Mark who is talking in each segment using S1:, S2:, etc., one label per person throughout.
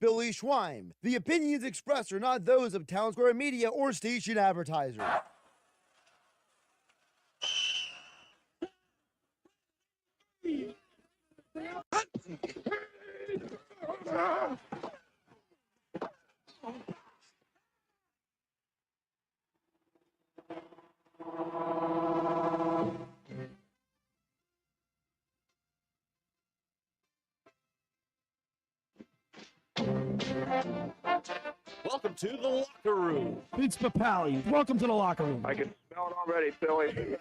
S1: Billy Schweim. The opinions expressed are not those of Town Square Media or station advertisers.
S2: Welcome to the locker room.
S3: Vince Papali, welcome to the locker room.
S4: I can smell it already, Billy.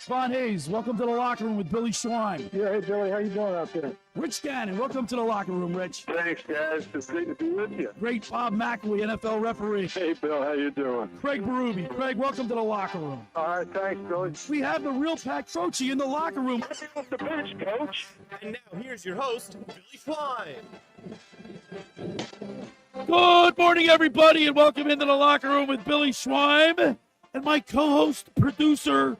S3: Von Hayes, welcome to the locker room with Billy Schwein.
S4: Yeah, hey, Billy, how you doing out there?
S3: Rich Gannon, welcome to the locker room, Rich.
S4: Thanks, guys. It's great to be with you.
S3: Great Bob McAlee, NFL referee.
S4: Hey, Bill, how you doing?
S3: Craig Berube. Craig, welcome to the locker room.
S4: All right, thanks, Billy.
S3: We have the real Pat Croce in the locker room.
S4: Off the bench, Coach.
S2: And now here's your host, Billy Schwein.
S3: Good morning, everybody, and welcome into the locker room with Billy Schwein and my co-host, producer,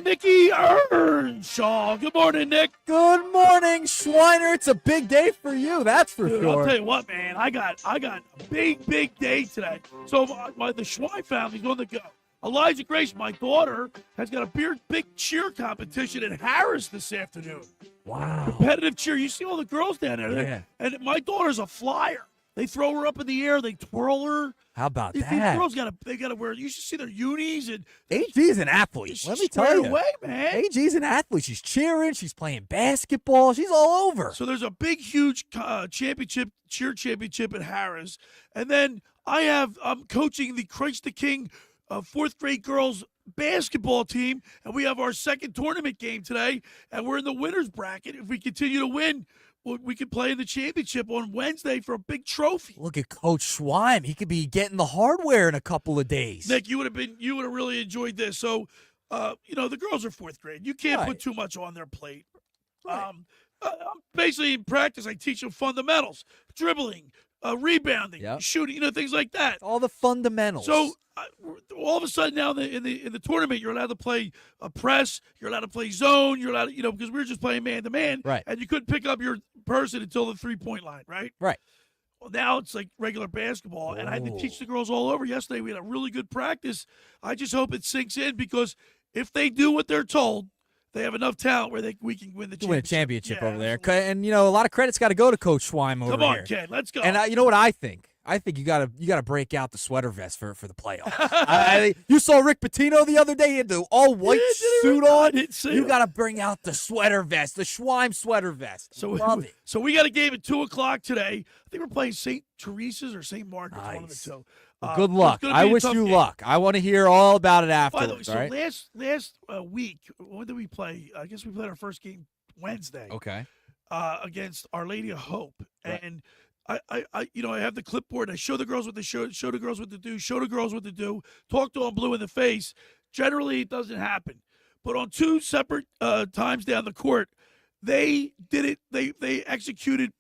S3: Nick Earnshaw. Good morning, Nick.
S5: Good morning, Schweiner. It's a big day for you, that's for
S3: Dude,
S5: sure.
S3: I'll tell you what, man. I got a big day today. So the Schwein family's going to go. Elijah Grace, my daughter, has got a big cheer competition in Harris this afternoon.
S5: Wow.
S3: Competitive cheer. You see all the girls down there.
S5: Yeah.
S3: And my daughter's a flyer. They throw her up in the air. They twirl her.
S5: How about
S3: These
S5: that?
S3: girls gotta wear. You should see their unis and.
S5: AG's an athlete.
S3: She's
S5: Let me
S3: squared
S5: tell you.
S3: away, man.
S5: AG's an athlete. She's cheering. She's playing basketball. She's all over.
S3: So there's a big, huge cheer championship at Harris, and then I'm coaching the Christ the King fourth grade girls basketball team, and we have our second tournament game today, and we're in the winners bracket. If we continue to win, we could play in the championship on Wednesday for a big trophy.
S5: Look at Coach Schweim. He could be getting the hardware in a couple of days.
S3: Nick, you would have really enjoyed this. So, the girls are fourth grade. You can't put too much on their plate.
S5: Right.
S3: Basically, in practice, I teach them fundamentals, dribbling, rebounding, shooting, things like that.
S5: All the fundamentals.
S3: So all of a sudden now in the tournament, you're allowed to play a press, you're allowed to play zone, you're allowed to, because we were just playing man to man,
S5: right?
S3: And you couldn't pick up your person until the 3-point line, right?
S5: Right.
S3: Well, now it's like regular basketball, and I had to teach the girls all over yesterday. We had a really good practice. I just hope it sinks in, because if they do what they're told, they have enough talent where we can win the championship.
S5: Win a championship over there.
S3: Absolutely.
S5: And, a lot of credit's got to go to Coach Schweim over
S3: Come on,
S5: here.
S3: Ken, let's go.
S5: And you know what I think? I think you gotta break out the sweater vest for the playoffs. You saw Rick Pitino the other day. He had the all white suit on. You gotta bring out the sweater vest, the Schweim sweater vest. Love it.
S3: So we got a game at 2:00 today. I think we're playing St. Teresa's or St. Margaret's.
S5: Nice.
S3: One of the two.
S5: Good luck. I wish you luck. I want to hear all about it afterwards.
S3: By the way, so last week, when did we play? I guess we played our first game Wednesday.
S5: Okay.
S3: Against Our Lady of Hope,
S5: right.
S3: And I have the clipboard. I show the girls what they show the girls what to do, show the girls what to do, talk to them blue in the face. Generally, it doesn't happen. But on two separate times down the court, they did it. They executed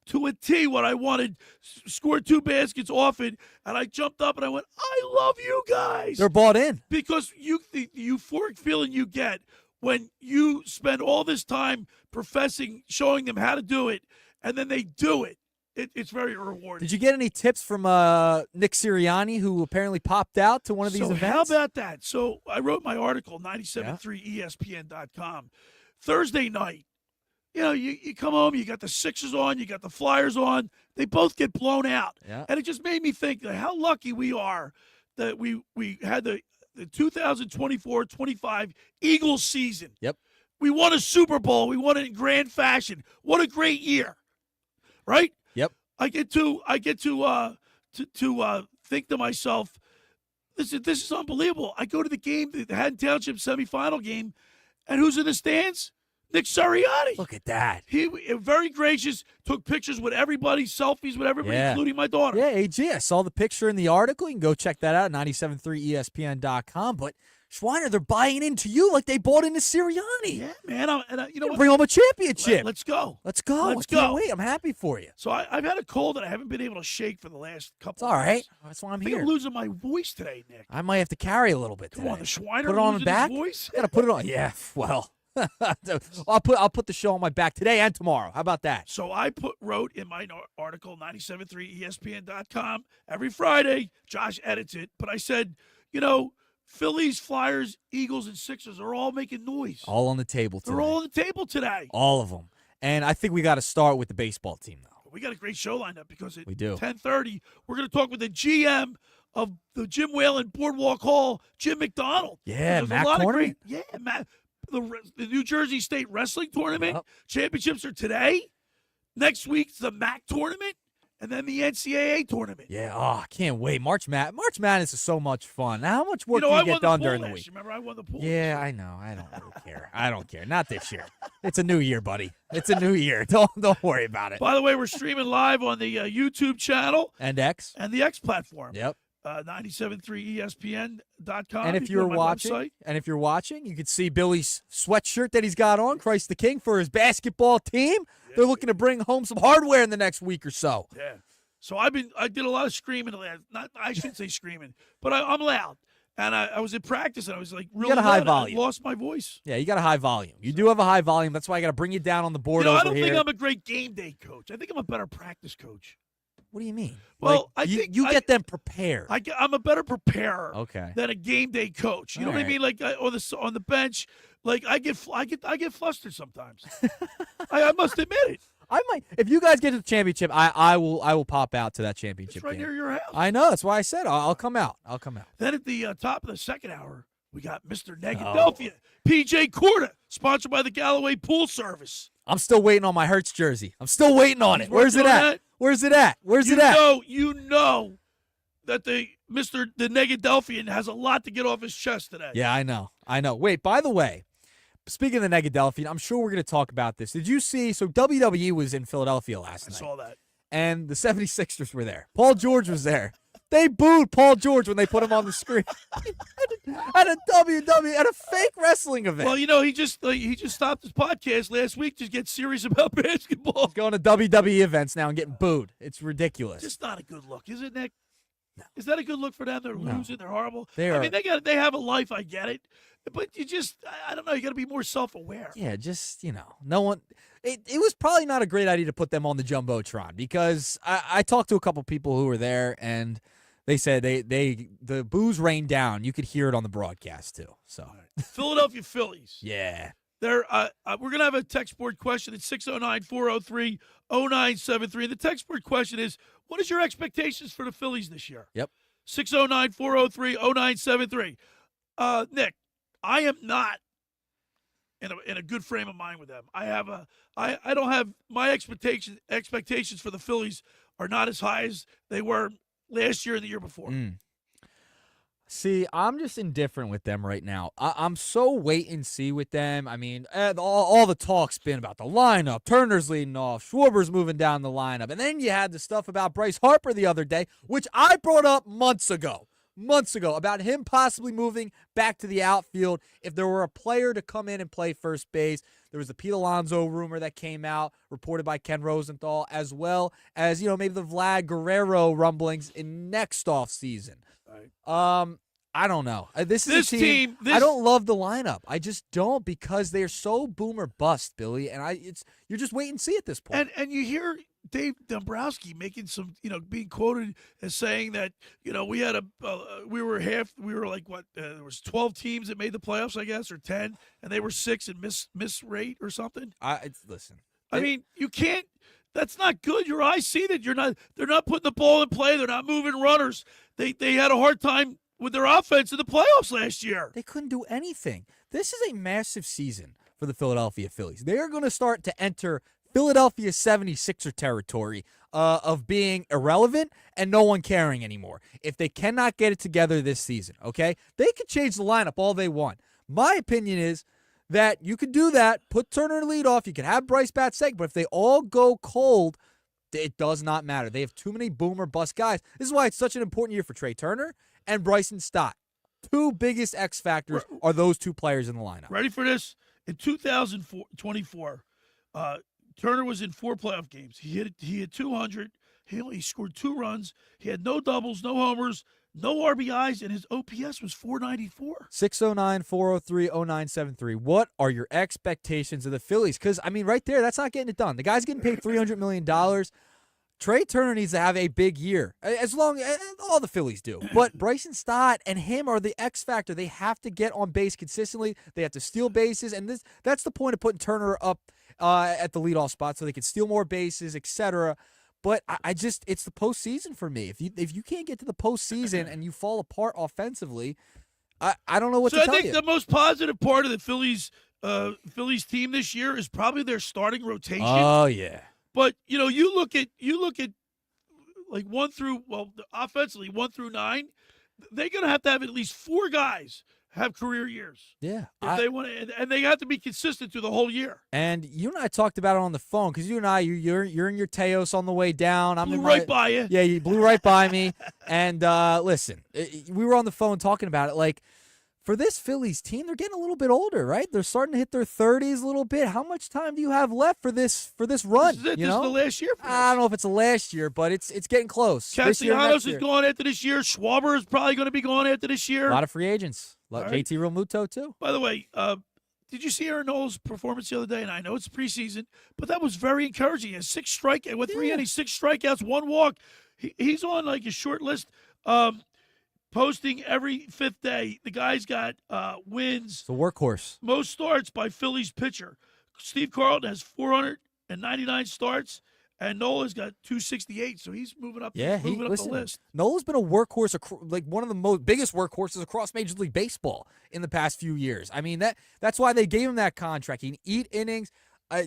S3: to a T what I wanted, scored 2 baskets off it, and I jumped up and I went, I love you guys.
S5: They're bought in.
S3: Because the euphoric feeling you get when you spend all this time professing, showing them how to do it, and then they do it. It's very rewarding.
S5: Did you get any tips from Nick Sirianni, who apparently popped out to one of these events?
S3: How about that? So I wrote my article, 97.3ESPN.com. Thursday night, you come home, you got the Sixers on, you got the Flyers on. They both get blown out.
S5: Yeah.
S3: And it just made me think that how lucky we are that we had the 2024-25 Eagles season.
S5: Yep.
S3: We won a Super Bowl. We won it in grand fashion. What a great year. Right?
S5: Yep.
S3: I get to think to myself, this is unbelievable. I go to the game, the Haddon Township semifinal game, and who's in the stands? Nick Sirianni.
S5: Look at that.
S3: He very gracious, took pictures with everybody, selfies with everybody, including my daughter.
S5: Yeah, AG, I saw the picture in the article. You can go check that out at 97.3ESPN.com. But Schweiner, they're buying into you like they bought into Sirianni.
S3: Yeah, man. You know what?
S5: Bring home a championship.
S3: Let's go.
S5: Let's go.
S3: Let's
S5: I can't
S3: go.
S5: wait. I'm happy for you.
S3: So I've had a cold that I haven't been able to shake for the last couple.
S5: It's all right.
S3: Days.
S5: That's why I'm
S3: I think
S5: here.
S3: I'm losing my voice today, Nick.
S5: I might have to carry a little bit
S3: Come
S5: today.
S3: on, the Schweiner
S5: Put it on
S3: losing
S5: back.
S3: his voice.
S5: Got to put it on. Yeah. Well, I'll put the show on my back today and tomorrow. How about that?
S3: So I wrote in my article, 97.3ESPN.com, every Friday. Josh edits it, but I said, Phillies, Flyers, Eagles, and Sixers are all making noise.
S5: All on the table today.
S3: They're all on the table today.
S5: All of them. And I think we got to start with the baseball team, though.
S3: We got a great show lined up because at
S5: we do.
S3: 10:30, we're going to talk with the GM of the Jim Whelan Boardwalk Hall, Jim McDonald.
S5: Yeah, MACC tournament.
S3: The New Jersey State Wrestling Tournament.
S5: Yep.
S3: Championships are today. Next week's the MACC tournament, and then the NCAA tournament.
S5: Yeah, I can't wait. March Madness is so much fun. Now, how much work do you get done during the week?
S3: Remember, I won the pool.
S5: Yeah, I know. I don't really care. I don't care. Not this year. It's a new year, buddy. It's a new year. Don't worry about it.
S3: By the way, we're streaming live on the YouTube channel
S5: and X
S3: platform.
S5: Yep.
S3: 97.3ESPN.com.
S5: And if you're watching, you can see Billy's sweatshirt that he's got on, Christ the King, for his basketball team. Yeah. They're looking to bring home some hardware in the next week or so.
S3: Yeah. So I did a lot of screaming. I shouldn't say screaming, but I'm loud. And I was in practice, and I was like really
S5: you got a high
S3: loud.
S5: volume.
S3: I lost my voice.
S5: Yeah, you got a high volume. You do have a high volume. That's why I got to bring you down on the board over here.
S3: I don't think I'm a great game day coach. I think I'm a better practice coach.
S5: What do you mean?
S3: Well,
S5: I think you get them prepared.
S3: I'm a better preparer
S5: than
S3: a game day coach. You know what I mean? Like on the bench, like I get flustered sometimes. I must admit it.
S5: I might. If you guys get to the championship, I will pop out to that championship.
S3: It's right
S5: game.
S3: near your house.
S5: I know. That's why I said I'll come out.
S3: Then at the top of the second hour, we got Mr. Negadelphia P.J. Corda, sponsored by the Galloway Pool Service.
S5: I'm still waiting on my Hertz jersey. I'm still waiting on it. Where's it at? Where's it at?
S3: You know that the Negadelphian has a lot to get off his chest today.
S5: Yeah, I know. Wait, by the way, speaking of the Negadelphian, I'm sure we're going to talk about this. Did you see? So WWE was in Philadelphia last night.
S3: I saw that.
S5: And the 76ers were there. Paul George was there. They booed Paul George when they put him on the screen at a fake wrestling event.
S3: Well, he just stopped his podcast last week to get serious about basketball.
S5: He's going to WWE events now and getting booed. It's ridiculous.
S3: It's not a good look, is it, Nick? No. Is that a good look for them? They're losing. They're horrible. They have a life. I get it, but I don't know. You got to be more self-aware.
S5: Yeah, no one. It was probably not a great idea to put them on the Jumbotron because I talked to a couple people who were there and they said the boos rained down. You could hear it on the broadcast too. So
S3: Philadelphia Phillies.
S5: Yeah.
S3: We're gonna have a text board question at 609-403-0973. And the text board question is, what is your expectations for the Phillies this year?
S5: Yep.
S3: 609-403-0973. Nick, I am not in a good frame of mind with them. I don't have my expectations for the Phillies are not as high as they were last year and the year before.
S5: See, I'm just indifferent with them right now. I'm so wait and see with them. I mean, all the talk's been about the lineup. Turner's leading off. Schwarber's moving down the lineup. And then you had the stuff about Bryce Harper the other day, which I brought up months ago, about him possibly moving back to the outfield if there were a player to come in and play first base. There was the Pete Alonso rumor that came out, reported by Ken Rosenthal, as well as, maybe the Vlad Guerrero rumblings in next offseason. Right. I don't know. This is a team. I don't love the lineup. I just don't because they're so boom or bust, Billy. And you're just wait and see at this point.
S3: And you hear Dave Dombrowski making some, being quoted as saying that, we had we were like what there was 12 teams that made the playoffs, I guess, or 10, and they were 6 and miss rate or something.
S5: Listen.
S3: I mean, you can't. That's not good. Your eyes see that they're not putting the ball in play. They're not moving runners. They had a hard time with their offense in the playoffs last year.
S5: They couldn't do anything. This is a massive season for the Philadelphia Phillies. They are going to start to enter Philadelphia 76er territory of being irrelevant and no one caring anymore. If they cannot get it together this season, okay? They could change the lineup all they want. My opinion is that you could do that, put Turner in lead off, you can have Bryce bat second, but if they all go cold, it does not matter. They have too many boomer bust guys. This is why it's such an important year for Trey Turner and Bryson Stott. Two biggest X factors are those two players in the lineup.
S3: Ready for this? In 2024, Turner was in 4 playoff games. He hit 200. He scored 2 runs. He had no doubles, no homers, no RBIs, and his OPS was 494.
S5: 609-403-0973. What are your expectations of the Phillies? Because, I mean, right there, that's not getting it done. The guy's getting paid $300 million. Trey Turner needs to have a big year, as long as all the Phillies do. But Bryson Stott and him are the X factor. They have to get on base consistently. They have to steal bases, and that's the point of putting Turner up at the leadoff spot so they can steal more bases, etc. But I just, it's the postseason for me. If you can't get to the postseason and you fall apart offensively, I don't know what to tell you.
S3: So I think the most positive part of the Phillies team this year is probably their starting rotation.
S5: Oh yeah.
S3: But you look at like offensively 1 through 9, they're gonna have to have at least 4 guys have career years.
S5: Yeah.
S3: If they want to, and they have to be consistent through the whole year.
S5: And you and I talked about it on the phone because you and I, you're in your Teos on the way down. I'm
S3: Blew
S5: in
S3: right by you.
S5: Yeah, you blew right by me. And listen, we were on the phone talking about it. Like, for this Phillies team, they're getting a little bit older, right? They're starting to hit their 30s a little bit. How much time do you have left for this run?
S3: This is the last year for
S5: I don't know if it's the last year, but it's getting close.
S3: Castellanos is going after this year. Schwarber is probably going to be going after this year.
S5: A lot of free agents.
S3: Right.
S5: JT Realmuto, too.
S3: By the way, did you see Aaron Nola's performance the other day? And I know it's preseason, but that was very encouraging. He has 6 strikeouts with 3 innings, 6 strikeouts, 1 walk. He's on like a short list. Posting every 5th day. The guy's got wins.
S5: It's a workhorse.
S3: Most starts by Phillies pitcher. Steve Carlton has 499 starts, and Nola's got 268. So he's moving up.
S5: Yeah,
S3: moving up the list.
S5: Nola's been a workhorse, like one of the biggest workhorses across Major League Baseball in the past few years. I mean, that's why they gave him that contract. He can eat innings.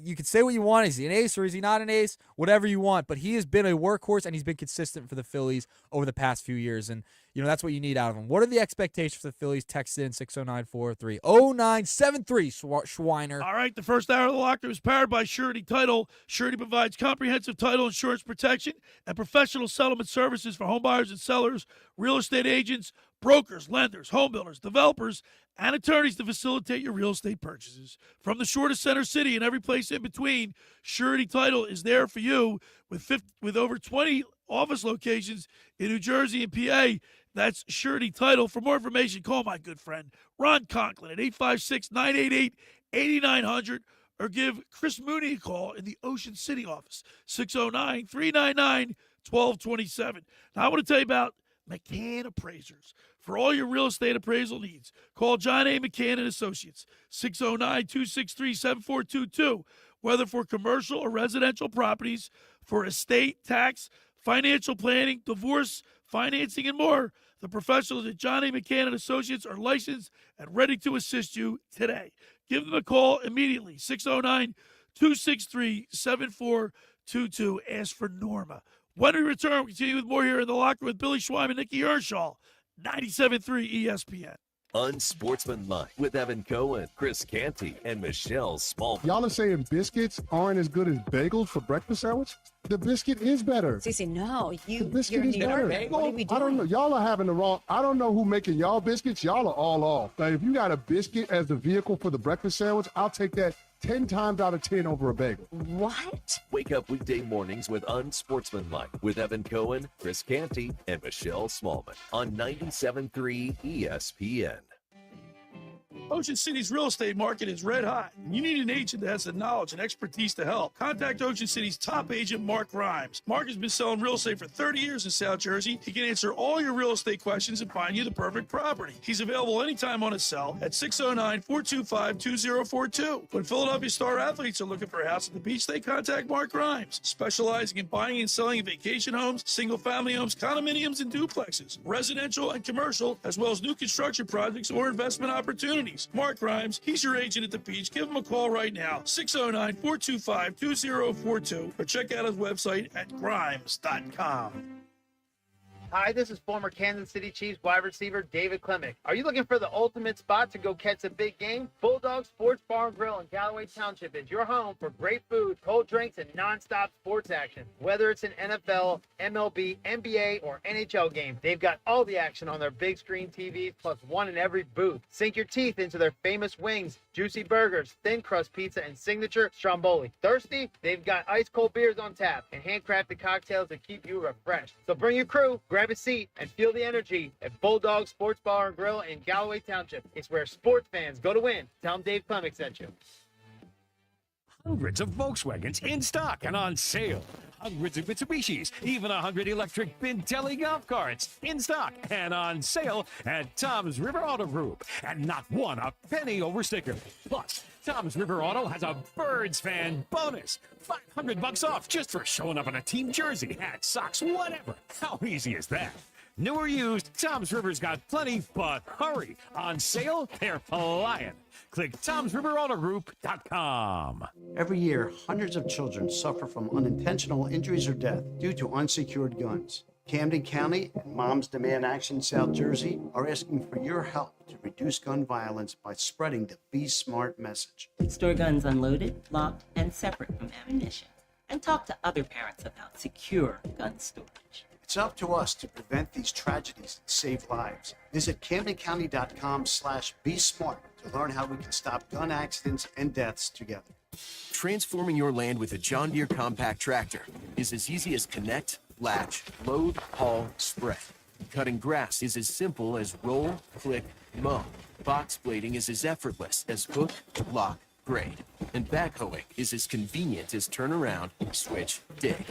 S5: You can say what you want. Is he an ace or is he not an ace? Whatever you want. But he has been a workhorse, and he's been consistent for the Phillies over the past few years. And, that's what you need out of him. What are the expectations for the Phillies? Text in 609-403-0973, Schweiner.
S3: All right, the first hour of the locker is powered by Surety Title. Surety provides comprehensive title insurance protection and professional settlement services for home buyers and sellers, real estate agents, brokers, lenders, home builders, developers, and attorneys to facilitate your real estate purchases. From the shore to Center City and every place in between, Surety Title is there for you with over 20 office locations in New Jersey and PA. That's Surety Title. For more information, call my good friend Ron Conklin at 856-988-8900 or give Chris Mooney a call in the Ocean City office, 609-399-1227. Now, I want to tell you about McCann Appraisers. For all your real estate appraisal needs, call John A. McCann and Associates, 609-263-7422. Whether for commercial or residential properties, for estate, tax, financial planning, divorce, financing, and more, the professionals at John A. McCann and Associates are licensed and ready to assist you today. Give them a call immediately, 609-263-7422. Ask for Norma. When we return, we'll continue with more here in the locker with Billy Schweim and Nick Earnshaw, 97.3 ESPN.
S6: Unsportsmanlike with Evan Cohen, Chris Canty, and Michelle Small.
S7: Y'all are saying biscuits aren't as good as bagels for breakfast sandwich? The biscuit is better.
S8: Cece, no,
S7: The biscuit is better.
S8: What are we doing?
S7: I don't know. Y'all are having the wrong. I don't know who making y'all biscuits. Y'all are all off. Like, if you got a biscuit as the vehicle for the breakfast sandwich, I'll take that 10 times out of 10 over a bagel.
S8: What?
S6: Wake up weekday mornings with Unsportsmanlike with Evan Cohen, Chris Canty, and Michelle Smallman on 97.3 ESPN.
S3: Ocean City's real estate market is red hot. You need an agent that has the knowledge and expertise to help. Contact Ocean City's top agent, Mark Grimes. Mark has been selling real estate for 30 years in South Jersey. He can answer all your real estate questions and find you the perfect property. He's available anytime on his cell at 609-425-2042. When Philadelphia Star athletes are looking for a house at the beach, they contact Mark Grimes, specializing in buying and selling vacation homes, single-family homes, condominiums, and duplexes, residential and commercial, as well as new construction projects or investment opportunities. Mark Grimes, he's your agent at the beach. Give him a call right now, 609-425-2042, or check out his website at grimes.com.
S9: Hi, this is former Kansas City Chiefs wide receiver David Klemick. Are you looking for the ultimate spot to go catch a big game? Bulldog Sports Bar and Grill in Galloway Township is your home for great food, cold drinks, and nonstop sports action. Whether it's an NFL, MLB, NBA, or NHL game, they've got all the action on their big screen TVs, plus one in every booth. Sink your teeth into their famous wings, juicy burgers, thin crust pizza, and signature stromboli. Thirsty? They've got ice cold beers on tap and handcrafted cocktails to keep you refreshed. So bring your crew, grab a seat, and feel the energy at Bulldog Sports Bar and Grill in Galloway Township. It's where sports fans go to win. Tell them Dave Clemmix sent you.
S8: Hundreds of Volkswagens in stock and on sale. Hundreds of Mitsubishis, even 100 electric Bintelli golf carts in stock and on sale at Tom's River Auto Group. And not one a penny over sticker. Plus, Tom's River Auto has a Birds fan bonus. $500 off just for showing up in a team jersey, hat, socks, whatever. How easy is that? New or used, Tom's River's got plenty, but hurry. On sale, they're flying. Click Tom'sRiverAutoGroup.com.
S10: Every year, hundreds of children suffer from unintentional injuries or death due to unsecured guns. Camden County and Moms Demand Action South Jersey are asking for your help to reduce gun violence by spreading the Be Smart message.
S11: Store guns unloaded, locked, and separate from ammunition. And talk to other parents about secure gun storage.
S10: It's up to us to prevent these tragedies and save lives. Visit CamdenCounty.com/BeSmart to learn how we can stop gun accidents and deaths together.
S6: Transforming your land with a John Deere compact tractor is as easy as connect, latch, load, haul, spread. Cutting grass is as simple as roll, click, mow. Box blading is as effortless as hook, lock, grade. And backhoeing is as convenient as turn around, switch, dig.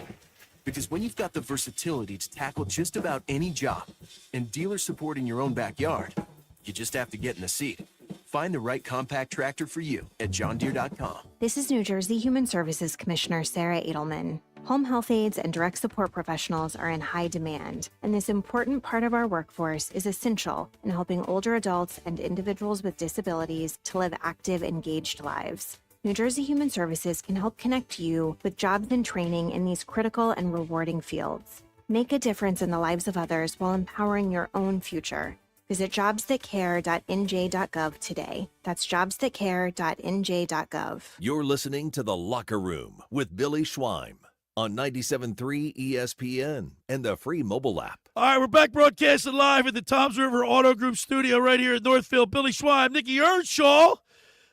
S6: Because when you've got the versatility to tackle just about any job and dealer support in your own backyard, you just have to get in the seat. Find the right compact tractor for you at johndeere.com.
S12: This is New Jersey Human Services Commissioner Sarah Edelman. Home health aides and direct support professionals are in high demand, and this important part of our workforce is essential in helping older adults and individuals with disabilities to live active, engaged lives. New Jersey Human Services can help connect you with jobs and training in these critical and rewarding fields. Make a difference in the lives of others while empowering your own future. Visit jobsthatcare.nj.gov today. That's jobsthatcare.nj.gov.
S6: You're listening to The Locker Room with Billy Schweim on 97.3 ESPN and the free mobile app.
S3: All right, we're back broadcasting live at the Tom's River Auto Group studio right here in Northfield. Billy Schweim, Nick Earnshaw.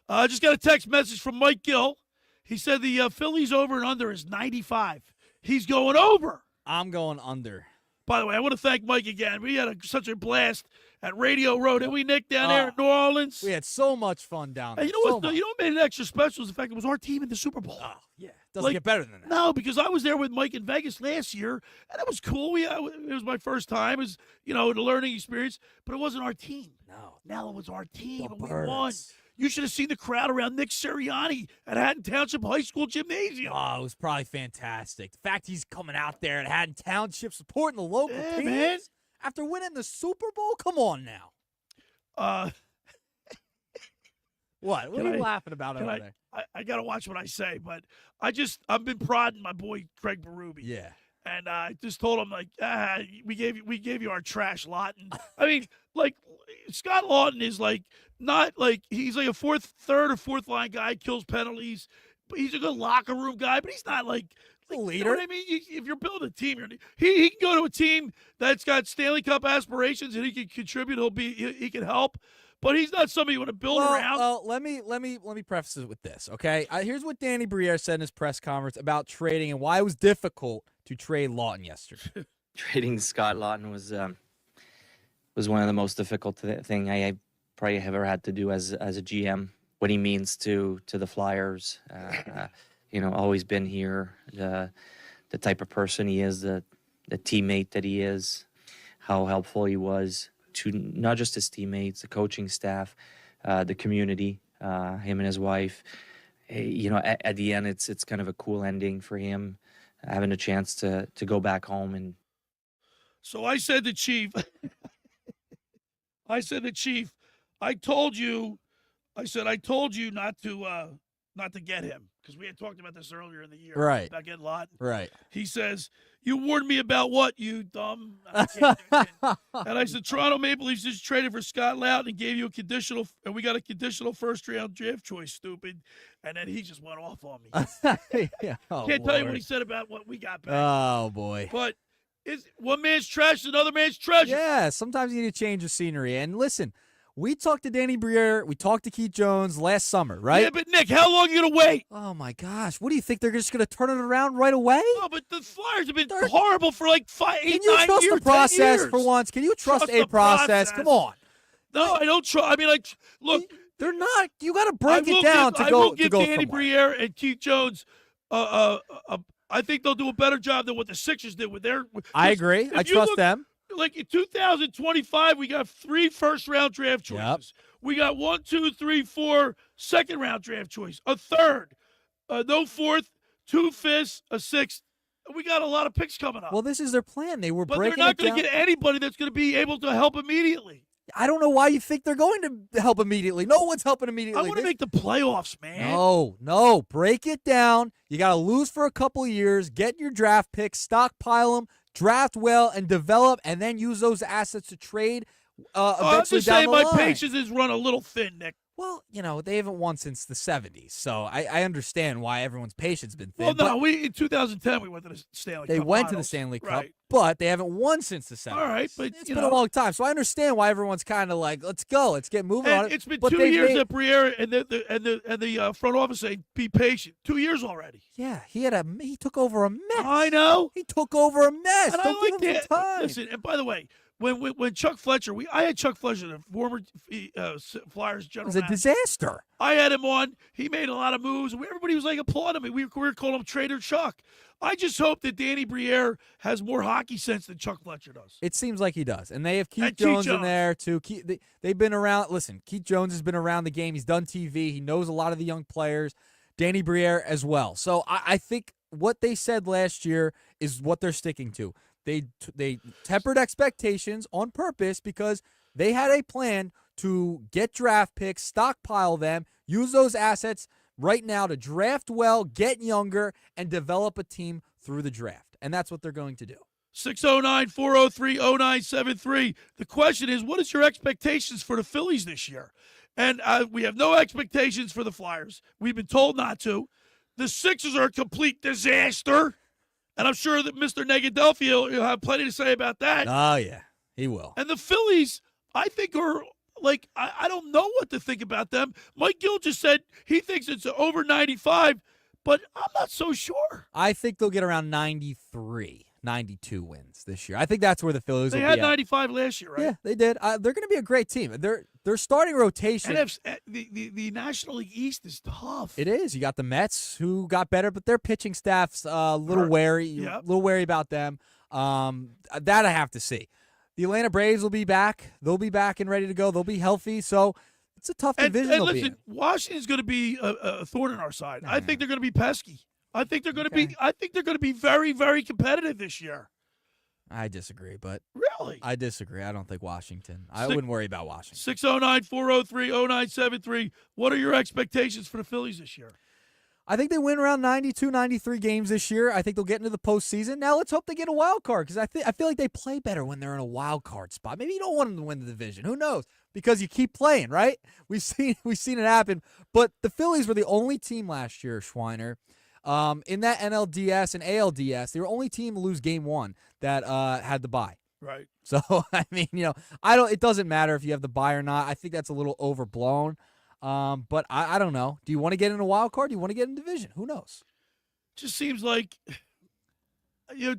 S3: I just got a text message from Mike Gill. He said the Phillies over and under is 95. He's going over.
S5: I'm going under.
S3: By the way, I want to thank Mike again. We had such a blast at Radio Row, didn't we, Nick, down there in New Orleans?
S5: We had so much fun down there.
S3: And you know what made it extra special is the fact it was our team in the Super Bowl.
S5: Oh, yeah. Doesn't get better than that.
S3: No, because I was there with Mike in Vegas last year, and it was cool. It was my first time. It was, the learning experience, but it wasn't our team. No, it was our team, and we won. You should have seen the crowd around Nick Sirianni at Haddon Township High School Gymnasium.
S5: Oh, it was probably fantastic. The fact he's coming out there at Haddon Township supporting the local teams
S3: man.
S5: After winning the Super Bowl? Come on now. What? What are you laughing about over there?
S3: I got to watch what I say, but I've been prodding my boy Craig Berube.
S5: Yeah.
S3: And I just told him, we gave you our trash lot. And I mean, Scott Lawton is he's like a third or fourth line guy, kills penalties. But he's a good locker room guy, but he's not like
S5: a leader.
S3: You know what I mean? If you're building a team, he can go to a team that's got Stanley Cup aspirations and he can contribute. He can help. But he's not somebody you want to build around.
S5: Well, let me preface it with this, okay? Here's what Danny Briere said in his press conference about trading and why it was difficult to trade Lawton yesterday.
S13: Trading Scott Lawton was one of the most difficult thing I probably have ever had to do as a GM. What he means to the Flyers, always been here, the type of person he is, the teammate that he is, how helpful he was to not just his teammates, the coaching staff, the community, him and his wife. At the end, it's kind of a cool ending for him, having a chance to go back home. And
S3: so I said to Chief, I told you not to get him because we had talked about this earlier in the year.
S5: Right.
S3: About getting Lawton.
S5: Right.
S3: He says, you warned me about what, you dumb? And I said, Toronto Maple Leafs just traded for Scott Lawton and gave you and we got a conditional first-round draft choice, stupid. And then he just went off on me.
S5: Yeah. Oh,
S3: Can't tell you what he said about what we got back.
S5: Oh, boy.
S3: But one man's trash is another man's treasure.
S5: Yeah, sometimes you need to change the scenery. And listen, We talked to Danny Briere. We talked to Keith Jones last summer, right?
S3: Yeah, but Nick, how long are you going to wait?
S5: Oh, my gosh. What do you think? They're just going to turn it around right away?
S3: No, but the Flyers have been horrible for like 8, 9 years.
S5: Can you trust the process
S3: 10 years?
S5: for once? Can you trust a
S3: the
S5: process? Come on.
S3: No, I don't trust. I mean, like, look.
S5: They're not. You got to break it down to go.
S3: I will give
S5: go
S3: Danny
S5: somewhere.
S3: Briere and Keith Jones. I think they'll do a better job than what the Sixers did with their.
S5: I agree. I trust them.
S3: Like in 2025, we got 3 first-round draft choices.
S5: Yep.
S3: We got 1, 2, 3, 4 second-round draft choice, a third, no fourth, 2 fifths, a sixth. We got a lot of picks coming up.
S5: Well, this is their plan. They were
S3: but
S5: breaking
S3: they're not
S5: going to
S3: get anybody that's going to be able to help immediately.
S5: I don't know why you think they're going to help immediately. No one's helping immediately.
S3: I want to make the playoffs, man.
S5: No. Break it down. You got to lose for a couple of years, get your draft picks, stockpile them, draft well, and develop, and then use those assets to trade eventually
S3: I'm just
S5: down
S3: saying
S5: the line.
S3: my patience is run a little thin, Nick.
S5: Well, they haven't won since the 70s, so I understand why everyone's patience has been thin.
S3: Well, no, in 2010 we went to the Stanley Cup.
S5: They went to the
S3: Finals.
S5: Stanley Cup,
S3: Right.
S5: but they haven't won since the 70s.
S3: All right, but
S5: it's been a long time, so I understand why everyone's kind of like, let's go, let's get moving on
S3: And
S5: it.
S3: it's been
S5: But
S3: 2 years
S5: made-
S3: at Briere and the front office saying, be patient. 2 years already.
S5: Yeah, he took over a mess.
S3: I know.
S5: He took over a mess.
S3: And
S5: Don't
S3: I
S5: give
S3: like
S5: him
S3: that.
S5: some time.
S3: Listen, and by the way, when Chuck Fletcher, I had Chuck Fletcher, the former Flyers
S5: It
S3: general
S5: was a
S3: manager.
S5: disaster.
S3: I had him on. He made a lot of moves. Everybody was like applauding me. We were calling him Trader Chuck. I just hope that Danny Briere has more hockey sense than Chuck Fletcher does.
S5: It seems like he does. And they have Keith
S3: And Keith
S5: Jones in
S3: Jones.
S5: there, too. They've been around. Listen, Keith Jones has been around the game. He's done TV. He knows a lot of the young players. Danny Briere as well. So I think what they said last year is what they're sticking to. They tempered expectations on purpose because they had a plan to get draft picks, stockpile them, use those assets right now to draft well, get younger, and develop a team through the draft. And that's what they're going to do.
S3: 609-403-0973. The question is, what is your expectations for the Phillies this year? And we have no expectations for the Flyers. We've been told not to. The Sixers are a complete disaster. And I'm sure that Mr. Negadelphia will have plenty to say about that.
S5: Oh, yeah, he will.
S3: And the Phillies, I think, are like, I don't know what to think about them. Mike Gill just said he thinks it's over 95, but I'm not so sure.
S5: I think they'll get around 93, 92 wins this year. I think that's where the Phillies
S3: They
S5: will
S3: had
S5: be at.
S3: 95 last year, right?
S5: Yeah, they did. They're going to be a great team. Their starting rotation.
S3: The National League East is tough.
S5: It is. You got the Mets, who got better, but their pitching staff's a little
S3: Hurt.
S5: wary.
S3: Yep.
S5: A little wary about them. That I have to see. The Atlanta Braves will be back. They'll be back and ready to go. They'll be healthy. So it's a tough division.
S3: And
S5: they'll be
S3: listen,
S5: in.
S3: Washington's going to be a thorn in our side. I think they're going to be pesky. I think they're going to be. I think they're going to be very, very competitive this year.
S5: I disagree, but
S3: Really?
S5: I disagree. I don't think Washington. I wouldn't worry about Washington.
S3: 609-403-0973. What are your expectations for the Phillies this year?
S5: I think they win around 92, 93 games this year. I think they'll get into the postseason. Now let's hope they get a wild card because I feel like they play better when they're in a wild card spot. Maybe you don't want them to win the division. Who knows? Because you keep playing, right? We've seen it happen. But the Phillies were the only team last year, Schweiner, in that NLDS and ALDS. They were the only team to lose game one that had the bye.
S3: Right.
S5: So I mean, it doesn't matter if you have the bye or not. I think that's a little overblown. But I don't know. Do you want to get in a wild card? Do you want to get in division? Who knows?
S3: Just seems like,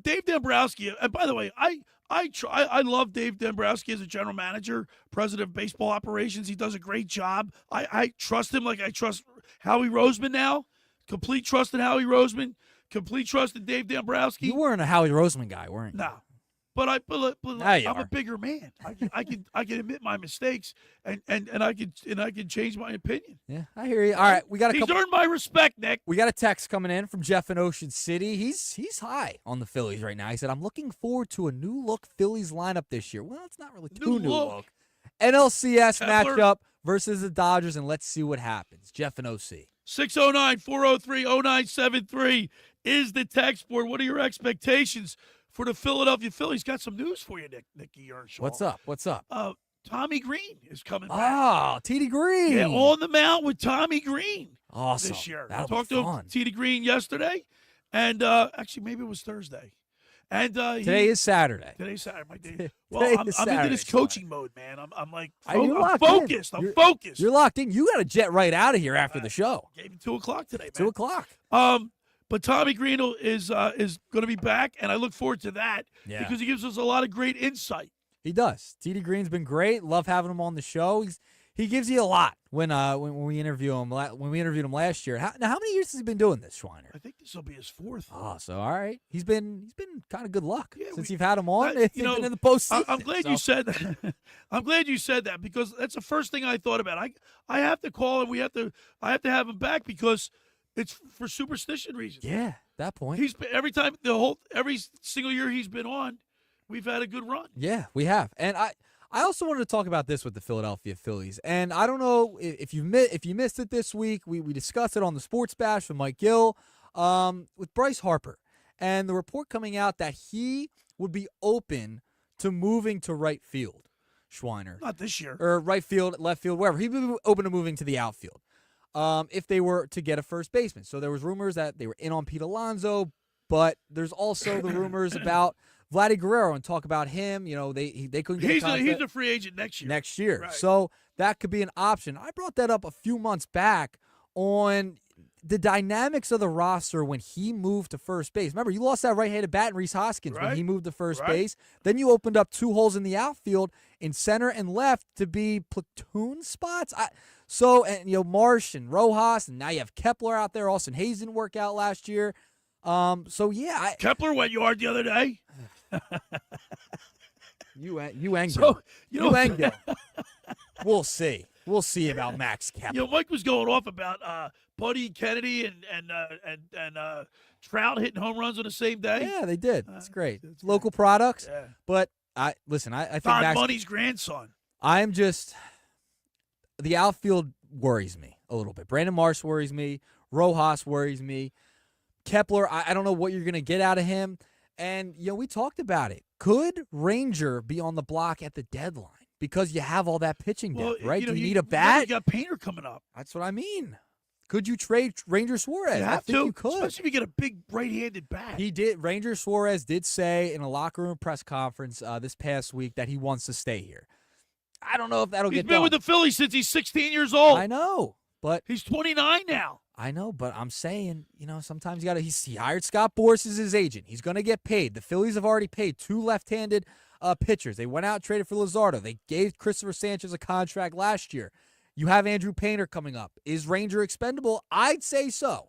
S3: Dave Dombrowski. And by the way, I love Dave Dombrowski as a general manager, president of baseball operations. He does a great job. I trust him like I trust Howie Roseman now. Complete trust in Howie Roseman. Complete trust in Dave Dombrowski.
S5: You weren't a Howie Roseman guy, weren't you?
S3: No. But I'm a bigger man. I can admit my mistakes and I can change my opinion.
S5: Yeah, I hear you. All right, we got a
S3: He's
S5: couple.
S3: earned my respect, Nick.
S5: We got a text coming in from Jeff in Ocean City. He's high on the Phillies right now. He said, "I'm looking forward to a new look Phillies lineup this year." Well, it's not really too new look. NLCS
S3: Kepler.
S5: matchup versus the Dodgers, and let's see what happens. Jeff in OC.
S3: 609-403-0973 is the text board. What are your expectations for the Philadelphia Phillies? Got some news for you, Nick Earnshaw.
S5: What's up? What's up?
S3: Tommy Green is coming back.
S5: Oh, T.D. Green.
S3: Yeah, on the mound with Tommy Green
S5: Awesome.
S3: this year. I
S5: That'll
S3: talked
S5: be
S3: to
S5: fun.
S3: T.D. Green yesterday, and actually maybe it was Thursday. And
S5: Today is Saturday.
S3: Today's Saturday, my day.
S5: Today
S3: Well, I'm
S5: is
S3: into this
S5: Saturday,
S3: coaching mode, man. I'm like,
S5: You're
S3: I'm
S5: locked in.
S3: focused. I'm focused.
S5: You're locked in. You got to jet right out of here after the show.
S3: Gave him 2 o'clock today, man.
S5: 2 o'clock.
S3: But Tommy Greenell is going to be back, and I look forward to that because he gives us a lot of great insight.
S5: He does. TD Green's been great. Love having him on the show. He gives you a lot when we interview him. When we interviewed him last year. How many years has he been doing this, Schweiner?
S3: I think this will be his 4th.
S5: Oh, so all right. He's been kind of good luck since you've had him on. He's been in the postseason.
S3: I'm glad you said that. I'm glad you said that because that's the first thing I thought about. I have to call him. I have to have him back because it's for superstition reasons.
S5: Yeah, that point.
S3: He's been, every single year he's been on, we've had a good run.
S5: Yeah, we have. And I also wanted to talk about this with the Philadelphia Phillies. And I don't know if you missed it this week. We discussed it on the Sports Bash with Mike Gill with Bryce Harper. And the report coming out that he would be open to moving to right field, Schweiner.
S3: Not this year.
S5: Or right field, left field, wherever. He'd be open to moving to the outfield if they were to get a first baseman. So there was rumors that they were in on Pete Alonso, but there's also the rumors about Vladdy Guerrero and talk about him. You know, they couldn't get
S3: He's a free agent next year.
S5: Right. So that could be an option. I brought that up a few months back on the dynamics of the roster when he moved to first base. Remember, you lost that right-handed bat in Rhys Hoskins when he moved to first base. Then you opened up 2 holes in the outfield in center and left to be platoon spots. Marsh and Rojas, and now you have Kepler out there. Austin Hayes didn't work out last year.
S3: Kepler went yard the other day.
S5: You and Gil. We'll see. We'll see about Max Kepler.
S3: Mike was going off about Buddy Kennedy and Trout hitting home runs on the same day.
S5: Yeah, they did. It's great. It's local products.
S3: Yeah.
S5: But I think
S3: Don
S5: Max,
S3: Money's grandson.
S5: The outfield worries me a little bit. Brandon Marsh worries me. Rojas worries me. Kepler, I don't know what you're going to get out of him. And, we talked about it. Could Ranger be on the block at the deadline? Because you have all that pitching depth, right? Do you need a bat?
S3: You got Painter coming up.
S5: That's what I mean. Could you trade Ranger Suarez?
S3: You have
S5: I think
S3: to,
S5: you could.
S3: especially if you get a big right-handed bat.
S5: He did. Ranger Suarez did say in a locker room press conference this past week that he wants to stay here. I don't know if that'll get done.
S3: He's been with the Phillies since he's 16 years old.
S5: I know, but
S3: he's 29 now.
S5: I know, but I'm saying, sometimes you got to. He hired Scott Boras as his agent. He's going to get paid. The Phillies have already paid 2 left-handed pitchers. They went out and traded for Luzardo. They gave Christopher Sanchez a contract last year. You have Andrew Painter coming up. Is Ranger expendable? I'd say so.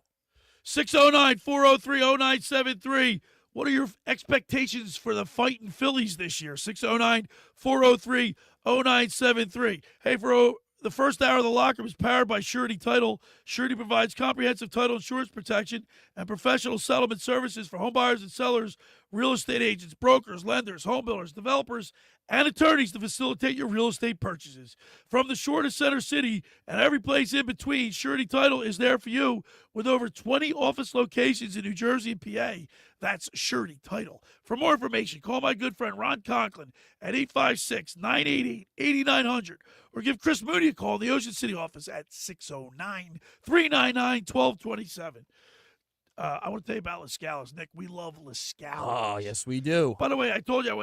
S3: 609-403-0973. What are your expectations for the fighting Phillies this year? 609-403-0973. Hey, for the first hour of the locker room is powered by Surety Title. Surety provides comprehensive title insurance protection and professional settlement services for home buyers and sellers, real estate agents, brokers, lenders, home builders, developers, and attorneys to facilitate your real estate purchases. From the shore to Center City and every place in between, Surety Title is there for you with over 20 office locations in New Jersey and PA. That's Surety Title. For more information, call my good friend Ron Conklin at 856-988-8900 or give Chris Mooney a call in the Ocean City office at 609-399-1227. I want to tell you about Las Scales, Nick. We love Las Scales.
S5: Oh, yes, we do.
S3: By the way, I told you I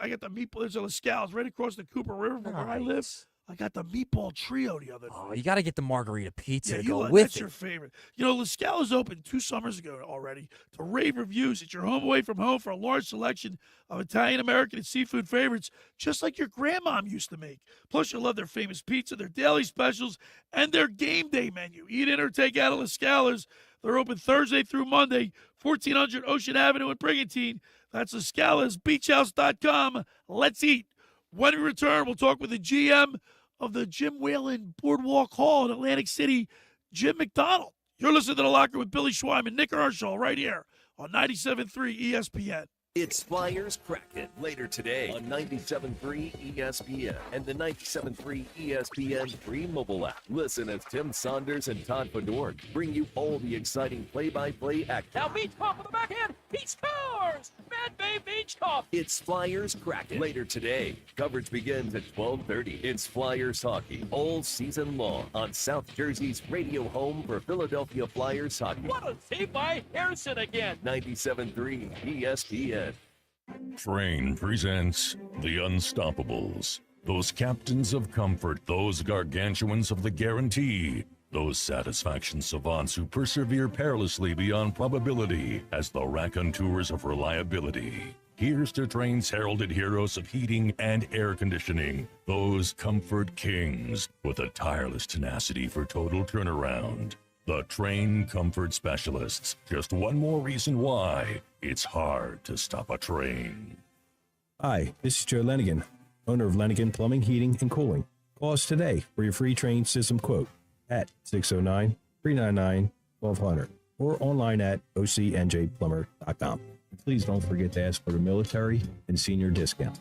S3: got the meatball. There's a Las Scales right across the Cooper River from where I live. I got the meatball trio the other day.
S5: Oh, you got to get the margarita pizza to go with
S3: that's
S5: it.
S3: Your favorite. Las Scales opened 2 summers ago already to rave reviews. It's your home away from home for a large selection of Italian, American, and seafood favorites, just like your grandmom used to make. Plus, you'll love their famous pizza, their daily specials, and their game day menu. Eat in or take out at Las Scales. They're open Thursday through Monday, 1400 Ocean Avenue in Brigantine. That's LasCalesBeachHouse.com. Let's eat. When we return, we'll talk with the GM of the Jim Whelan Boardwalk Hall in Atlantic City, Jim McDonald. You're listening to The Locker with Billy Schwein and Nick Earnshaw right here on 97.3 ESPN.
S6: It's Flyers Kraken later today on 97.3 ESPN and the 97.3 ESPN free mobile app. Listen as Tim Saunders and Todd Fedorn bring you all the exciting play-by-play action.
S14: Now Beachcoff on the backhand. He scores! Mad Bay Beachcoff.
S6: It's Flyers Kraken later today. Coverage begins at 12:30. It's Flyers hockey all season long on South Jersey's radio home for Philadelphia Flyers hockey.
S14: What a save by Harrison again.
S6: 97.3 ESPN.
S15: Train presents The Unstoppables. Those captains of comfort, those gargantuans of the guarantee, those satisfaction savants who persevere perilously beyond probability as the raconteurs of reliability. Here's to Train's heralded heroes of heating and air conditioning, those comfort kings with a tireless tenacity for total turnaround. The Train Comfort Specialists. Just one more reason why it's hard to stop a train.
S16: Hi, this is Joe Lenigan, owner of Lenigan Plumbing, Heating, and Cooling. Call us today for your free train system quote at 609-399-1200 or online at ocnjplumber.com. Please don't forget to ask for the military and senior discount.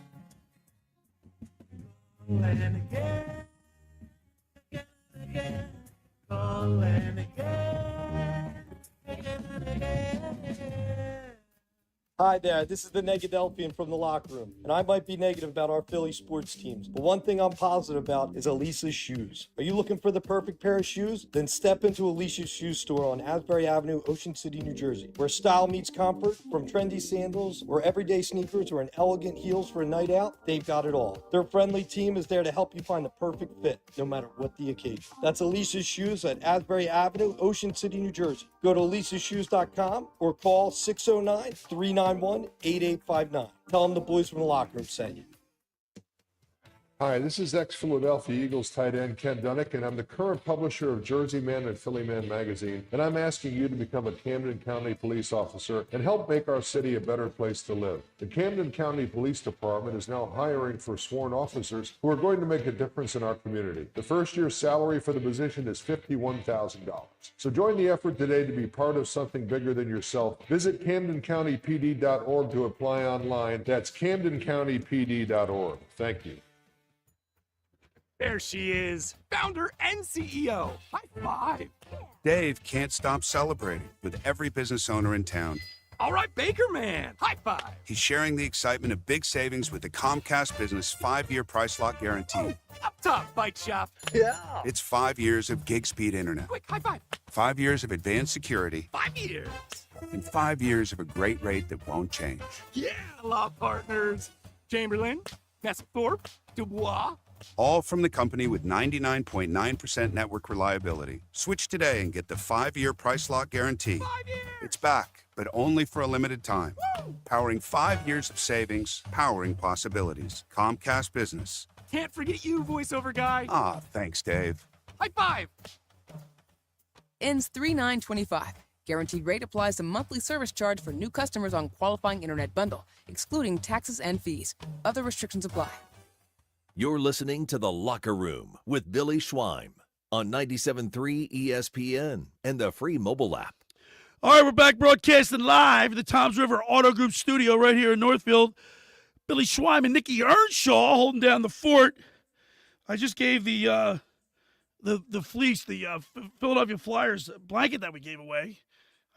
S17: Hi there, this is the Negadelphian from the locker room, and I might be negative about our Philly sports teams, but one thing I'm positive about is Elisa's shoes. Are you looking for the perfect pair of shoes? Then step into Elisa's shoe store on Asbury Avenue, Ocean City, New Jersey, where style meets comfort. From trendy sandals or everyday sneakers or an elegant heels for a night out, they've got it all. Their friendly team is there to help you find the perfect fit, no matter what the occasion. That's Elisa's Shoes at Asbury Avenue, Ocean City, New Jersey. Go to elisashoes.com or call 609-391-8859. Tell them the boys from the locker room sent you.
S18: Hi, this is ex-Philadelphia Eagles tight end Ken Dunnick, and I'm the current publisher of Jersey Man and Philly Man magazine, and I'm asking you to become a Camden County police officer and help make our city a better place to live. The Camden County Police Department is now hiring for sworn officers who are going to make a difference in our community. The first year's salary for the position is $51,000. So join the effort today to be part of something bigger than yourself. Visit CamdenCountyPD.org to apply online. That's CamdenCountyPD.org. Thank you.
S14: There she is, founder and CEO. High five.
S19: Dave can't stop celebrating with every business owner in town.
S14: All right, Baker Man, high five.
S19: He's sharing the excitement of big savings with the Comcast Business 5-year price lock guarantee.
S14: Oh, up top, Bike Shop.
S19: Yeah. It's 5 years of gig speed internet.
S14: Quick, high five.
S19: 5 years of advanced security.
S14: 5 years.
S19: And 5 years of a great rate that won't change.
S14: Yeah, law partners. Chamberlain, Thorpe, Dubois.
S19: All from the company with 99.9% network reliability. Switch today and get the 5-year price lock guarantee.
S14: 5 years.
S19: It's back, but only for a limited time.
S14: Woo!
S19: Powering 5 years of savings, powering possibilities. Comcast Business.
S14: Can't forget you, voiceover guy.
S19: Ah, thanks, Dave.
S14: High five.
S20: Ends 3/9/25. Guaranteed rate applies to monthly service charge for new customers on qualifying internet bundle, excluding taxes and fees. Other restrictions apply.
S21: You're listening to The Locker Room with Billy Schweim on 97.3 ESPN and the free mobile app.
S3: All right, we're back broadcasting live at the Toms River Auto Group studio right here in Northfield. Billy Schweim and Nick Earnshaw holding down the fort. I just gave the fleece, the Philadelphia Flyers blanket that we gave away.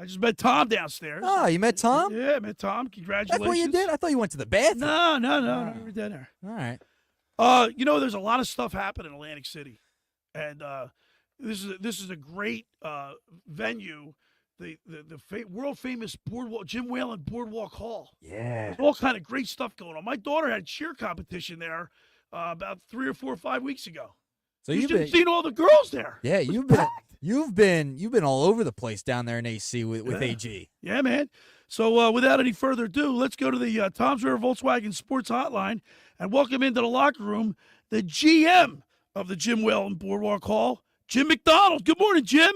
S3: I just met Tom downstairs.
S5: Oh, you met Tom?
S3: Yeah, I met Tom. Congratulations.
S5: That's what you did? I thought you went to the bathroom.
S3: No, we were dinner.
S5: All right.
S3: There's a lot of stuff happening in Atlantic City, and this is a great venue, the world famous Boardwalk, Jim Whelan Boardwalk Hall.
S5: Yeah,
S3: there's all kind of great stuff going on. My daughter had a cheer competition there about 3 or 4 or 5 weeks ago.
S5: So
S3: you've seen all the girls there.
S5: Yeah, you've been all over the place down there in AC with AG.
S3: Yeah, man. So without any further ado, let's go to the Toms River Volkswagen Sports Hotline and welcome into the locker room the GM of the Jim Whelan Boardwalk Hall, Jim McDonald. Good morning, Jim.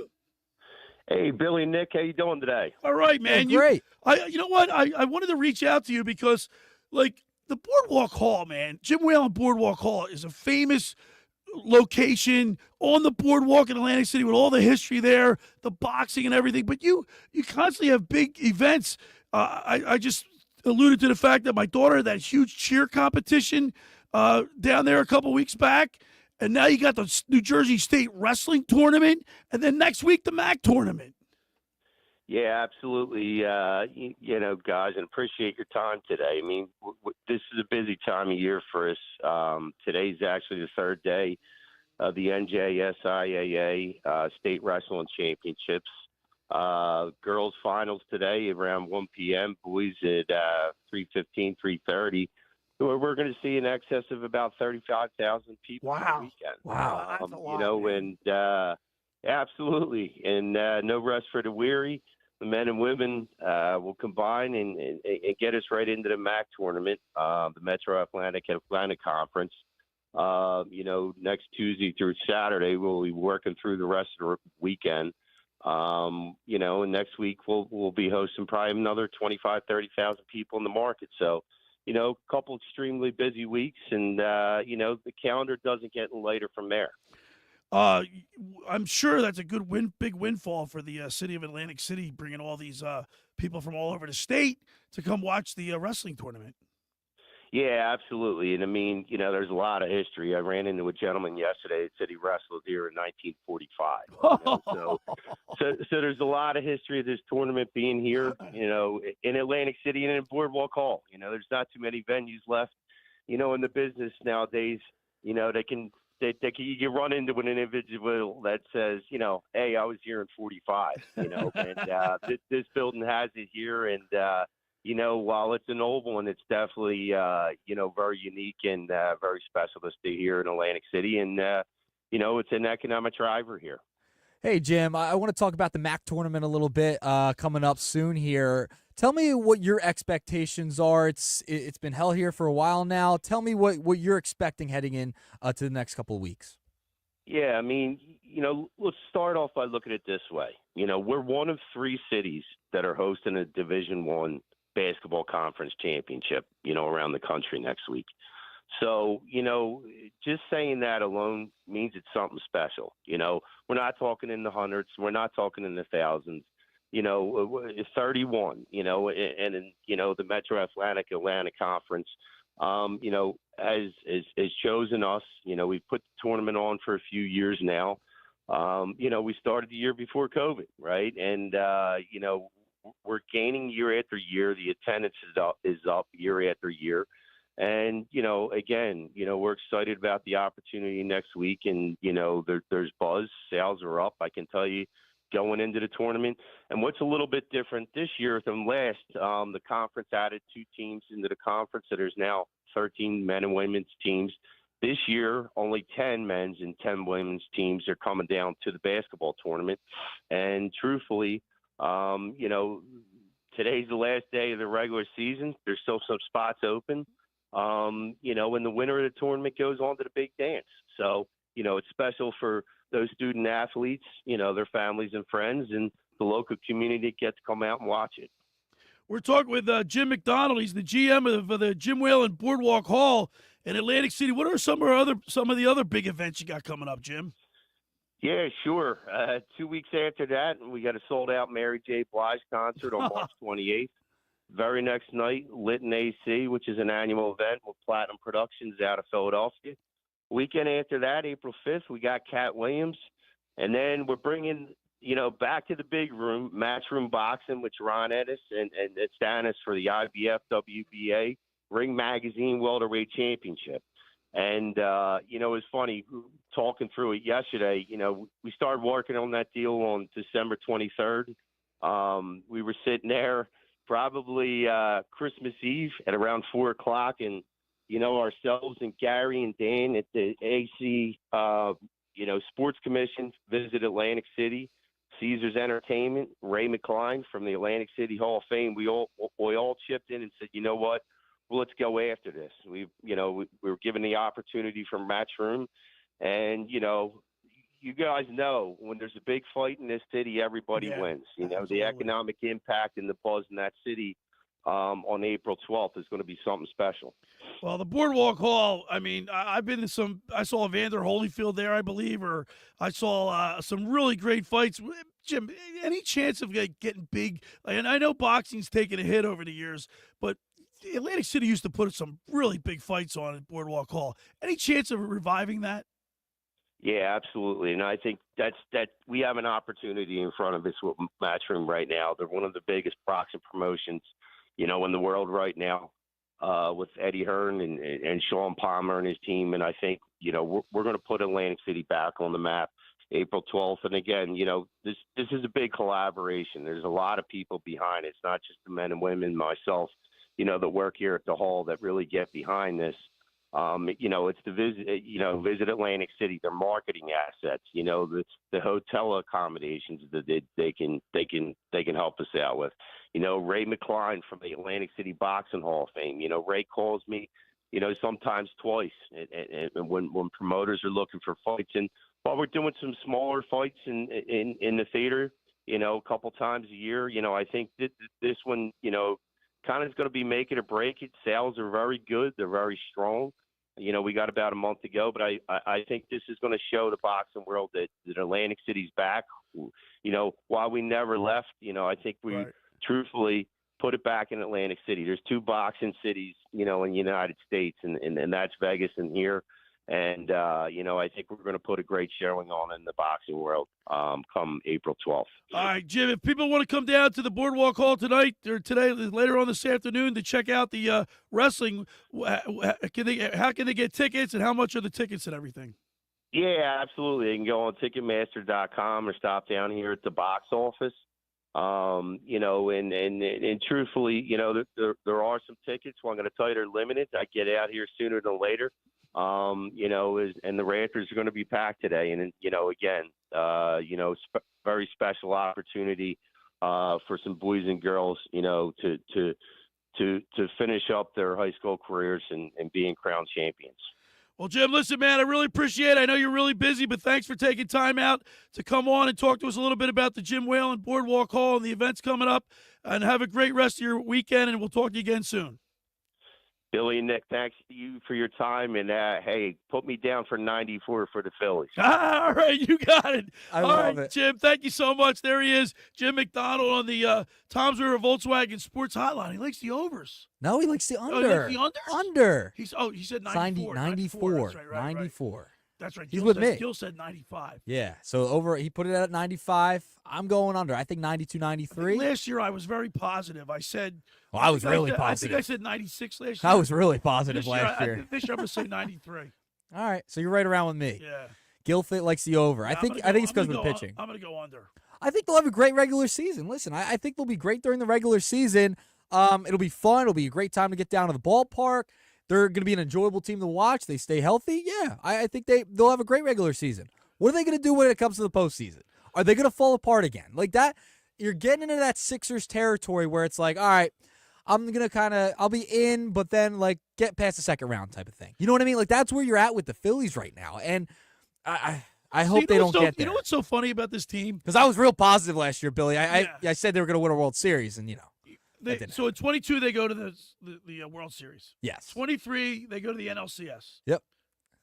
S22: Hey, Billy, Nick, how you doing today?
S3: All right, man.
S5: Great.
S3: You know what? I wanted to reach out to you because, like, the Boardwalk Hall, man, Jim Whelan Boardwalk Hall is a famous location on the boardwalk in Atlantic City with all the history there, the boxing and everything. But you constantly have big events. I just alluded to the fact that my daughter had that huge cheer competition down there a couple weeks back. And now you got the New Jersey State Wrestling Tournament, and then next week the MACC Tournament.
S22: Yeah, absolutely. You know, guys, and appreciate your time today. I mean, this is a busy time of year for us. Today's actually the third day of the NJSIAA State Wrestling Championships. Girls finals today around 1 p.m. Boys at 3:15, 3:30. We're going to see in excess of about 35,000 people for the weekend.
S3: Wow. That's a lot,
S22: and absolutely. And no rest for the weary. The men and women will combine and get us right into the MACC tournament, the Metro Atlantic Conference. Next Tuesday through Saturday, we'll be working through the rest of the weekend. And next week we'll be hosting probably another 25,000, 30,000 people in the market. So, a couple extremely busy weeks, and the calendar doesn't get later from there.
S3: I'm sure that's a good big windfall for the city of Atlantic City, bringing all these people from all over the state to come watch the wrestling tournament.
S22: Yeah, absolutely. And I mean, there's a lot of history. I ran into a gentleman yesterday that said he wrestled here in 1945. So there's a lot of history of this tournament being here, in Atlantic City and in Boardwalk Hall. There's not too many venues left, in the business nowadays. You can run into an individual that says, hey, I was here in 45, and this building has it here. And, while it's an old one, it's definitely, very unique and very special to stay here in Atlantic City. And, it's an economic driver here.
S5: Hey, Jim, I want to talk about the MACC tournament a little bit coming up soon here. Tell me what your expectations are. It's been hell here for a while now. Tell me what you're expecting heading in to the next couple of weeks.
S22: Yeah, I mean, let's start off by looking at it this way. We're one of 3 cities that are hosting a Division I basketball conference championship, around the country next week. So, just saying that alone means it's something special. We're not talking in the hundreds. We're not talking in the thousands. 31, and in, the Metro Atlantic Conference, has chosen us. We've put the tournament on for a few years now. We started the year before COVID, right? And, we're gaining year after year. The attendance is up year after year. And, again, we're excited about the opportunity next week. And, there's buzz. Sales are up, I can tell you, going into the tournament. And what's a little bit different this year than last, the conference added 2 teams into the conference. So there's now 13 men and women's teams. This year, only 10 men's and 10 women's teams are coming down to the basketball tournament. And truthfully, today's the last day of the regular season. There's still some spots open. And the winner of the tournament goes on to the big dance. So, it's special for those student athletes, their families and friends, and the local community get to come out and watch it.
S3: We're talking with Jim McDonald. He's the GM of the Jim Whelan Boardwalk Hall in Atlantic City. What are some of the other big events you got coming up, Jim?
S22: Yeah, sure. 2 weeks after that, we got a sold-out Mary J. Blige concert on March 28th. Very next night, Lytton AC, which is an annual event with Platinum Productions out of Philadelphia. Weekend after that, April 5th, we got Cat Williams. And then we're bringing, back to the big room, Matchroom Boxing with Ron Ennis and Stannis for the IBF WBA Ring Magazine Welterweight Championship. And, it was funny talking through it yesterday. We started working on that deal on December 23rd. We were sitting there probably Christmas Eve at around 4 o'clock. And, ourselves and Gary and Dan at the AC, Sports Commission visited Atlantic City, Caesars Entertainment, Ray McCline from the Atlantic City Hall of Fame. We all chipped in and said, you know what? Well, let's go after this. We were given the opportunity from Matchroom, and you guys know when there's a big fight in this city, everybody wins. The economic impact and the buzz in that city on April 12th is going to be something special.
S3: Well, the Boardwalk Hall, I mean, I've been to I saw Evander Holyfield there, I believe, or I saw some really great fights. Jim, any chance of getting big? And I know boxing's taken a hit over the years, but Atlantic City used to put some really big fights on at Boardwalk Hall. Any chance of reviving that?
S22: Yeah, absolutely. And I think that we have an opportunity in front of us with Matchroom right now. They're one of the biggest boxing promotions, in the world right now, with Eddie Hearn and Sean Palmer and his team. And I think, we're going to put Atlantic City back on the map. April 12th. And again, this is a big collaboration. There's a lot of people behind it. It's not just the men and women, myself, that work here at the Hall that really get behind this. It's the Visit Atlantic City, their marketing assets, the hotel accommodations that they can help us out with. Ray McCline from the Atlantic City Boxing Hall of Fame. Ray calls me, sometimes twice, and when promoters are looking for fights, and while we're doing some smaller fights in the theater, a couple times a year, I think that this one, kind of is going to be make it or break it. Sales are very good. They're very strong. We got about a month to go, but I think this is going to show the boxing world that Atlantic City's back. While we never left, I think we truthfully put it back in Atlantic City. There's 2 boxing cities, in the United States, and that's Vegas and here. And, I think we're going to put a great showing on in the boxing world come April 12th.
S3: All right, Jim, if people want to come down to the Boardwalk Hall tonight or later on this afternoon to check out the wrestling, how can they get tickets, and how much are the tickets and everything?
S22: Yeah, absolutely. They can go on Ticketmaster.com or stop down here at the box office. And truthfully, there are some tickets. Well, I'm going to tell you they're limited. I get out here sooner than later. And the Ranters are going to be packed today. And, again, very special opportunity for some boys and girls, to finish up their high school careers and being crowned champions.
S3: Well, Jim, listen, man, I really appreciate it. I know you're really busy, but thanks for taking time out to come on and talk to us a little bit about the Jim Whelan Boardwalk Hall and the events coming up. And have a great rest of your weekend, and we'll talk to you again soon.
S22: Billy and Nick, thanks to you for your time. And, hey, put me down for 94 for the Phillies.
S3: All right, you got it.
S5: I love it.
S3: Jim, thank you so much. There he is, Jim McDonald on the Tom's River Volkswagen Sports Hotline. He likes the overs.
S5: No, he likes the under.
S3: Oh, he likes the unders?
S5: Under.
S3: He said 94.
S5: 94.
S3: That's right,
S5: 94.
S3: That's right.
S5: He's with me.
S3: Gil said 95.
S5: Yeah, so he put it at 95. I'm going under. I think 92, 93.
S3: Last year I was very positive. I said.
S5: Well, I was really
S3: positive.
S5: positive.
S3: I think I said 96 last year.
S5: I was really positive last year.
S3: This year I'm going to say 93.
S5: All right, so you're right around with me.
S3: Yeah.
S5: Gilfit likes the over.
S3: Yeah,
S5: I think it's because of the pitching.
S3: I'm going to go under.
S5: I think they'll have a great regular season. Listen, I think they'll be great during the regular season. It'll be fun. It'll be a great time to get down to the ballpark. They're going to be an enjoyable team to watch. They stay healthy. Yeah, I think they'll have a great regular season. What are they going to do when it comes to the postseason? Are they going to fall apart again? Like that, you're getting into that Sixers territory where it's like, all right, I'm going to I'll be in, but then like get past the second round type of thing. You know what I mean? Like that's where you're at with the Phillies right now. And I hope they don't get there.
S3: You know what's so funny about this team?
S5: Because I was real positive last year, Billy. I said they were going to win a World Series, and
S3: so at 22 they go to the World Series.
S5: Yes.
S3: 23 they go to the NLCS.
S5: Yep.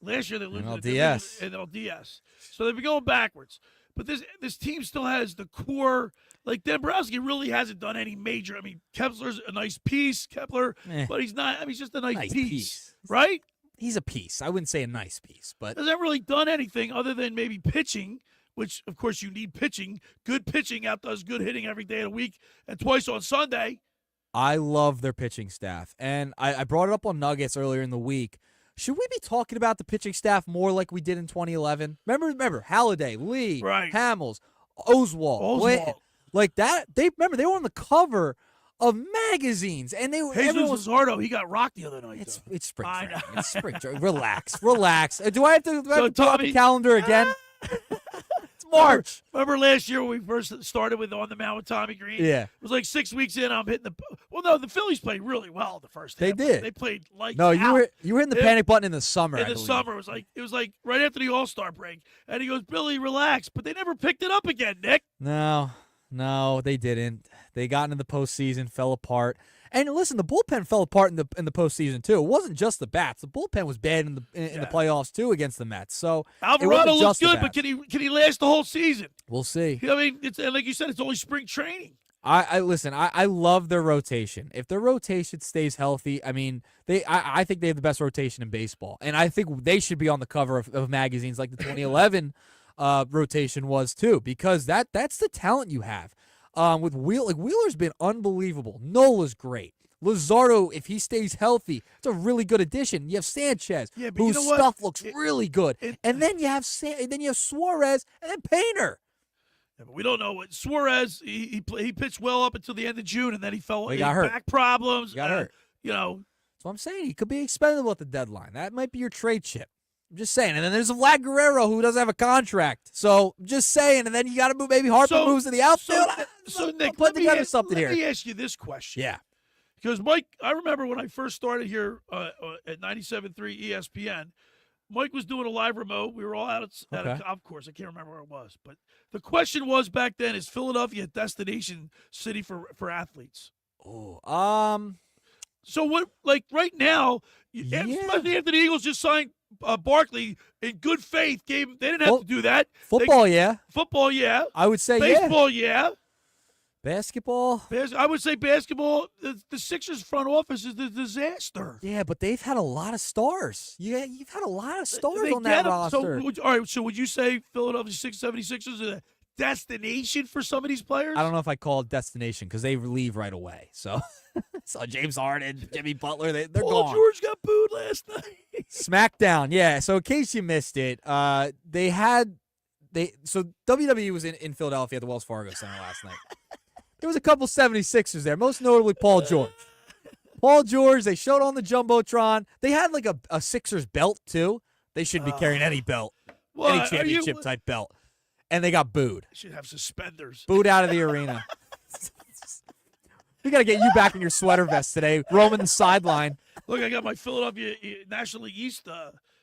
S3: Last year they lose to the
S5: NLDS.
S3: NLDS. So they've been going backwards. But this team still has the core. Like Dombrowski really hasn't done any major. I mean, Kepler's a nice piece, but he's not. I mean, he's just a nice piece, right?
S5: He's a piece. I wouldn't say a nice piece, but
S3: hasn't really done anything other than maybe pitching. Which, of course, you need pitching. Good pitching outdoes good hitting every day of the week and twice on Sunday.
S5: I love their pitching staff. And I brought it up on Nuggets earlier in the week. Should we be talking about the pitching staff more like we did in 2011? Remember Halladay, Lee, Hamels, Oswalt. Like that. They were on the cover of magazines. And
S3: Jesus Luzardo, he got rocked the other night.
S5: It's spring training. It's spring training. Relax. Do I have to pull up the calendar again? It's March.
S3: Remember last year when we first started with On the Mound with Tommy Green?
S5: Yeah.
S3: It was like 6 weeks in, I'm hitting the – well, no, the Phillies played really well the first half.
S5: They did.
S3: They played like
S5: No, you were hitting the panic button in the summer,
S3: In the summer. It was like right after the All-Star break. And he goes, Billy, relax. But they never picked it up again, Nick.
S5: No, they didn't. They got into the postseason, fell apart. And listen, the bullpen fell apart in the postseason too. It wasn't just the bats. The bullpen was bad in the playoffs too against the Mets. So
S3: Alvarado looks good, but can he last the whole season?
S5: We'll see.
S3: I mean, it's like you said, it's only spring training.
S5: I listen. I love their rotation. If their rotation stays healthy, I mean, I think they have the best rotation in baseball, and I think they should be on the cover of magazines like the 2011 rotation was too, because that's the talent you have. With Wheeler's been unbelievable. Nola's great. Lazardo, if he stays healthy, it's a really good addition. You have Sanchez,
S3: Yeah, but
S5: whose
S3: you know what?
S5: stuff looks really good. And then you have Suarez and then Painter.
S3: Yeah, but we don't know what Suarez. He pitched well up until the end of June, and then he fell.
S5: He got hurt.
S3: Back problems.
S5: Got hurt.
S3: You know.
S5: That's what I'm saying. He could be expendable at the deadline. That might be your trade chip. I'm just saying. And then there's Vlad Guerrero, who doesn't have a contract. So I'm just saying. And then you got to move. Maybe Harper moves to the outfield.
S3: So Nick,
S5: put together something here.
S3: Let me ask you this question.
S5: Yeah.
S3: Because Mike, I remember when I first started here at 97.3 ESPN, Mike was doing a live remote. We were all out at a golf course. I can't remember where it was. But the question was back then, is Philadelphia a destination city for athletes?
S5: Oh,
S3: So what, like right now, especially after the Eagles just signed Barkley in good faith, they didn't have to do that.
S5: Football, yeah.
S3: Football, yeah.
S5: I would say
S3: baseball, yeah.
S5: Basketball?
S3: I would say basketball. The Sixers front office is a disaster.
S5: Yeah, but they've had a lot of stars. Yeah, you've had a lot of stars on that roster.
S3: So would you say Philadelphia 76ers is a destination for some of these players?
S5: I don't know if I call it destination because they leave right away. So, James Harden, Jimmy Butler, they're
S3: Paul
S5: gone.
S3: George got booed last night.
S5: SmackDown, yeah. So in case you missed it, so WWE was in Philadelphia at the Wells Fargo Center last night. There was a couple 76ers there, most notably Paul George. Paul George, they showed on the Jumbotron. They had like a Sixers belt, too. They shouldn't be carrying any belt, any championship-type belt. And they got booed.
S3: They should have suspenders.
S5: Booed out of the arena. We got to get you back in your sweater vest today, roaming the sideline.
S3: Look, I got my Philadelphia National League East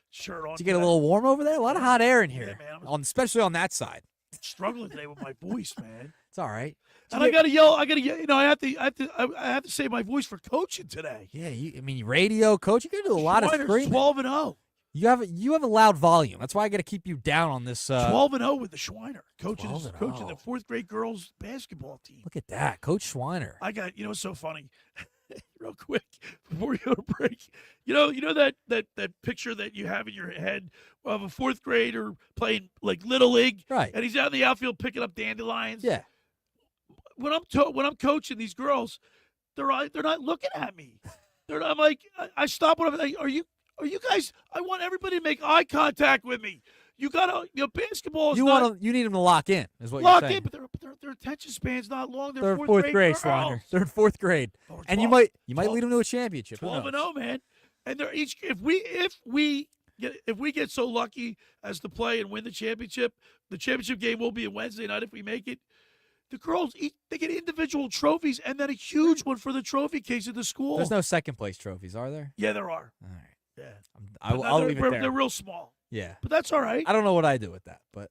S3: shirt on.
S5: Did you get a little warm over there? A lot of hot air in here, especially on that side.
S3: I'm struggling today with my voice, man.
S5: It's all right.
S3: And I gotta yell. You know, I have to save my voice for coaching today.
S5: Yeah, radio coach. You got to do a lot of screaming.
S3: 12-0.
S5: You have a loud volume. That's why I got to keep you down on this.
S3: 12-0 with the Schweiner coaching the fourth grade girls basketball team.
S5: Look at that, Coach Schweiner.
S3: I got it's so funny. Real quick before we go to break, you know that picture that you have in your head of a fourth grader playing like little league,
S5: right?
S3: And he's out in the outfield picking up dandelions.
S5: Yeah.
S3: When I'm coaching these girls, they're not looking at me. I'm like, I stop when I'm like, are you guys? I want everybody to make eye contact with me. You gotta, basketball.
S5: You need them to lock in, is what
S3: lock
S5: you're saying.
S3: in, but their attention span's not long.
S5: They're fourth grade, Schweiner. They're in fourth grade, and you might lead them to a championship.
S3: 12-0, man. And they're each if we get so lucky as to play and win the championship game will be a Wednesday night if we make it. The girls they get individual trophies and then a huge one for the trophy case at the school.
S5: There's no second place trophies, are there?
S3: Yeah, there are.
S5: All right.
S3: Yeah.
S5: I'll leave it there.
S3: They're real small.
S5: Yeah.
S3: But that's all right.
S5: I don't know what I do with that, but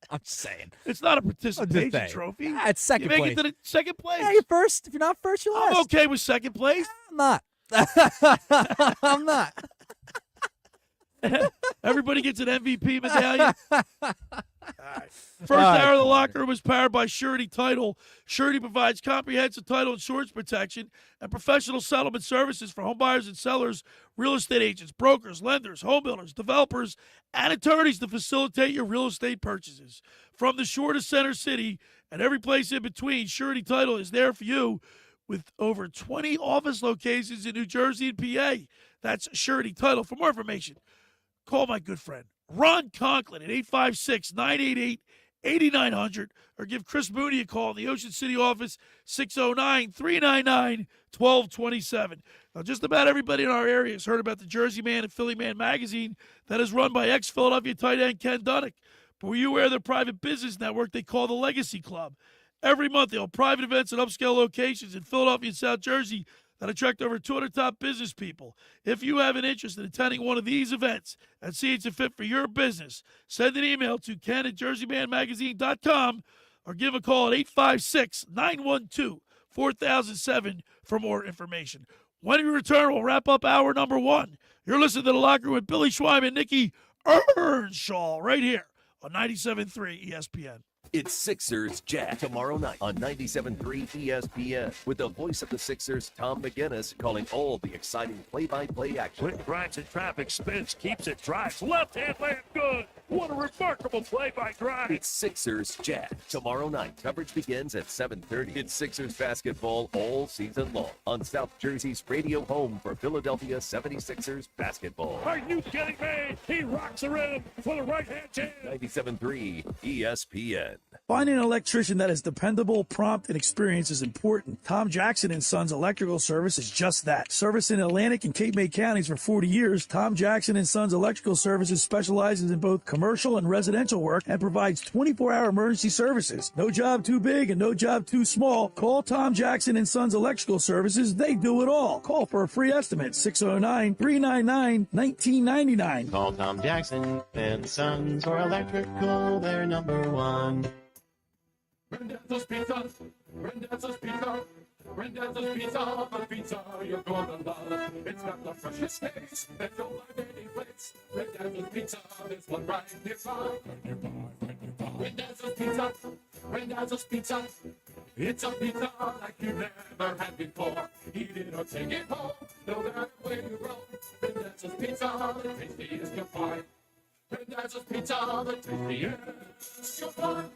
S5: I'm just saying.
S3: It's not a participation trophy.
S5: Yeah, it's second
S3: place. You
S5: place.
S3: make it to the second place.
S5: Yeah, you're first. If you're not first, you're last.
S3: I'm okay with second place.
S5: I'm not. I'm not.
S3: Everybody gets an MVP medallion. First hour of the locker room is powered by Surety Title. Surety provides comprehensive title insurance protection and professional settlement services for home buyers and sellers, real estate agents, brokers, lenders, home builders, developers, and attorneys to facilitate your real estate purchases. From the shore to Center City and every place in between, Surety Title is there for you with over 20 office locations in New Jersey and PA. That's Surety Title. For more information, call my good friend Ron Conklin at 856-988-8900 or give Chris Mooney a call in the Ocean City office, 609-399-1227. Now, just about everybody in our area has heard about the Jersey Man and Philly Man magazine that is run by ex-Philadelphia tight end Ken Dunnick. But were you aware of their private business network they call the Legacy Club? Every month, they hold private events at upscale locations in Philadelphia and South Jersey that attract over 200 top business people. If you have an interest in attending one of these events and see it's a fit for your business, send an email to ken@jerseymanmagazine.com or give a call at 856-912-4007 for more information. When we return, we'll wrap up hour number one. You're listening to The Locker Room with Billy Schweim and Nick Earnshaw right here on 97.3 ESPN.
S21: It's Sixers Jack tomorrow night on 97.3 ESPN with the voice of the Sixers, Tom McGinnis, calling all the exciting play-by-play action.
S8: Quick drives in traffic, spins, keeps it, drives, left hand, land, good. What a remarkable play by Grimes.
S21: It's Sixers Jazz. Tomorrow night, coverage begins at 7:30. It's Sixers basketball all season long on South Jersey's radio home for Philadelphia 76ers basketball.
S8: Are you kidding me? He rocks the rim for the right-hand jam.
S21: 97.3 ESPN.
S3: Finding an electrician that is dependable, prompt, and experienced is important. Tom Jackson & Sons Electrical Service is just that. Service in Atlantic and Cape May counties for 40 years, Tom Jackson & Sons Electrical Services specializes in both commercial and residential work and provides 24-hour emergency services. No job too big and no job too small. Call Tom Jackson & Sons Electrical Services. They do it all. Call for a free estimate, 609-399-1999.
S1: Call Tom Jackson and Sons for electrical. They're number one.
S8: Randazzo's Pizza. Randazzo's Pizza. Randazzo's Pizza, the pizza you're gonna love. It's got the freshest taste that you'll find any place. Randazzo's Pizza, there's one right nearby. Randazzo's Pizza. Randazzo's Pizza. It's a pizza like you never had before. Eat it or take it home, no matter where you roam. Randazzo's Pizza, the tastiest you'll find. Randazzo's Pizza, the tastiest you'll find.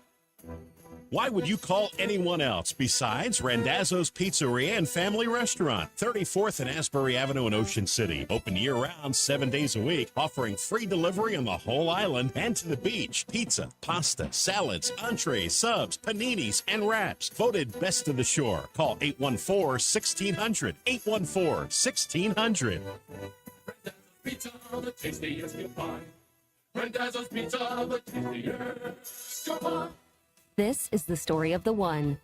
S4: Why would you call anyone else besides Randazzo's Pizzeria and Family Restaurant, 34th and Asbury Avenue in Ocean City. Open year-round, 7 days a week, offering free delivery on the whole island and to the beach. Pizza, pasta, salads, entrees, subs, paninis, and wraps. Voted best of the shore. Call 814-1600. 814-1600.
S8: Pizza, the tastiest you'll find. Randazzo's Pizza, the tastiest you'll find.
S23: This is the story of the one.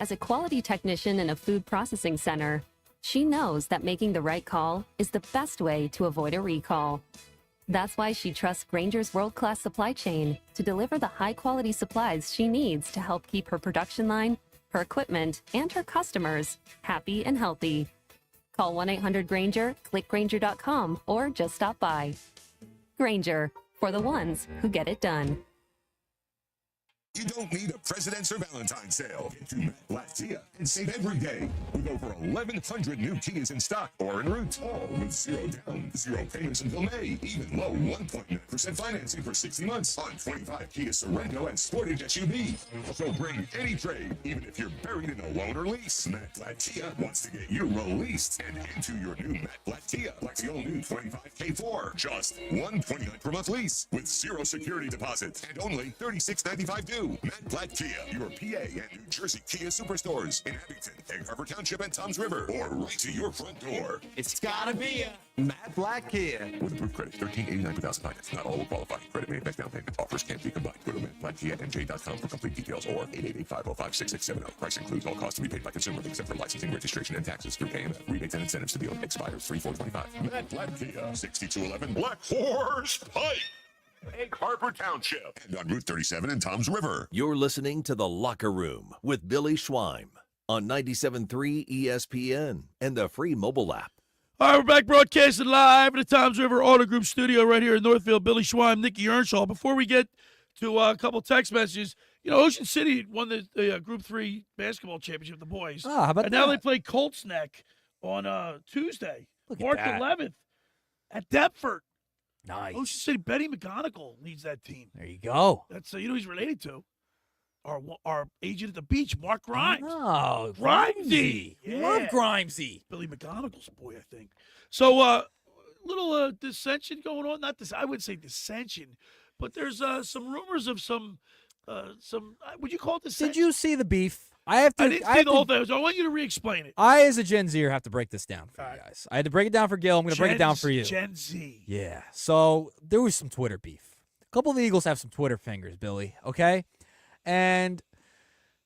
S23: As a quality technician in a food processing center, she knows that making the right call is the best way to avoid a recall. That's why she trusts Grainger's world-class supply chain to deliver the high-quality supplies she needs to help keep her production line, her equipment, and her customers happy and healthy. Call 1-800-GRAINGER, click Grainger.com, or just stop by. Grainger, for the ones who get it done.
S24: You don't need a President's or Valentine's sale. Get to Matt Black Kia and save every day with over 1,100 new Kias in stock or en route. All with zero down, zero payments until May. Even low 1.9% financing for 60 months on 25 Kia Sorento and Sportage SUV. So bring any trade, even if you're buried in a loan or lease. Matt Black Kia wants to get you released and into your new Matt Black Kia. Like the all-new 25 K4. Just $129 per month lease with zero security deposit and only $36.95 due. Matt Black Kia, your PA and New Jersey Kia superstores in Abington, Egg Harbor Township, and Toms River, or right to your front door.
S1: It's gotta be a Matt Black Kia.
S24: With approved credit, $13.89 per thousand finance. Not all will qualify. Credit may affect down payment. Offers can't be combined. Go to MattBlackKia.NJ.com for complete details or 888-505-6670. Price includes all costs to be paid by consumer except for licensing, registration, and taxes through KMF. Rebates and incentives to be expires 3/4/25. Matt Black Kia, 6211 Black Horse Pike. Egg Harbor Township, and on Route 37 in Toms River.
S21: You're listening to The Locker Room with Billy Schweim on 97.3 ESPN and the free mobile app.
S3: All right, we're back broadcasting live at the Toms River Auto Group studio right here in Northfield. Billy Schweim, Nick Earnshaw. Before we get to a couple text messages, you know, Ocean City won the Group 3 basketball championship, the boys.
S5: Oh, how about
S3: and
S5: that?
S3: now they play Colts Neck on Tuesday, March 11th at Deptford.
S5: Nice.
S3: Ocean City, Betty McGonigal leads that team.
S5: There you go.
S3: That's you know who he's related to? Our agent at the beach, Mark Grimes.
S5: Oh,
S3: Grimesy.
S5: Love Grimesy.
S3: Billy McGonigal's boy, I think. So, little dissension going on. Not this, I would say dissension, but there's some rumors of some. Would you call it dissension?
S5: Did you see the beef? I
S3: didn't see the whole thing. So I want you to re-explain it.
S5: I, as a Gen Zer, have to break this down for you guys. I had to break it down for Gil. I'm going to break it down for you.
S3: Gen Z.
S5: Yeah. So there was some Twitter beef. A couple of the Eagles have some Twitter fingers, Billy. Okay? And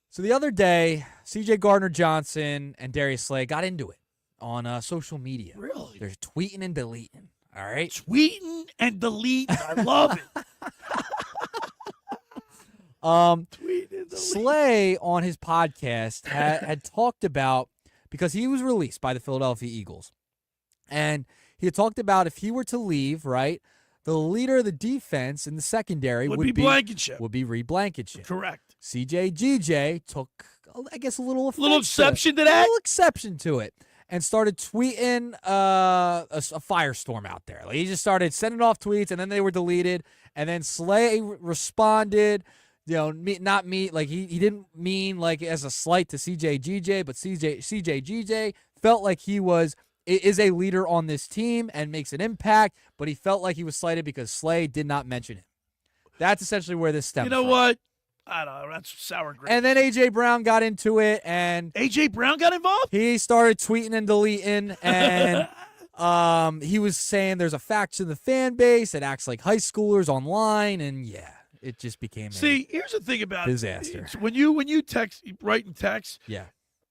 S5: so the other day, C.J. Gardner-Johnson and Darius Slay got into it on social media.
S3: Really?
S5: They're tweeting and deleting. All right?
S3: Tweeting and deleting. I love it.
S5: Slay on his podcast had talked about, because he was released by the Philadelphia Eagles, and he had talked about if he were to leave, right, the leader of the defense in the secondary would be
S3: Blankenship.
S5: Would be Reed Blankenship.
S3: Correct.
S5: CJ GJ took, I guess, a little
S3: exception to that?
S5: A little exception to it. and started tweeting a firestorm out there. Like, he just started sending off tweets, and then they were deleted. And then Slay responded, like he didn't mean like as a slight to CJGJ, but CJGJ felt like he is a leader on this team and makes an impact, but he felt like he was slighted because Slay did not mention him. That's essentially where this stems from.
S3: You know what? I don't know. That's sour grapes.
S5: And then A.J. Brown got into it, and
S3: A.J. Brown got involved?
S5: He started tweeting and deleting, and he was saying there's a faction of the fan base that acts like high schoolers online, and it just became
S3: here's the thing about
S5: disaster.
S3: When you write in text,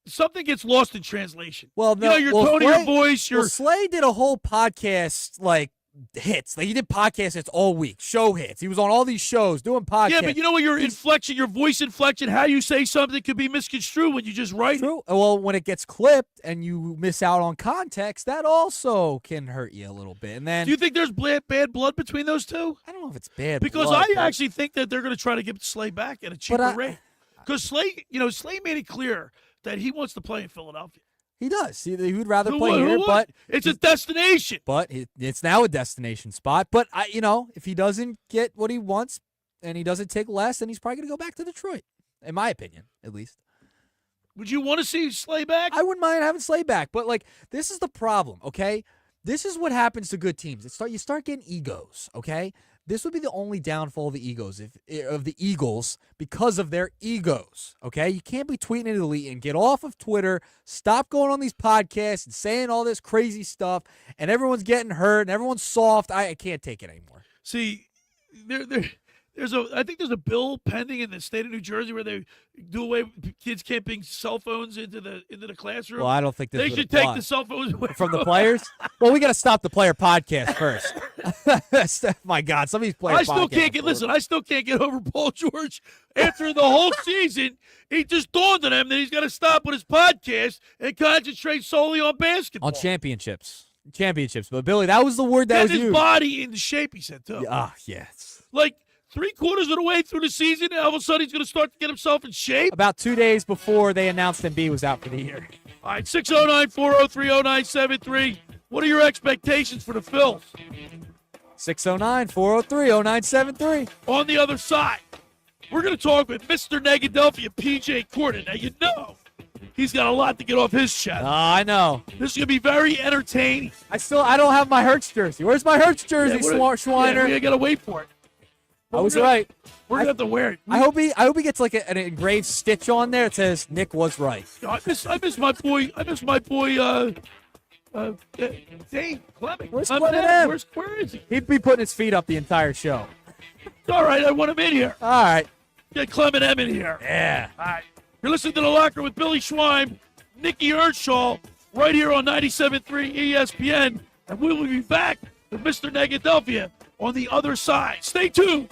S3: something gets lost in translation.
S5: Well, no,
S3: your tone of your voice.
S5: Slay did a whole podcast like hits. Like, he did podcast hits all week, show hits. He was on all these shows doing podcasts.
S3: Yeah, but you know what? Your inflection, your voice inflection, how you say something could be misconstrued when you just write
S5: it. Well, when it gets clipped and you miss out on context, that also can hurt you a little bit. And then,
S3: do you think there's bad blood between those two?
S5: I don't know if it's bad
S3: because
S5: blood.
S3: I actually think that they're going to try to get Slay back at a cheaper rate. Because Slay made it clear that he wants to play in Philadelphia.
S5: He does. He would rather play here, but
S3: it's a destination.
S5: But it's now a destination spot. But if he doesn't get what he wants and he doesn't take less, then he's probably going to go back to Detroit, in my opinion, at least.
S3: Would you want to see Slay back?
S5: I wouldn't mind having Slay back, but this is the problem. Okay, this is what happens to good teams. You start getting egos. Okay. This would be the only downfall of the Eagles because of their egos, okay? You can't be tweeting and deleting. Get off of Twitter. Stop going on these podcasts and saying all this crazy stuff, and everyone's getting hurt, and everyone's soft. I can't take it anymore.
S3: See, I think there's a bill pending in the state of New Jersey where they do away with kids can't bring cell phones into the classroom.
S5: Well, I don't think
S3: they should take the cell phones away
S5: from the players. Well, we got to stop the player podcast first. My God, some of these players.
S3: I still can't get over Paul George. After the whole season, it just dawned on him that he's got to stop with his podcast and concentrate solely on basketball.
S5: On championships. But Billy, that was the word that was used.
S3: Get his body in shape, he said too.
S5: Yes.
S3: Like 3/4 of the way through the season, and all of a sudden he's going to start to get himself in shape.
S5: About 2 days before they announced Embiid was out for the year.
S3: All right, 609-403-0973. What are your expectations for the Phils?
S5: 609-403-0973.
S3: On the other side, we're going to talk with Mr. Negadelphia P.J. Corda. Now, you know he's got a lot to get off his chest.
S5: I know.
S3: This is going to be very entertaining.
S5: I don't have my Hurts jersey. Where's my Hurts jersey, Schweiner?
S3: We got to wait for it.
S5: I was right.
S3: We're going to have to wear it.
S5: I hope he gets like an engraved stitch on there that says Nick was right.
S3: I miss my boy. Dave Clement.
S5: Where's Clement?
S3: Where is he?
S5: He'd be putting his feet up the entire show.
S3: All right, I want him in here.
S5: All right.
S3: Get Clement M in here.
S5: Yeah.
S3: All right. You're listening to The Locker with Billy Schwein, Nick Earnshaw, right here on 97.3 ESPN. And we will be back with Mr. Negadelphia on the other side. Stay tuned.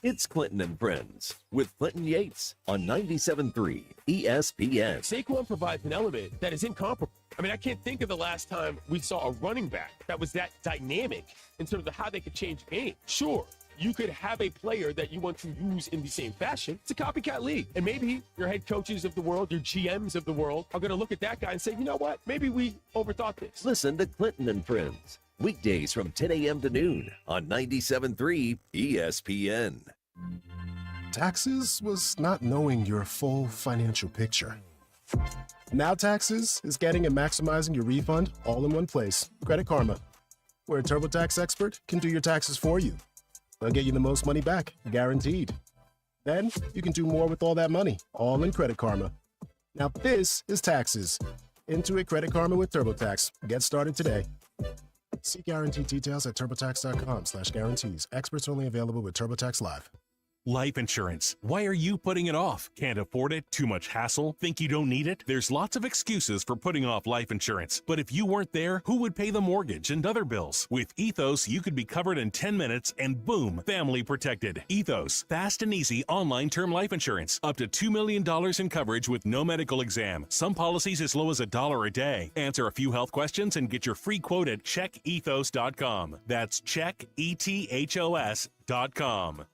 S21: It's Clinton and Friends with Clinton Yates on 97.3 ESPN.
S14: Saquon provides an element that is incomparable. I mean, I can't think of the last time we saw a running back that was that dynamic in terms of how they could change game. Sure, you could have a player that you want to use in the same fashion. It's a copycat league. And maybe your head coaches of the world, your GMs of the world are going to look at that guy and say, you know what? Maybe we overthought this.
S21: Listen to Clinton and Friends. Weekdays from 10 a.m. to noon on 97.3 ESPN.
S2: Taxes was not knowing your full financial picture. Now Taxes is getting and maximizing your refund all in one place. Credit Karma, where a TurboTax expert can do your taxes for you. They'll get you the most money back, guaranteed. Then you can do more with all that money, all in Credit Karma. Now this is Taxes. Intuit Credit Karma with TurboTax. Get started today. See guarantee details at turbotax.com/guarantees. Experts only available with TurboTax Live.
S4: Life insurance. Why are you putting it off? Can't afford it? Too much hassle? Think you don't need it? There's lots of excuses for putting off life insurance. But if you weren't there, who would pay the mortgage and other bills? With Ethos, you could be covered in 10 minutes and boom, family protected. Ethos, fast and easy online term life insurance. Up to $2 million in coverage with no medical exam. Some policies as low as $1 a day. Answer a few health questions and get your free quote at checkethos.com. That's checkethos.com.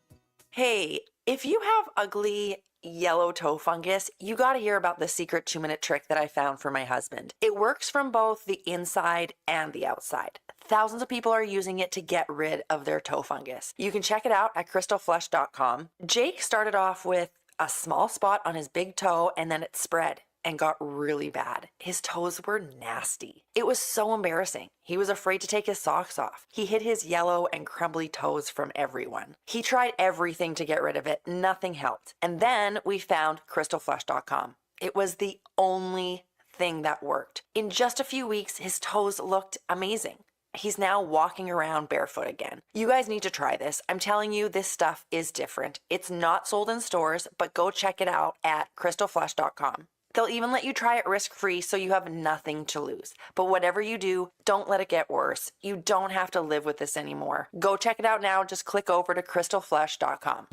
S7: Hey, if you have ugly, yellow toe fungus, you got to hear about the secret 2-minute trick that I found for my husband. It works from both the inside and the outside. Thousands of people are using it to get rid of their toe fungus. You can check it out at crystalflesh.com. Jake started off with a small spot on his big toe, and then it spread and got really bad. His toes were nasty. It was so embarrassing. He was afraid to take his socks off. He hid his yellow and crumbly toes from everyone. He tried everything to get rid of it. Nothing helped. And then we found crystalflesh.com. It was the only thing that worked. In just a few weeks, his toes looked amazing. He's now walking around barefoot again. You guys need to try this. I'm telling you, this stuff is different. It's not sold in stores, but go check it out at crystalflesh.com. They'll even let you try it risk-free, so you have nothing to lose. But whatever you do, don't let it get worse. You don't have to live with this anymore. Go check it out now. Just click over to crystalflesh.com.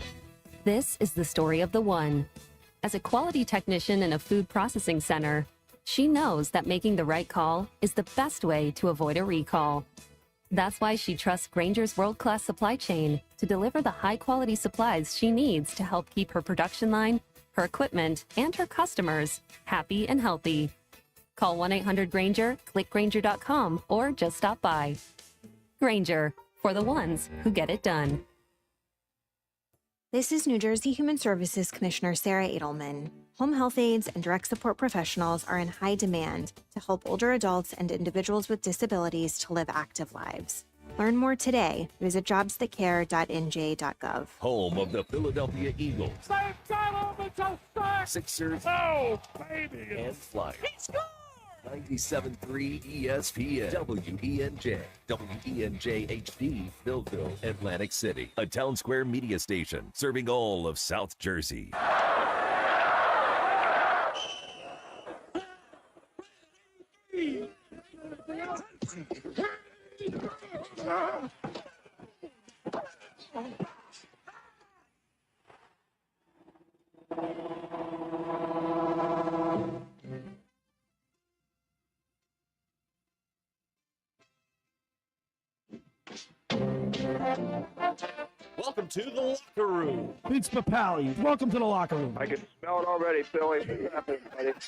S23: This is the story of the one. As a quality technician in a food processing center, she knows that making the right call is the best way to avoid a recall. That's why she trusts Grainger's world-class supply chain to deliver the high-quality supplies she needs to help keep her production line, her equipment, and her customers happy and healthy. Call 1-800-GRAINGER, click Grainger.com, or just stop by. Grainger, for the ones who get it done.
S12: This is New Jersey Human Services Commissioner Sarah Edelman. Home health aides and direct support professionals are in high demand to help older adults and individuals with disabilities to live active lives. Learn more today. Visit jobsthatcare.nj.gov.
S21: Home of the Philadelphia Eagles, Sixers, and Flyers. 97.3 ESPN, WENJ, WENJ HD, Millville, Atlantic City. A Town Square media station serving all of South Jersey.
S9: Welcome to the locker room.
S3: Vince Papali, welcome to the locker room.
S10: I can smell it already, Billy.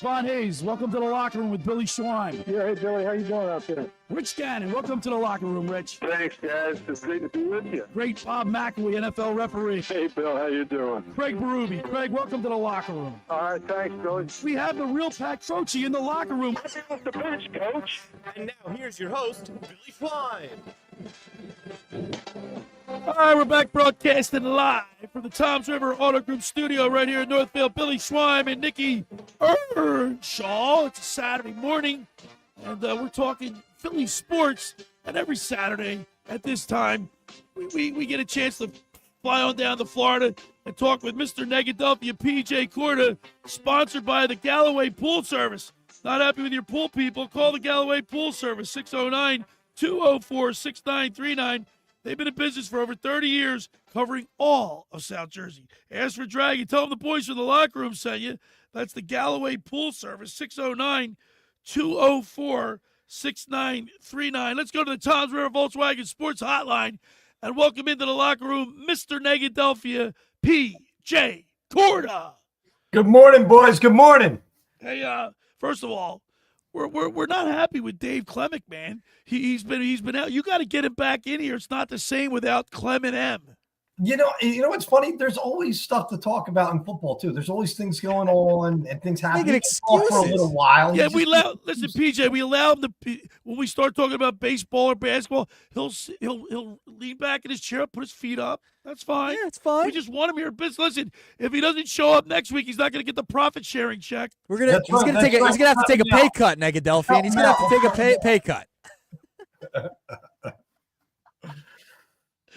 S3: Von Hayes, welcome to the locker room with Billy Schwein.
S10: Yeah, hey, Billy, how you doing out there?
S3: Rich Gannon, welcome to the locker room, Rich.
S10: Thanks, guys. It's great to be with you.
S3: Great Bob McElwee, NFL referee.
S10: Hey, Bill, how you doing?
S3: Craig Berube. Craig, welcome to the locker room.
S10: All right, thanks, Billy.
S3: We have the real Pat Croce in the locker room.
S10: Off the bench, Coach.
S9: And now here's your host, Billy Schwein.
S3: All right, we're back broadcasting live from the Toms River Auto Group studio right here in Northfield. Billy Schwein and Nick Earnshaw. It's a Saturday morning, and we're talking Philly sports. And every Saturday at this time, we get a chance to fly on down to Florida and talk with Mr. Negadelphia P.J. Corda, sponsored by the Galloway Pool Service. Not happy with your pool people? Call the Galloway Pool Service, 609-204-6939. They've been in business for over 30 years, covering all of South Jersey. Ask for Dragon. Tell them the boys from the locker room sent you. That's the Galloway Pool Service, 609-204-6939. Let's go to the Toms River Volkswagen Sports Hotline and welcome into the locker room Mr. Negadelphia P.J. Corda.
S11: Good morning, boys. Good morning.
S3: Hey, first of all, we're not happy with Dave Klemick, man. He's been out. You got to get him back in here. It's not the same without Clement M.
S11: You know what's funny? There's always stuff to talk about in football too. There's always things going on and things happening for a little while.
S3: Yeah, listen, PJ. We allow him to. When we start talking about baseball or basketball, he'll lean back in his chair, put his feet up. That's fine.
S5: Yeah, it's fine.
S3: We just want him here. Listen, if he doesn't show up next week, he's not going to get the profit sharing check.
S5: He's gonna have to take a pay cut, Negadelphia, and he's gonna have to take a pay cut.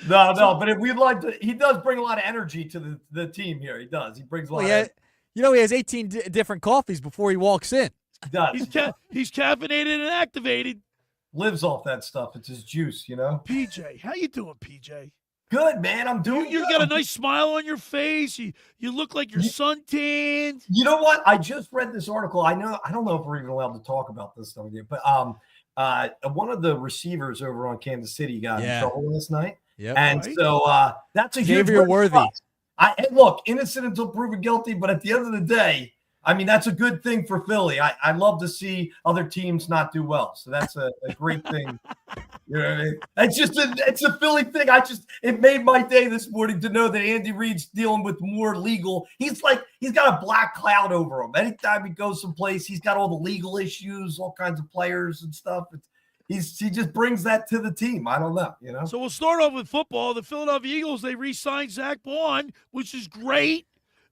S11: No, but if we'd like to, he does bring a lot of energy to the team here. He does. He brings a lot. He
S5: has 18 different coffees before he walks in.
S11: He does.
S3: He's caffeinated and activated.
S11: Lives off that stuff. It's his juice, you know.
S3: PJ, how you doing, PJ?
S11: Good, man. I'm doing.
S3: You got a nice smile on your face. You look like you're suntanned.
S11: You know what? I just read this article. I don't know if we're even allowed to talk about this stuff here, but one of the receivers over on Kansas City got in trouble last night.
S5: Yep.
S11: And so that's a huge
S5: Xavier Worthy.
S11: Look, innocent until proven guilty, but at the end of the day, I mean, that's a good thing for Philly. I love to see other teams not do well. So that's a great thing. You know what I mean? It's a Philly thing. It made my day this morning to know that Andy Reid's dealing with more legal. He's got a black cloud over him. Anytime he goes someplace, he's got all the legal issues, all kinds of players and stuff. He just brings that to the team. I don't know,
S3: So we'll start off with football. The Philadelphia Eagles, they re-signed Zach Bond, which is great.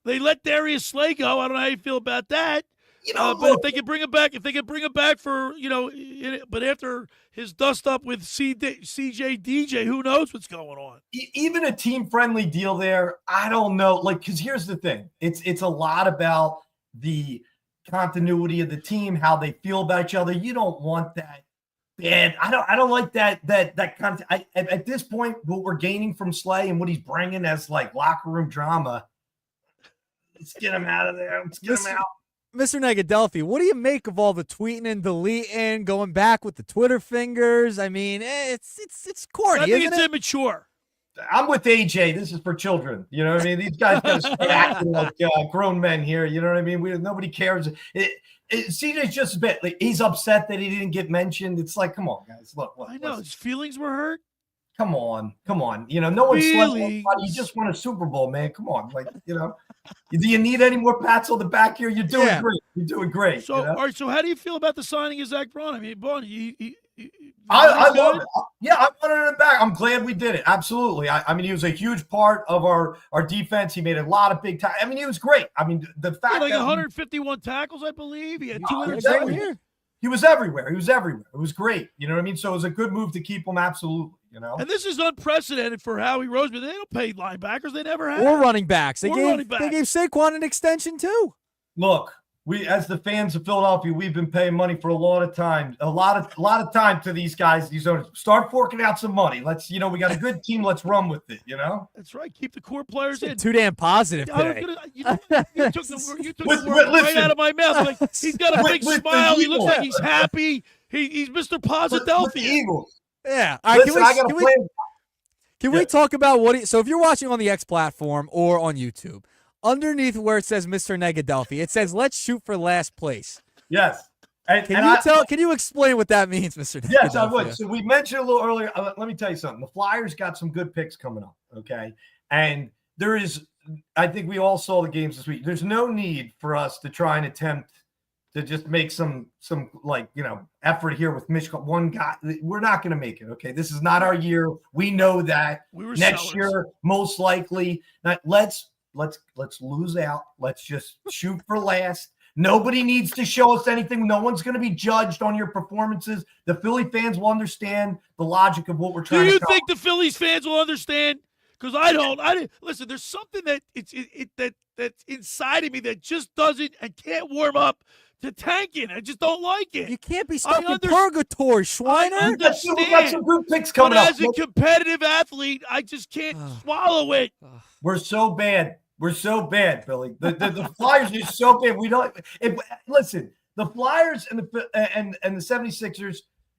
S3: They let Darius Slay go. I don't know how you feel about that. But if they can bring him back for, but after his dust up with CJ DJ, who knows what's going on?
S11: Even a team-friendly deal there, I don't know. Because here's the thing. It's a lot about the continuity of the team, how they feel about each other. You don't want that. And I don't like that kind of. At this point, what we're gaining from Slay and what he's bringing as locker room drama, let's get him out of there. Let's get him out.
S5: Mr. Negadelphia, what do you make of all the tweeting and deleting, going back with the Twitter fingers? I mean, it's corny.
S3: I think
S5: isn't
S3: it's
S5: it?
S3: immature.
S11: I'm with AJ. This is for children. You know what I mean? These guys got to start acting like grown men here. You know what I mean? Nobody cares. CJ's just a bit. He's upset that he didn't get mentioned. It's like, come on, guys. Look.
S3: I know his feelings were hurt.
S11: Come on. No one's slept on anybody. You just won a Super Bowl, man. Come on. Do you need any more pats on the back here? You're doing great. You're doing great.
S3: So, all right. So, how do you feel about the signing of Zach Braun? I mean, Braun,
S11: I love it. Yeah, I wanted him back. I'm glad we did it. Absolutely. I mean, he was a huge part of our defense. He made a lot of big time. I mean, he was great. I mean, the fact that
S3: 151 tackles, I believe. He had 2
S11: He was everywhere. It was great. You know what I mean? So it was a good move to keep him. Absolutely.
S3: And this is unprecedented for Howie Roseman. They don't pay linebackers. They never have.
S5: Or running backs. They gave
S3: running backs.
S5: They gave Saquon an extension too.
S11: Look, we as the fans of Philadelphia, we've been paying money for a lot of time. A lot of time to these guys. These owners. Start forking out some money. Let's. We got a good team. Let's run with it.
S3: That's right. Keep the core players in.
S5: Too damn positive today.
S3: You took the word right out of my mouth. He's got a big smile. He looks like he's happy. He's Mr. Posidelphia.
S11: Eagles.
S5: Yeah. All right, can we talk about so if you're watching on the X platform or on YouTube, underneath where it says Mr. Negadelphia, it says let's shoot for last place.
S11: Yes.
S5: Can you explain what that means, Mr. Negadelphia?
S11: Yes, I would. So we mentioned a little earlier. Let me tell you something. The Flyers got some good picks coming up, okay? And there is, I think we all saw the games this week. There's no need for us to try and attempt to just make some effort here with Michigan. One guy, we're not going to make it. Okay, this is not our year. We know that. Next year, most likely. Let's lose out. Let's just shoot for last. Nobody needs to show us anything. No one's going to be judged on your performances. The Philly fans will understand the logic of what we're trying to do.
S3: Do you think the Phillies fans will understand? Because I don't. Listen, there's something that's inside of me that just doesn't and can't warm up to tanking. I just don't like it.
S5: You can't be stuck in purgatory, Schweiner.
S11: We got some good picks coming up.
S3: As a competitive athlete, I just can't swallow it.
S11: We're so bad. We're so bad, Billy. The Flyers are so bad. We don't listen. The Flyers and the 76ers.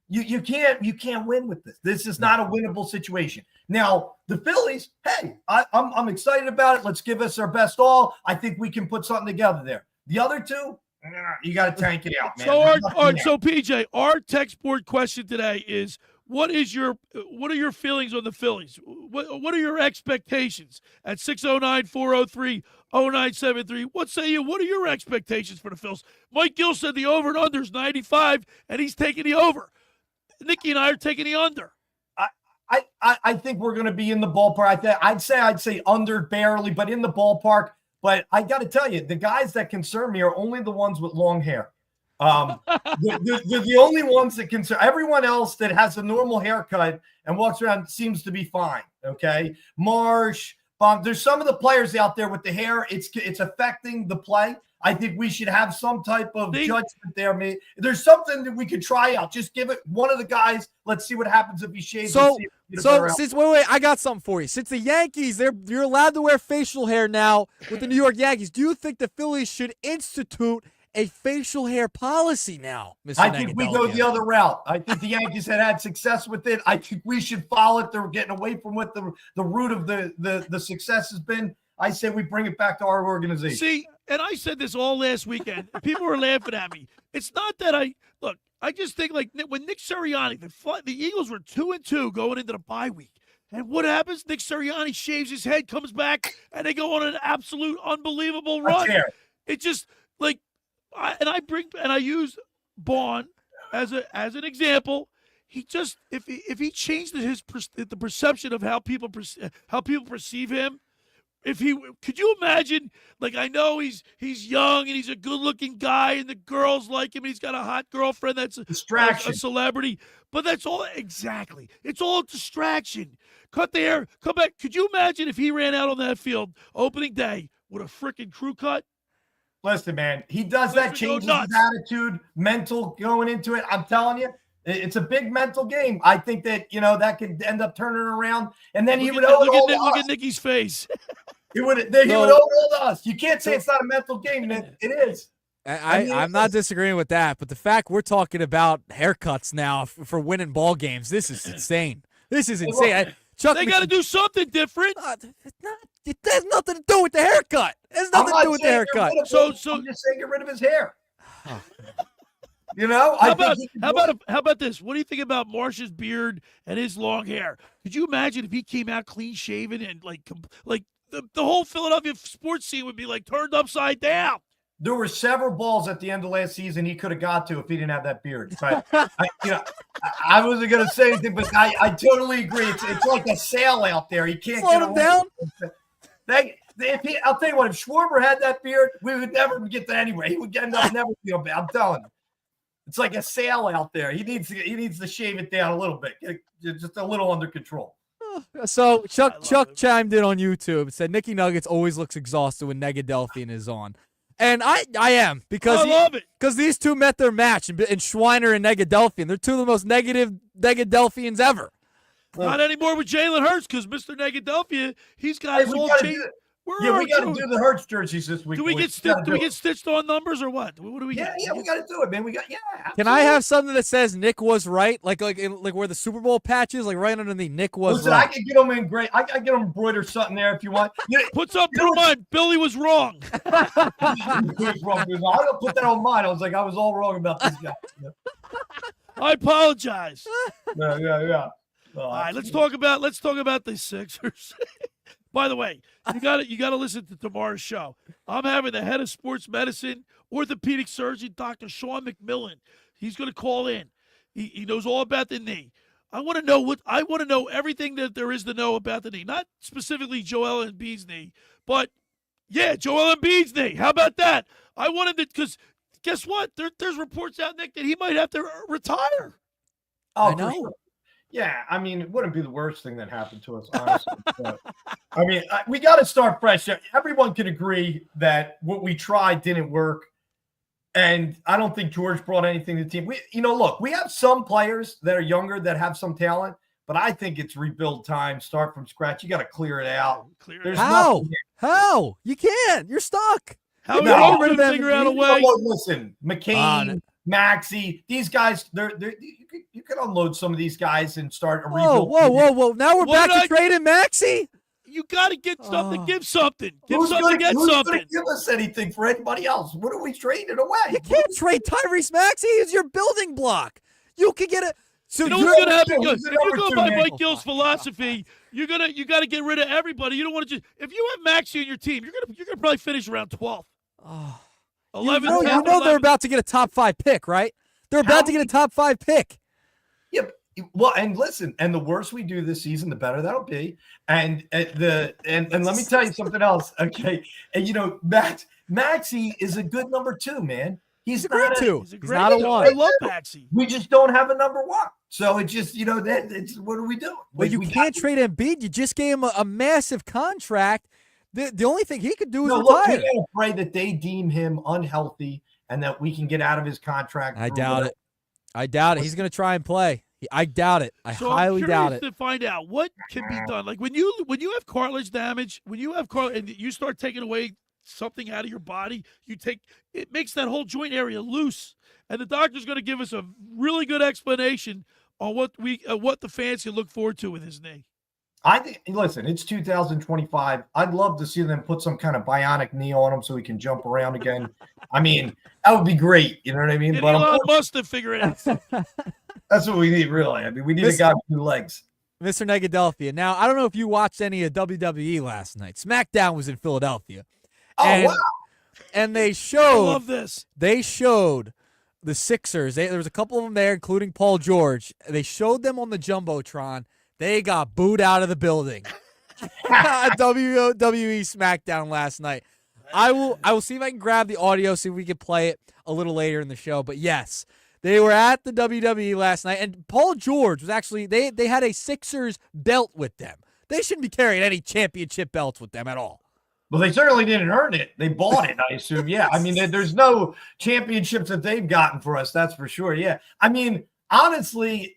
S11: You can't win with this. This is not a winnable situation. Now the Phillies. Hey, I'm excited about it. Let's give us our best all. I think we can put something together there. The other two. You got to tank it out, man.
S3: So PJ, our text board question today is: what are your feelings on the Phillies? What are your expectations at 609-403-0973? What say you? What are your expectations for the Phils? Mike Gill said the over and under is 95, and he's taking the over. Nicky and I are taking the under.
S11: I think we're going to be in the ballpark. I'd say under barely, but in the ballpark. But I got to tell you, the guys that concern me are only the ones with long hair. They're the only ones that concern. Everyone else that has a normal haircut and walks around seems to be fine. Okay, Marsh. There's some of the players out there with the hair. It's affecting the play. I think we should have some type of judgment there. Maybe there's something that we could try out. Just give it one of the guys. Let's see what happens if he shaves.
S5: So wait, I got something for you. Since the Yankees, you're allowed to wear facial hair now with the New York Yankees. Do you think the Phillies should institute a facial hair policy now, Mr.
S11: I think we go the other route. I think the Yankees had success with it. I think we should follow it. They're getting away from what the root of the success has been. I say we bring it back to our organization.
S3: See, and I said this all last weekend. People were laughing at me. It's not that I just think like when Nick Sirianni, the Eagles were 2-2 going into the bye week. And what happens? Nick Sirianni shaves his head, comes back, and they go on an absolute unbelievable run. It just like, I use Bond as an example. He just if he changed the perception of how people perceive him. Could you imagine? Like, I know he's young and he's a good-looking guy, and the girls like him. And he's got a hot girlfriend that's a celebrity, but that's all exactly. It's all a distraction. Cut the hair, come back. Could you imagine if he ran out on that field opening day with a freaking crew cut?
S11: Listen, man, he does that, changes his attitude, mental going into it. I'm telling you. It's a big mental game. I think that, that could end up turning around, and then he would owe it all to us.
S3: Look at Nicky's face.
S11: He would owe it all to us. You can't say it's not a mental game, Nick. It is.
S5: I'm not disagreeing with that, but the fact we're talking about haircuts now for winning ball games, this is insane. This is insane.
S3: They got to do something different.
S5: It has nothing to do with the haircut. It has nothing to do with the haircut.
S11: I'm just saying get rid of his hair. How
S3: about this? What do you think about Marsh's beard and his long hair? Could you imagine if he came out clean shaven and like the whole Philadelphia sports scene would be like turned upside down?
S11: There were several balls at the end of last season he could have got to if he didn't have that beard. But I wasn't going to say anything, but I totally agree. It's like a sail out there. He can't
S5: slow him down.
S11: I'll tell you what. If Schwarber had that beard, we would never get that anyway. He would end up never feel bad. I'm telling you. It's like a sail out there. He needs to shave it down a little bit, just a little under control.
S5: So Chuck chimed in on YouTube and said Nicky Nuggets always looks exhausted when Negadelphian is on, and I am because
S3: I love it
S5: because these two met their match and Schweiner and Negadelphian. They're two of the most negative Negadelphians ever.
S3: Not anymore with Jalen Hurts because Mr. Negadelphia, he's got his whole chain.
S11: We got to do the Hurts jerseys this week.
S3: Do we get stitched on numbers or what? What do we get?
S11: Yeah, we got to do it, man. Absolutely.
S5: Can I have something that says Nick was right, like where the Super Bowl patch is, like right underneath Nick was right?
S11: I can get them in great. I can get them embroidered something there if you want.
S3: Put something on mine. Billy was wrong.
S11: I'm gonna put that on mine. I was all wrong about this guy.
S3: I apologize.
S11: Yeah.
S3: All right, let's talk about the Sixers. By the way, you got to listen to tomorrow's show. I'm having the head of sports medicine, orthopedic surgeon, Dr. Sean McMillan. He's going to call in. He knows all about the knee. I want to know everything that there is to know about the knee. Not specifically Joel Embiid's knee, but yeah, Joel Embiid's knee. How about that? I wanted to because guess what? There's reports out, Nick, that he might have to retire.
S11: Oh, I know. Sure. Yeah, I mean, it wouldn't be the worst thing that happened to us, honestly. But, I mean, we got to start fresh. Everyone can agree that what we tried didn't work, and I don't think George brought anything to the team. Look, we have some players that are younger that have some talent, but I think it's rebuild time. Start from scratch. You got to clear it out.
S5: How? You can't. You're stuck.
S3: How are you going to figure out a way?
S11: Listen, McCain, Maxey, these guys, you can unload some of these guys and start a rebuild.
S5: Whoa. Now we're back to trading Maxey?
S3: You got to get something. Give something.
S11: Who's going to give us anything for anybody else? What are we trading away?
S5: You can't trade Tyrese Maxey. He's your building block. You can get it.
S3: So you're going to have to go. If you go by Mike Gill's philosophy, you got to get rid of everybody. You don't want to just if you have Maxey on your team, you're gonna probably finish around 12th. 11.
S5: You know they're about to get a top 5 pick, right? They're about to get a top 5 pick.
S11: Yep. Well, and listen, and the worse we do this season, the better that'll be. And and let me tell you something else, okay? And Maxey is a good number 2, man. He's
S5: a great 2.
S3: He's
S5: not a 1.
S3: I love Maxey.
S11: We just don't have a number 1. So it's just it's what are we doing?
S5: Well, you can't trade Embiid. You just gave him a massive contract. The only thing he could do is retire.
S11: Look, we gotta pray that they deem him unhealthy and that we can get out of his contract.
S5: I doubt it. He's going to try and play. I doubt it. I highly doubt it.
S3: To find out what can be done. Like when you have cartilage damage, and you start taking away something out of your body, it makes that whole joint area loose. And the doctor's going to give us a really good explanation on what the fans can look forward to with his knee.
S11: I think, listen, it's 2025. I'd love to see them put some kind of bionic knee on him so he can jump around again. I mean, that would be great. You know what I mean?
S3: But Elon must have figured it out.
S11: That's what we need, really. I mean, we need a guy with 2 legs.
S5: Mr. Negadelphia. Now, I don't know if you watched any of WWE last night. SmackDown was in Philadelphia.
S11: Oh, wow.
S5: And they showed.
S3: I love this.
S5: They showed the Sixers. There was a couple of them there, including Paul George. They showed them on the Jumbotron. They got booed out of the building. WWE SmackDown last night. I will see if I can grab the audio, see if we can play it a little later in the show. But yes, they were at the WWE last night, and Paul George was actually they had a Sixers belt with them. They shouldn't be carrying any championship belts with them at all.
S11: Well, they certainly didn't earn it. They bought it, I assume. Yeah. I mean, there's no championships that they've gotten for us. That's for sure. Yeah. I mean, honestly,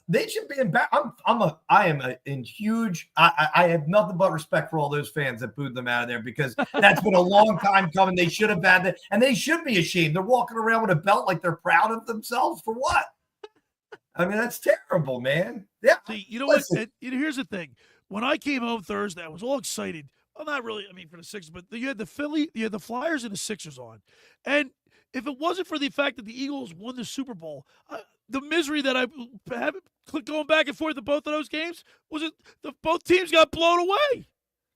S11: they should be in back. I have nothing but respect for all those fans that booed them out of there, because that's been a long time coming. They should have had that, and they should be ashamed. They're walking around with a belt like they're proud of themselves for what? I mean, that's terrible, man. Yeah.
S3: See, you know what? Here's the thing. When I came home Thursday, I was all excited. Well, not really. I mean, for the Sixers, but you had the Flyers and the Sixers on, and if it wasn't for the fact that the Eagles won the Super Bowl, the misery that I have going back and forth to both of those games was both teams got blown away.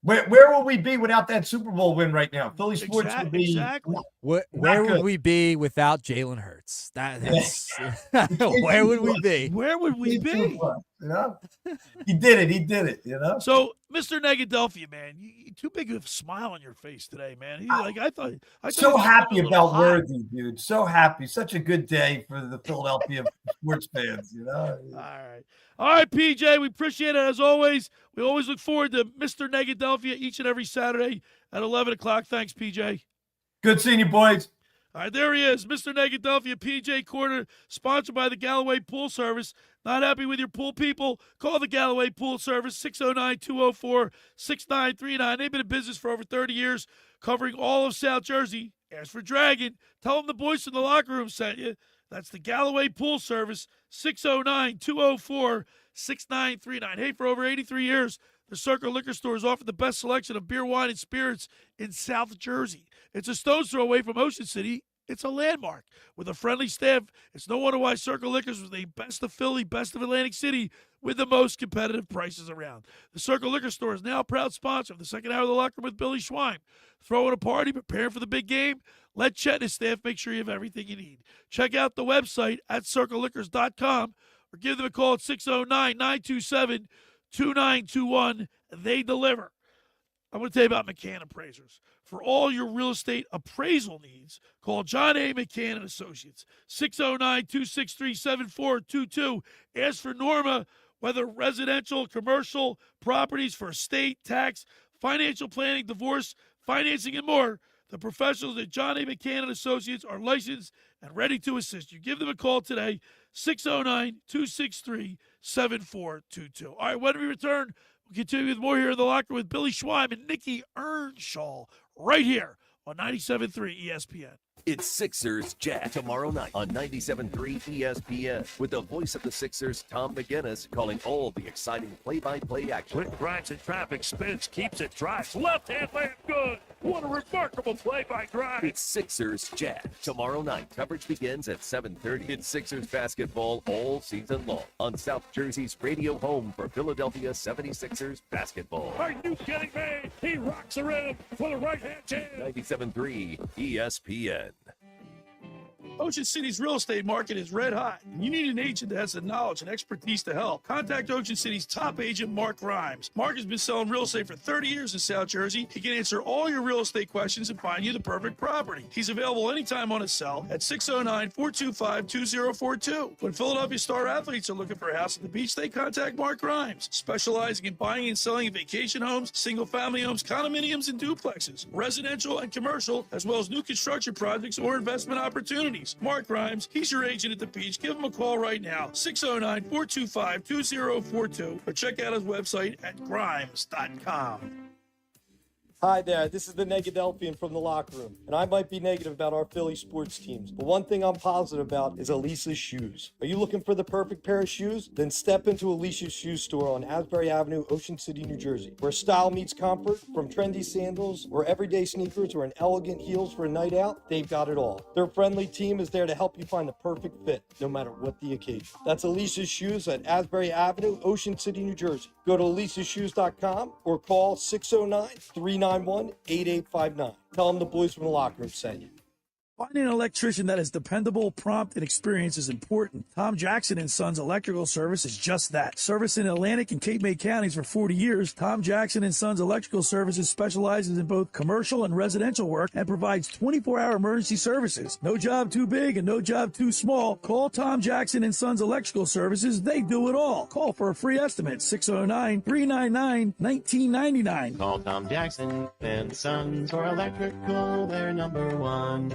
S11: Where will we be without that Super Bowl win right now? Philly sports would be
S3: exactly.
S5: Where would we be without Jalen Hurts? That's where would we be?
S3: Where would we be?
S11: You know, he did it. You know.
S3: So, Mr. Negadelphia, man, you too big of a smile on your face today, man. I thought
S11: so happy about Worthy, dude. So happy. Such a good day for the Philadelphia sports fans. You know.
S3: All right, PJ, we appreciate it as always. We always look forward to Mr. Negadelphia each and every Saturday at 11 o'clock. Thanks, PJ.
S11: Good seeing you, boys.
S3: All right, there he is, Mr. Negadelphia, P.J. Corda, sponsored by the Galloway Pool Service. Not happy with your pool people? Call the Galloway Pool Service, 609-204-6939. They've been in business for over 30 years, covering all of South Jersey. Ask for Dragon. Tell them the boys from the locker room sent you. That's the Galloway Pool Service, 609-204-6939. Hey, for over 83 years, the Circle Liquor Store has offered the best selection of beer, wine, and spirits in South Jersey. It's a stone's throw away from Ocean City. It's a landmark. With a friendly staff, it's no wonder why Circle Liquors was the best of Philly, best of Atlantic City, with the most competitive prices around. The Circle Liquor Store is now a proud sponsor of the second hour of the locker room with Billy Schwein. Throwing a party, preparing for the big game? Let Chet and his staff make sure you have everything you need. Check out the website at circleliquors.com or give them a call at 609-927-2921. They deliver. I'm going to tell you about McCann Appraisers. For all your real estate appraisal needs, call John A. McCann & Associates, 609-263-7422. Ask for Norma, whether residential, commercial, properties for estate, tax, financial planning, divorce, financing, and more. The professionals at John A. McCann & Associates are licensed and ready to assist you. Give them a call today, 609-263-7422. All right, when we return, we'll continue with more here in the locker with Billy Schwein and Nick Earnshaw right here on 97.3 ESPN.
S21: It's Sixers Jack tomorrow night on 97.3 ESPN with the voice of the Sixers, Tom McGinnis, calling all the exciting play-by-play action.
S10: Quick drives in traffic, spins, keeps it, drives, left hand land, good. What a remarkable play by Grimes.
S21: It's Sixers Jack tomorrow night. Coverage begins at 7:30. It's Sixers basketball all season long on South Jersey's radio home for Philadelphia 76ers basketball.
S10: Are you kidding me? He rocks around for the right-hand jam.
S21: 97.3 ESPN.
S3: Ocean City's real estate market is red hot. You need an agent that has the knowledge and expertise to help. Contact Ocean City's top agent, Mark Grimes. Mark has been selling real estate for 30 years in South Jersey. He can answer all your real estate questions and find you the perfect property. He's available anytime on his cell at 609-425-2042. When Philadelphia star athletes are looking for a house at the beach, they contact Mark Grimes, specializing in buying and selling vacation homes, single-family homes, condominiums, and duplexes, residential and commercial, as well as new construction projects or investment opportunities. Mark Grimes, he's your agent at the beach. Give him a call right now, 609-425-2042, or check out his website at grimes.com.
S17: Hi there, this is the Negadelphian from the locker room, and I might be negative about our Philly sports teams, but one thing I'm positive about is Elisa's shoes. Are you looking for the perfect pair of shoes? Then step into Elisa's shoe store on Asbury Avenue, Ocean City, New Jersey, where style meets comfort. From trendy sandals or everyday sneakers or an elegant heels for a night out, they've got it all. Their friendly team is there to help you find the perfect fit, no matter what the occasion. That's Elisa's Shoes at Asbury Avenue, Ocean City, New Jersey. Go to elisashoes.com or call 609-391-8859. Tell them the boys from the locker room sent you.
S3: Finding an electrician that is dependable, prompt, and experienced is important. Tom Jackson and Sons Electrical Service is just that. Service in Atlantic and Cape May counties for 40 years, Tom Jackson and Sons Electrical Services specializes in both commercial and residential work and provides 24-hour emergency services. No job too big and no job too small. Call Tom Jackson and Sons Electrical Services. They do it all. Call for a free estimate, 609-399-1999.
S1: Call Tom Jackson and Sons for electrical, they're number one.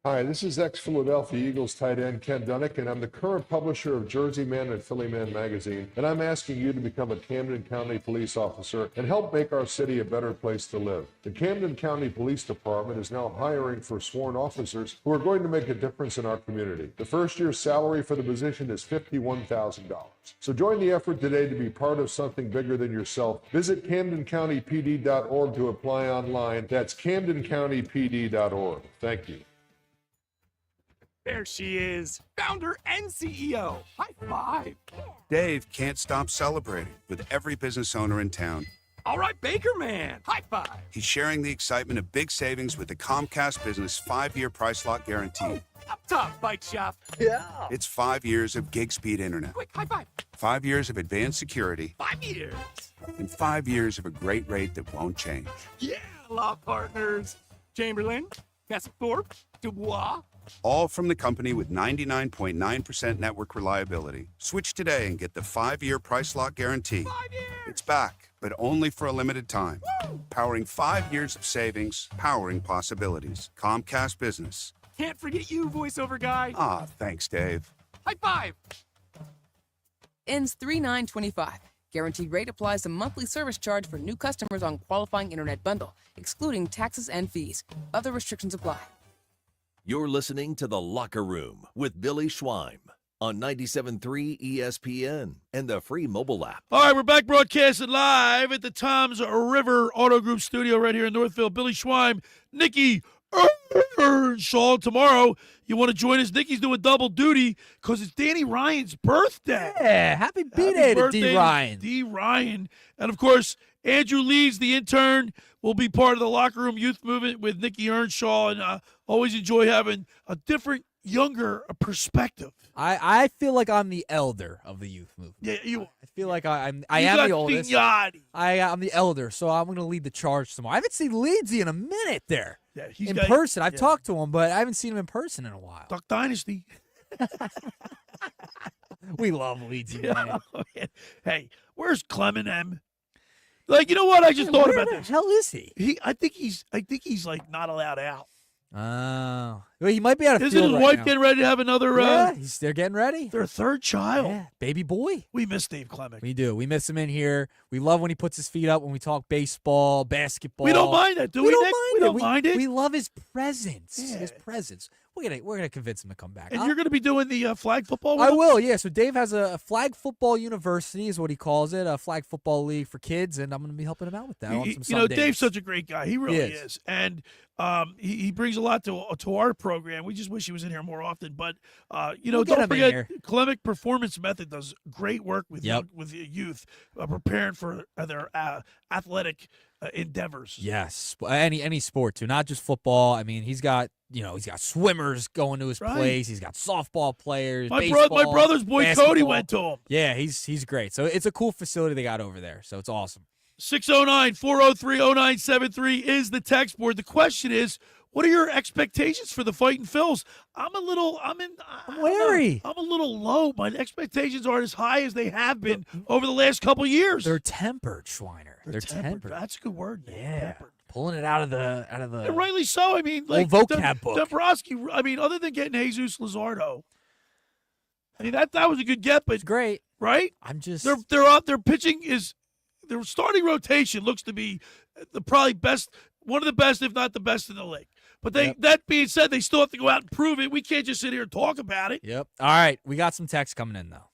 S18: Hi, this is ex-Philadelphia Eagles tight end Ken Dunnick, and I'm the current publisher of Jersey Man and Philly Man magazine, and I'm asking you to become a Camden County police officer and help make our city a better place to live. The Camden County Police Department is now hiring for sworn officers who are going to make a difference in our community. The first year's salary for the position is $51,000. So join the effort today to be part of something bigger than yourself. Visit CamdenCountyPD.org to apply online. That's CamdenCountyPD.org. Thank you.
S6: There she is, founder and CEO. High five.
S19: Dave can't stop celebrating with every business owner in town.
S6: All right, Baker Man. High five.
S19: He's sharing the excitement of big savings with the Comcast Business 5-year price lock guarantee.
S6: Up top, Bike Shop.
S19: Yeah. It's 5 years of gig speed internet.
S6: Quick, high five.
S19: 5 years of advanced security.
S6: 5 years.
S19: And 5 years of a great rate that won't change.
S6: Yeah, law partners. Chamberlain, Thorpe, Dubois.
S19: All from the company with 99.9% network reliability. Switch today and get the 5-year price lock guarantee.
S6: 5 years.
S19: It's back, but only for a limited time. Woo! Powering 5 years of savings, powering possibilities. Comcast Business.
S6: Can't forget you, voiceover guy.
S19: Ah, thanks, Dave.
S6: High five.
S20: Ends 3/9/25. Guaranteed rate applies to monthly service charge for new customers on qualifying internet bundle, excluding taxes and fees. Other restrictions apply.
S21: You're listening to The Locker Room with Billy Schweim on 97.3 ESPN and the free mobile app.
S3: All right, we're back broadcasting live at the Toms River Auto Group studio right here in Northville. Billy Schweim, Nick Earnshaw. Tomorrow, you want to join us? Nicky's doing double duty because it's Danny Ryan's birthday.
S5: Yeah, happy B-Day to D. Ryan.
S3: D. Ryan. And, of course, Andrew Leeds, the intern, will be part of the Locker Room Youth Movement with Nick Earnshaw, and always enjoy having a different, younger perspective.
S5: I feel like I'm the elder of the youth movement.
S3: Yeah, you.
S5: I feel like I am the oldest. I'm the elder, so I'm going to lead the charge tomorrow. I haven't seen Leedsy in a minute there.
S3: Yeah,
S5: in person. I've talked to him, but I haven't seen him in person in a while.
S3: Duck Dynasty.
S5: We love Leedsy, man.
S3: Oh, man. Hey, where's Clement M? Like, you know what? I just thought about this.
S5: Where the hell is he?
S3: I think he's like not allowed out.
S5: Oh, well, he might be out of
S3: Isn't
S5: field
S3: his
S5: right
S3: wife
S5: now.
S3: getting ready to have another?
S5: Yeah, they're getting ready.
S3: Their third child.
S5: Yeah, baby boy.
S3: We miss Dave Clement.
S5: We do. We miss him in here. We love when he puts his feet up when we talk baseball, basketball.
S3: We don't mind that, do we, Nick? We don't mind it.
S5: We love his presence.
S3: Yeah.
S5: His presence. We're gonna convince him to come back.
S3: And you're gonna be doing the flag football with
S5: I
S3: him?
S5: will, yeah. So Dave has a flag football university is what he calls it, a flag football league for kids, and I'm gonna be helping him out with that on some Sundays.
S3: Dave's such a great guy. He really is. And he brings a lot to our program. We just wish he was in here more often. But don't forget, Clement Performance Method does great work with youth, preparing for their athletic endeavors.
S5: Yes, any sport too, not just football. I mean, he's got swimmers going to his place. He's got softball players.
S3: My
S5: baseball,
S3: brother's boy
S5: basketball.
S3: Cody went to him.
S5: Yeah, he's great. So it's a cool facility they got over there. So it's awesome.
S3: 609-403-0973 is the text board. The question is, what are your expectations for the Fightin' Phils? I'm wary. I'm a little low. My expectations aren't as high as they have been over the last couple of years.
S5: They're tempered, Schweiner. They're tempered.
S3: That's a good word.
S5: Yeah.
S3: Tempered.
S5: Pulling it out of the
S3: And rightly so. I mean, like
S5: vocab book.
S3: Dombrowski, other than getting Jesus Luzardo, I mean that was a good get, but
S5: it's great.
S3: Right?
S5: I'm just
S3: their pitching is their starting rotation looks to be probably best, one of the best, if not the best in the league. But that being said, they still have to go out and prove it. We can't just sit here and talk about it.
S5: Yep. All right, we got some text coming in, though.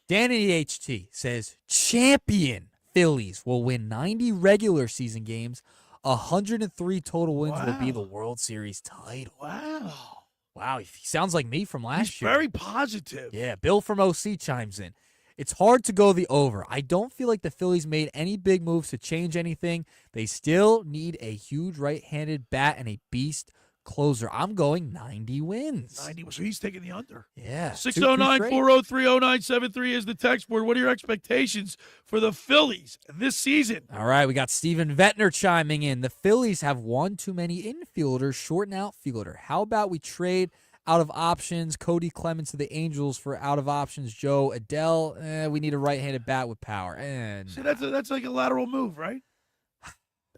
S5: Danny HT says, champion Phillies will win 90 regular season games. 103 total wins will be the World Series title. Wow, he sounds like me from last year.
S3: Very positive.
S5: Yeah, Bill from OC chimes in. It's hard to go the over. I don't feel like the Phillies made any big moves to change anything. They still need a huge right-handed bat and a beast closer. I'm going 90 wins.
S3: 90, so he's taking the under.
S5: Yeah.
S3: 609-403-0973 is the text board. What are your expectations for the Phillies this season?
S5: All right, we got Steven Vettner chiming in. The Phillies have one too many infielders, short and outfielder. How about we trade out of options Cody Clemens to the Angels for out of options Joe Adele? We need a right-handed bat with power. And
S3: See, that's like a lateral move, right?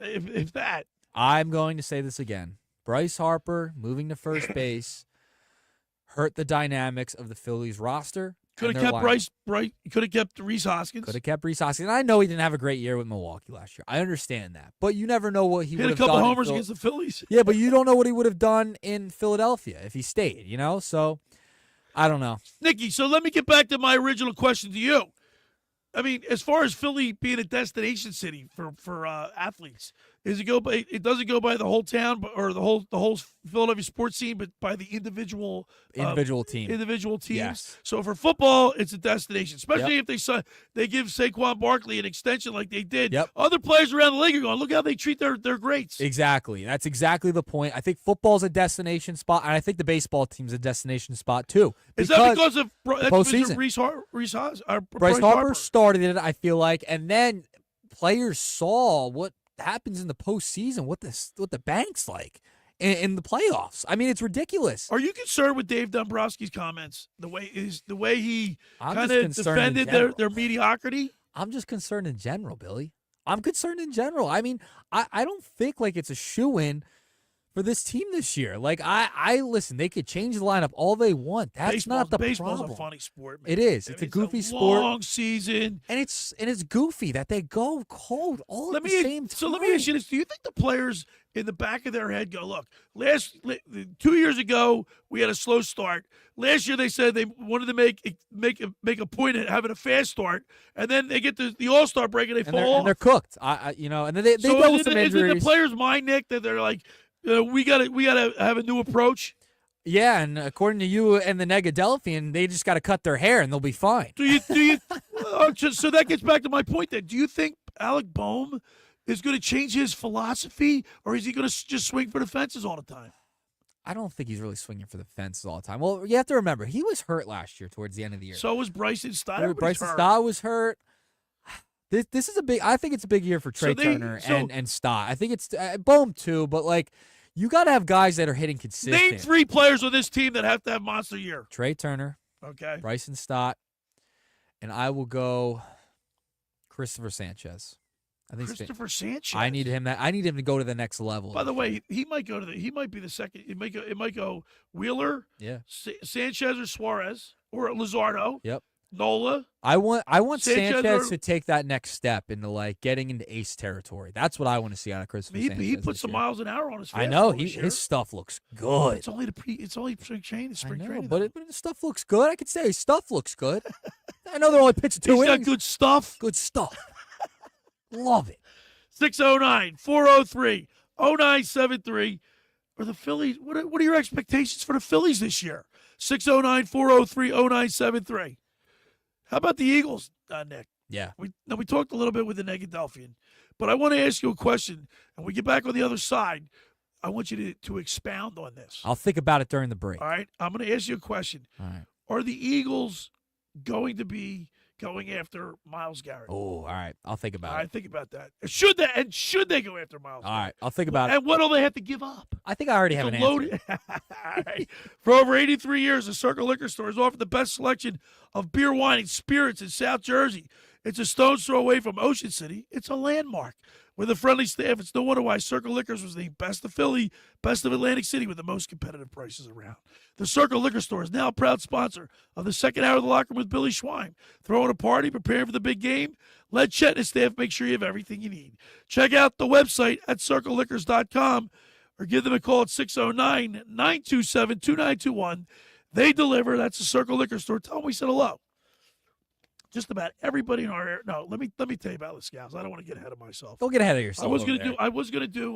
S3: If that.
S5: I'm going to say this again. Bryce Harper moving to first base hurt the dynamics of the Phillies roster.
S3: Could have kept Bryce. Could have kept Rhys Hoskins.
S5: Could have kept Rhys Hoskins. And I know he didn't have a great year with Milwaukee last year. I understand that, but you never know what he would have done.
S3: Hit a couple homers against the Phillies.
S5: Yeah, but you don't know what he would have done in Philadelphia if he stayed. You know, so I don't know.
S3: Nikki, so let me get back to my original question to you. I mean, as far as Philly being a destination city for athletes, it doesn't go by the whole town or the whole Philadelphia sports scene, but by the individual
S5: team.
S3: Individual teams.
S5: Yes.
S3: So for football, it's a destination, especially if they give Saquon Barkley an extension like they did.
S5: Yep.
S3: Other players around the league are going, look how they treat their greats.
S5: Exactly. That's exactly the point. I think football's a destination spot, and I think the baseball team's a destination spot too.
S3: Is that because of
S5: postseason?
S3: Bryce
S5: Harper started it, I feel like, and then players saw what happens in the postseason, what the bank's like in the playoffs. I mean, it's ridiculous.
S3: Are you concerned with Dave Dombrowski's comments? The way he
S5: I'm
S3: kind of defended their mediocrity?
S5: I'm just concerned in general, Billy. I'm concerned in general. I mean, I don't think like it's a shoo-in for this team this year. Like I listen, they could change the lineup all they want. That's not the
S3: baseball's
S5: problem.
S3: A funny sport, man.
S5: It is. It's a goofy sport.
S3: Long season,
S5: and it's goofy that they go cold all at the same time.
S3: So let me ask you this: do you think the players in the back of their head go, "Look, 2 years ago we had a slow start. Last year they said they wanted to make a point at having a fast start, and then they get the All-Star break and they fall off.
S5: And they're cooked. And then they dealt with some injuries.
S3: Is it the players' mind, Nick, that they're like, we gotta have a new approach?
S5: Yeah, and according to you and the Negadelphian, they just got to cut their hair and they'll be fine.
S3: Do you? So that gets back to my point. Then, do you think Alec Boehm is going to change his philosophy, or is he going to just swing for the fences all the time?
S5: I don't think he's really swinging for the fences all the time. Well, you have to remember he was hurt last year towards the end of the year.
S3: So was Bryson Stott.
S5: Bryson Stott was hurt. This is a big. I think it's a big year for Trey Turner and Stott. I think it's Boehm too, but like. You got to have guys that are hitting consistent.
S3: Name 3 players on this team that have to have monster year.
S5: Trey Turner.
S3: Okay.
S5: Bryson Stott. And I will go Christopher Sanchez. I think
S3: Christopher Sanchez.
S5: I need him to go to the next level.
S3: By the way, he might be the second. It might go Wheeler, Sanchez or Suarez or Luzardo.
S5: Yep.
S3: Nola.
S5: I want Sanchez to take that next step into like getting into ace territory. That's what I want to see out of Christopher Sanchez.
S3: He put some miles an hour on his.
S5: I know his stuff looks good.
S3: It's only spring training.
S5: But his stuff looks good. I could say his stuff looks good. I know they're only pitching 2 innings.
S3: He's got good stuff.
S5: Good stuff. Love it.
S3: 609-403-0973. Or the Phillies. What are your expectations for the Phillies this year? 609-403-0973. How about the Eagles, Nick?
S5: Yeah.
S3: We talked a little bit with the Negadelphian, but I want to ask you a question. And we get back on the other side, I want you to expound on this.
S5: I'll think about it during the break.
S3: All right? I'm going to ask you a question.
S5: All right.
S3: Are the Eagles going to be going after Myles Garrett?
S5: Oh, all right. I'll think about it.
S3: All right, think about that. Should they go after Myles Garrett?
S5: All right. I'll think about it.
S3: And what do they have to give up?
S5: I think I already have an answer.
S3: All right. For over 83 years, the Circle Liquor Store has offered the best selection of beer, wine, and spirits in South Jersey. It's a stone's throw away from Ocean City. It's a landmark. With a friendly staff, it's no wonder why Circle Liquors was named Best of Philly, Best of Atlantic City with the most competitive prices around. The Circle Liquor Store is now a proud sponsor of the second hour of the Locker Room with Billy Schwein. Throwing a party, preparing for the big game? Let Chet and his staff make sure you have everything you need. Check out the website at circleliquors.com or give them a call at 609-927-2921. They deliver. That's the Circle Liquor Store. Tell them we said hello. Just about everybody in our area. No, let me tell you about the Scouts. I don't want to get ahead of myself.
S5: Don't get ahead of yourself.
S3: I was gonna do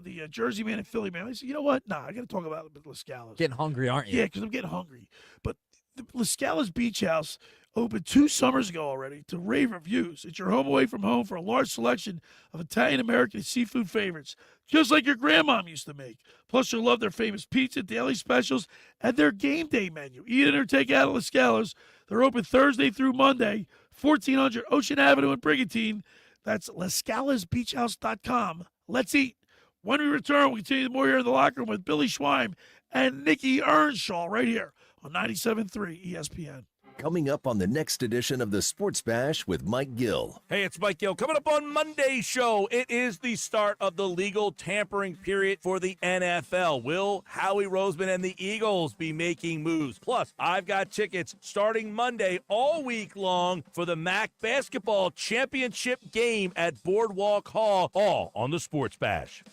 S3: the Jersey man and Philly man. I said, you know what? Nah, I got to talk about the Lascalas.
S5: Getting hungry, aren't you?
S3: Yeah, because I'm getting hungry. But the Lascalas Beach House opened 2 summers ago already to rave reviews. It's your home away from home for a large selection of Italian-American seafood favorites, just like your grandmom used to make. Plus, you'll love their famous pizza, daily specials, and their game day menu. Eat in or take out at Lascalas. They're open Thursday through Monday, 1400 Ocean Avenue in Brigantine. That's LascalasBeachHouse.com. Let's eat. When we return, we'll continue more here in the Locker Room with Billy Schwein and Nick Earnshaw right here on 97.3 ESPN.
S21: Coming up on the next edition of the Sports Bash with Mike Gill.
S13: Hey, it's Mike Gill. Coming up on Monday's show, it is the start of the legal tampering period for the NFL. Will Howie Roseman and the Eagles be making moves? Plus, I've got tickets starting Monday all week long for the MACC basketball championship game at Boardwalk Hall, all on the Sports Bash.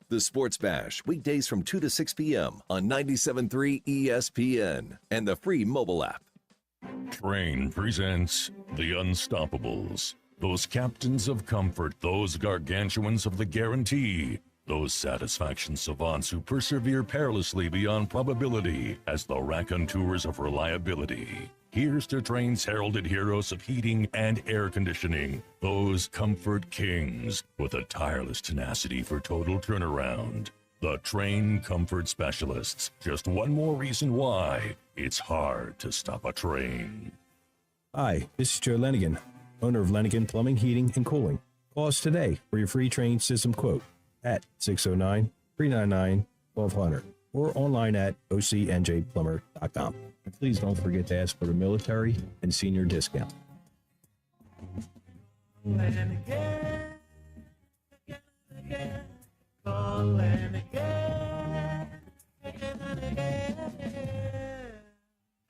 S21: The Sports Bash, weekdays from 2 to 6 p.m. on 97.3 ESPN and the free mobile app.
S10: Train presents The Unstoppables. Those captains of comfort, those gargantuans of the guarantee, those satisfaction savants who persevere perilously beyond probability as the raconteurs of reliability. Here's to Train's heralded heroes of heating and air conditioning, those comfort kings with a tireless tenacity for total turnaround. The Train Comfort Specialists. Just one more reason why it's hard to stop a train.
S15: Hi, this is Joe Lenigan, owner of Lenigan Plumbing, Heating, and Cooling. Call us today for your free train system quote at 609-399-1200 or online at ocnjplumber.com. And please don't forget to ask for the military and senior discount.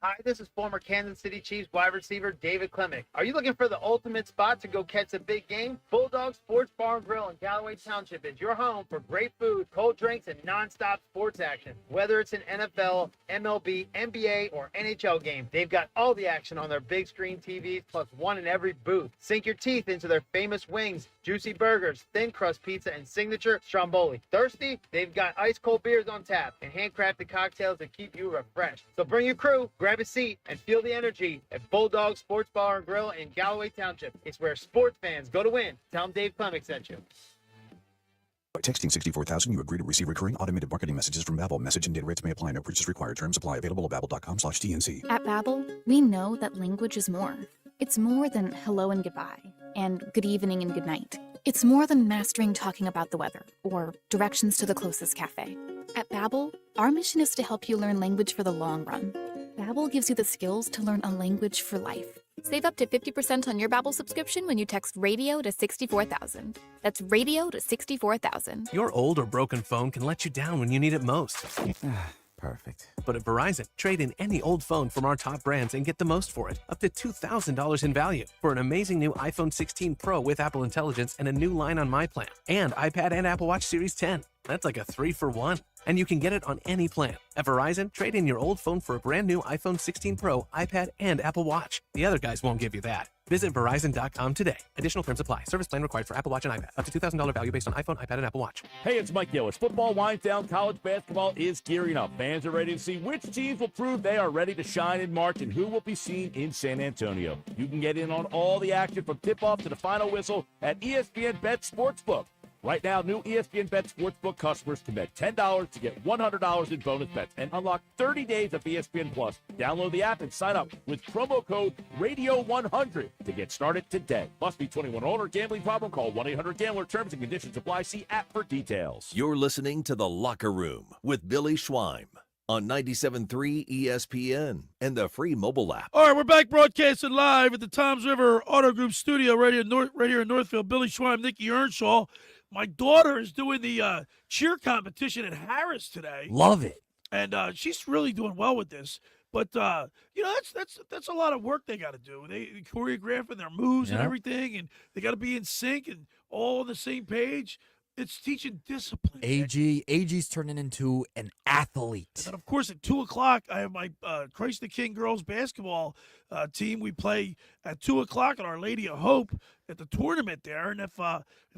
S16: Hi, this is former Kansas City Chiefs wide receiver David Klemick. Are you looking for the ultimate spot to go catch a big game? Bulldog Sports Bar and Grill in Galloway Township is your home for great food, cold drinks, and nonstop sports action. Whether it's an NFL, MLB, NBA, or NHL game, they've got all the action on their big screen TVs, plus one in every booth. Sink your teeth into their famous wings, juicy burgers, thin crust pizza, and signature stromboli. Thirsty? They've got ice cold beers on tap and handcrafted cocktails that keep you refreshed. So bring your crew, grab a seat, and feel the energy at Bulldog Sports Bar and Grill in Galloway Township. It's where sports fans go to win. Tell them Dave Klemick sent you.
S22: By texting 64,000, you agree to receive recurring automated marketing messages from Babbel. Message and data rates may apply. No purchase required. Terms apply. Available at babbel.com/TNC.
S25: At Babbel, we know that language is more. It's more than hello and goodbye, and good evening and good night. It's more than mastering talking about the weather or directions to the closest cafe. At Babbel, our mission is to help you learn language for the long run. Babbel gives you the skills to learn a language for life. Save up to 50% on your Babbel subscription when you text radio to 64,000. That's radio to 64,000.
S26: Your old or broken phone can let you down when you need it most.
S27: Perfect.
S26: But at Verizon, trade in any old phone from our top brands and get the most for it, up to $2,000 in value. For an amazing new iPhone 16 Pro with Apple Intelligence and a new line on My Plan, and iPad and Apple Watch Series 10. That's like a 3-for-1. And you can get it on any plan. At Verizon, trade in your old phone for a brand new iPhone 16 Pro, iPad, and Apple Watch. The other guys won't give you that. Visit Verizon.com today. Additional terms apply. Service plan required for Apple Watch and iPad. Up to $2,000 value based on iPhone, iPad, and Apple Watch.
S13: Hey, it's Mike Gill. As football winds down, college basketball is gearing up. Fans are ready to see which teams will prove they are ready to shine in March and who will be seen in San Antonio. You can get in on all the action from tip-off to the final whistle at ESPN Bet Sportsbook. Right now, new ESPN Bet Sportsbook customers can bet $10 to get $100 in bonus bets and unlock 30 days of ESPN Plus. Download the app and sign up with promo code RADIO100 to get started today. Must be 21 or older. Gambling problem? Call 1-800-GAMBLER. Terms and conditions apply. See app for details.
S21: You're listening to The Locker Room with Billy Schwein on 97.3 ESPN and the free mobile app.
S3: All right, we're back broadcasting live at the Toms River Auto Group studio right here in Northfield. Billy Schwein, Nick Earnshaw. My daughter is doing the cheer competition at Harris today.
S5: Love it.
S3: And she's really doing well with this. But, that's a lot of work they got to do. They choreographing their moves and everything, and they got to be in sync and all on the same page. It's teaching discipline.
S5: AG's turning into an athlete.
S3: And then, of course, at 2 o'clock, I have my Christ the King girls basketball team. We play at 2 o'clock at Our Lady of Hope at the tournament there. And if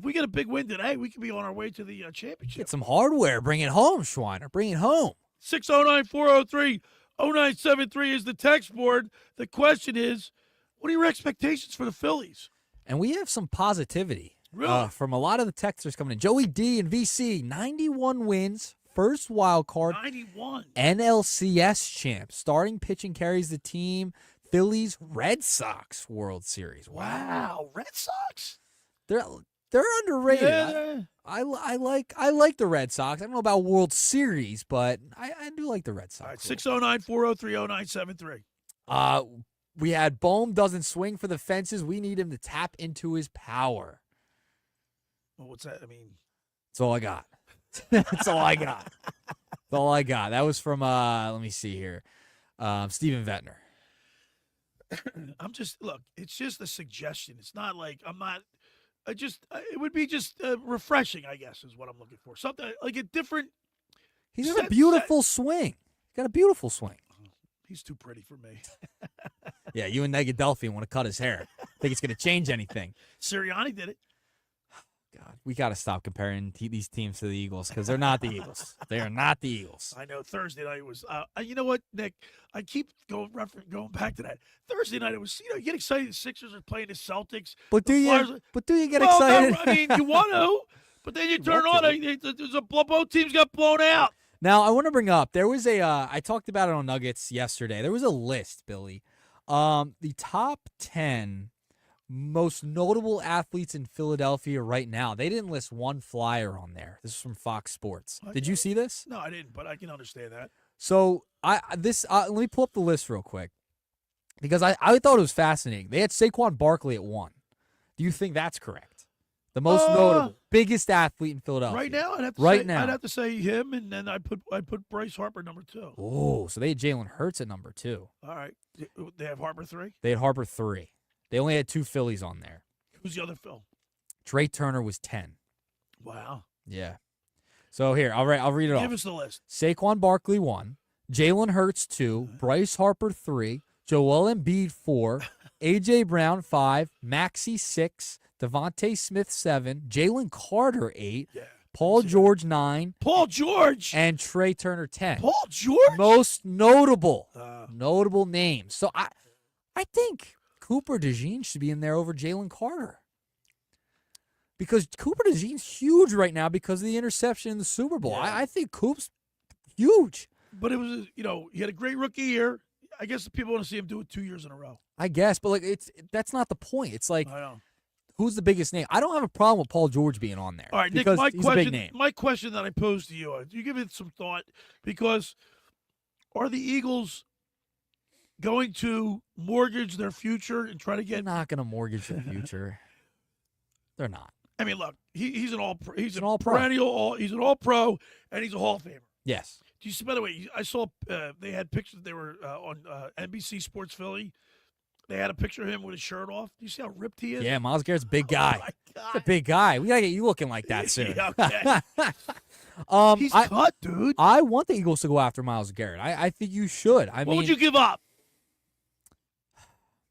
S3: we get a big win today, we could be on our way to the championship.
S5: Get some hardware. Bring it home, Schweiner. Bring it home.
S3: 609-403-0973 is the text board. The question is, what are your expectations for the Phillies?
S5: And we have some positivity.
S3: Really?
S5: From a lot of the texters coming in. Joey D and VC, 91 wins, first wild card.
S3: 91.
S5: NLCS champ. Starting pitching carries the team. Phillies, Red Sox World Series.
S3: Wow, Red Sox?
S5: They're underrated.
S3: Yeah.
S5: I like the Red Sox. I don't know about World Series, but I do like the Red Sox.
S3: All right, 609-403-0973.
S5: We had Bohm doesn't swing for the fences. We need him to tap into his power.
S3: Well, what's that? I mean,
S5: that's all I got. That's all I got. That's all I got. That was from let me see here, Steven Vettner.
S3: It's just a suggestion. It's not like it would be just refreshing, I guess, is what I'm looking for. Something like a different.
S5: He's got a beautiful swing. He's got a beautiful swing.
S3: He's too pretty for me.
S5: Yeah, you and Negadelphia want to cut his hair. Think it's going to change anything.
S3: Sirianni did it.
S5: God, we got to stop comparing these teams to the Eagles because they're not the Eagles. They are not the Eagles.
S3: I know Thursday night was. You know what, Nick? I keep going back to that. Thursday night it was. You get excited. The Sixers are playing the Celtics.
S5: But do you get excited?
S3: No, I mean, you want to, but then you turn on. Both teams got blown out.
S5: Now I want to bring up. There was I talked about it on Nuggets yesterday. There was a list, Billy. The top 10 most notable athletes in Philadelphia right now. They didn't list one flyer on there. This is from Fox Sports. Did you see this?
S3: No, I didn't, but I can understand that.
S5: So let me pull up the list real quick because I thought it was fascinating. They had Saquon Barkley at 1. Do you think that's correct? The most notable, biggest athlete in Philadelphia
S3: Right now, I'd have to say him, and then I put Bryce Harper number 2.
S5: Oh, so they had Jalen Hurts at number 2.
S3: All right, they have Harper 3.
S5: They had Harper 3. They only had 2 Phillies on there.
S3: Who's the other Phil?
S5: Trey Turner was 10.
S3: Wow.
S5: Yeah. So here, I'll read it off.
S3: Give us the list.
S5: Saquon Barkley 1, Jalen Hurts 2, Bryce Harper 3, Joel Embiid 4, A.J. Brown 5, MACC 6, Devontae Smith 7, Jalen Carter 8, Paul George 9.
S3: Paul George?
S5: And Trey Turner 10.
S3: Paul George?
S5: Most notable names. So I think Cooper DeJean should be in there over Jalen Carter. Because Cooper DeJean's huge right now because of the interception in the Super Bowl.
S3: Yeah.
S5: I think Coop's huge.
S3: But it was, he had a great rookie year. I guess people want to see him do it 2 years in a row.
S5: I guess, but that's not the point. It's like,
S3: I know.
S5: Who's the biggest name? I don't have a problem with Paul George being on there.
S3: All right, Nick,
S5: he's a big name.
S3: my question that I posed to you, do you give it some thought? Because are the Eagles going to mortgage their future and try to get?
S5: They're not going to mortgage their future. They're not.
S3: I mean, look, he's an all
S5: He's an all-pro.
S3: perennial he's an all pro, and he's a Hall of Famer.
S5: Yes.
S3: Do you see? By the way, I saw they had pictures. They were on NBC Sports Philly. They had a picture of him with his shirt off. Do you see how ripped he is?
S5: Yeah, Myles Garrett's a big guy.
S3: Oh my God.
S5: He's a big guy. We gotta get you looking like that soon.
S3: Yeah, okay. He's cut, dude.
S5: I want the Eagles to go after Myles Garrett. I think you should.
S3: What would you give up?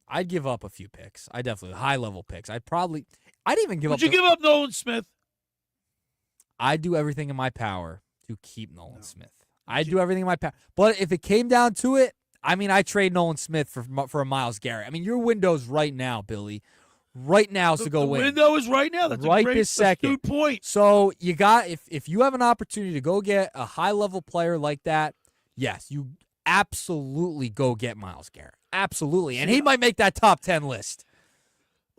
S5: I'd give up a few picks. I definitely high level picks. I'd even give up.
S3: Would you give up Nolan Smith?
S5: I'd do everything in my power to keep Nolan Smith. I'd do everything in my power. But if it came down to it, I mean, I trade Nolan Smith for a Myles Garrett. I mean, your window's right now, Billy. Right now is to go win.
S3: The window is right now. That's
S5: right
S3: a great
S5: this second.
S3: astute point.
S5: So you got if you have an opportunity to go get a high level player like that, yes, you absolutely go get Myles Garrett. Absolutely, and he might make that top 10 list.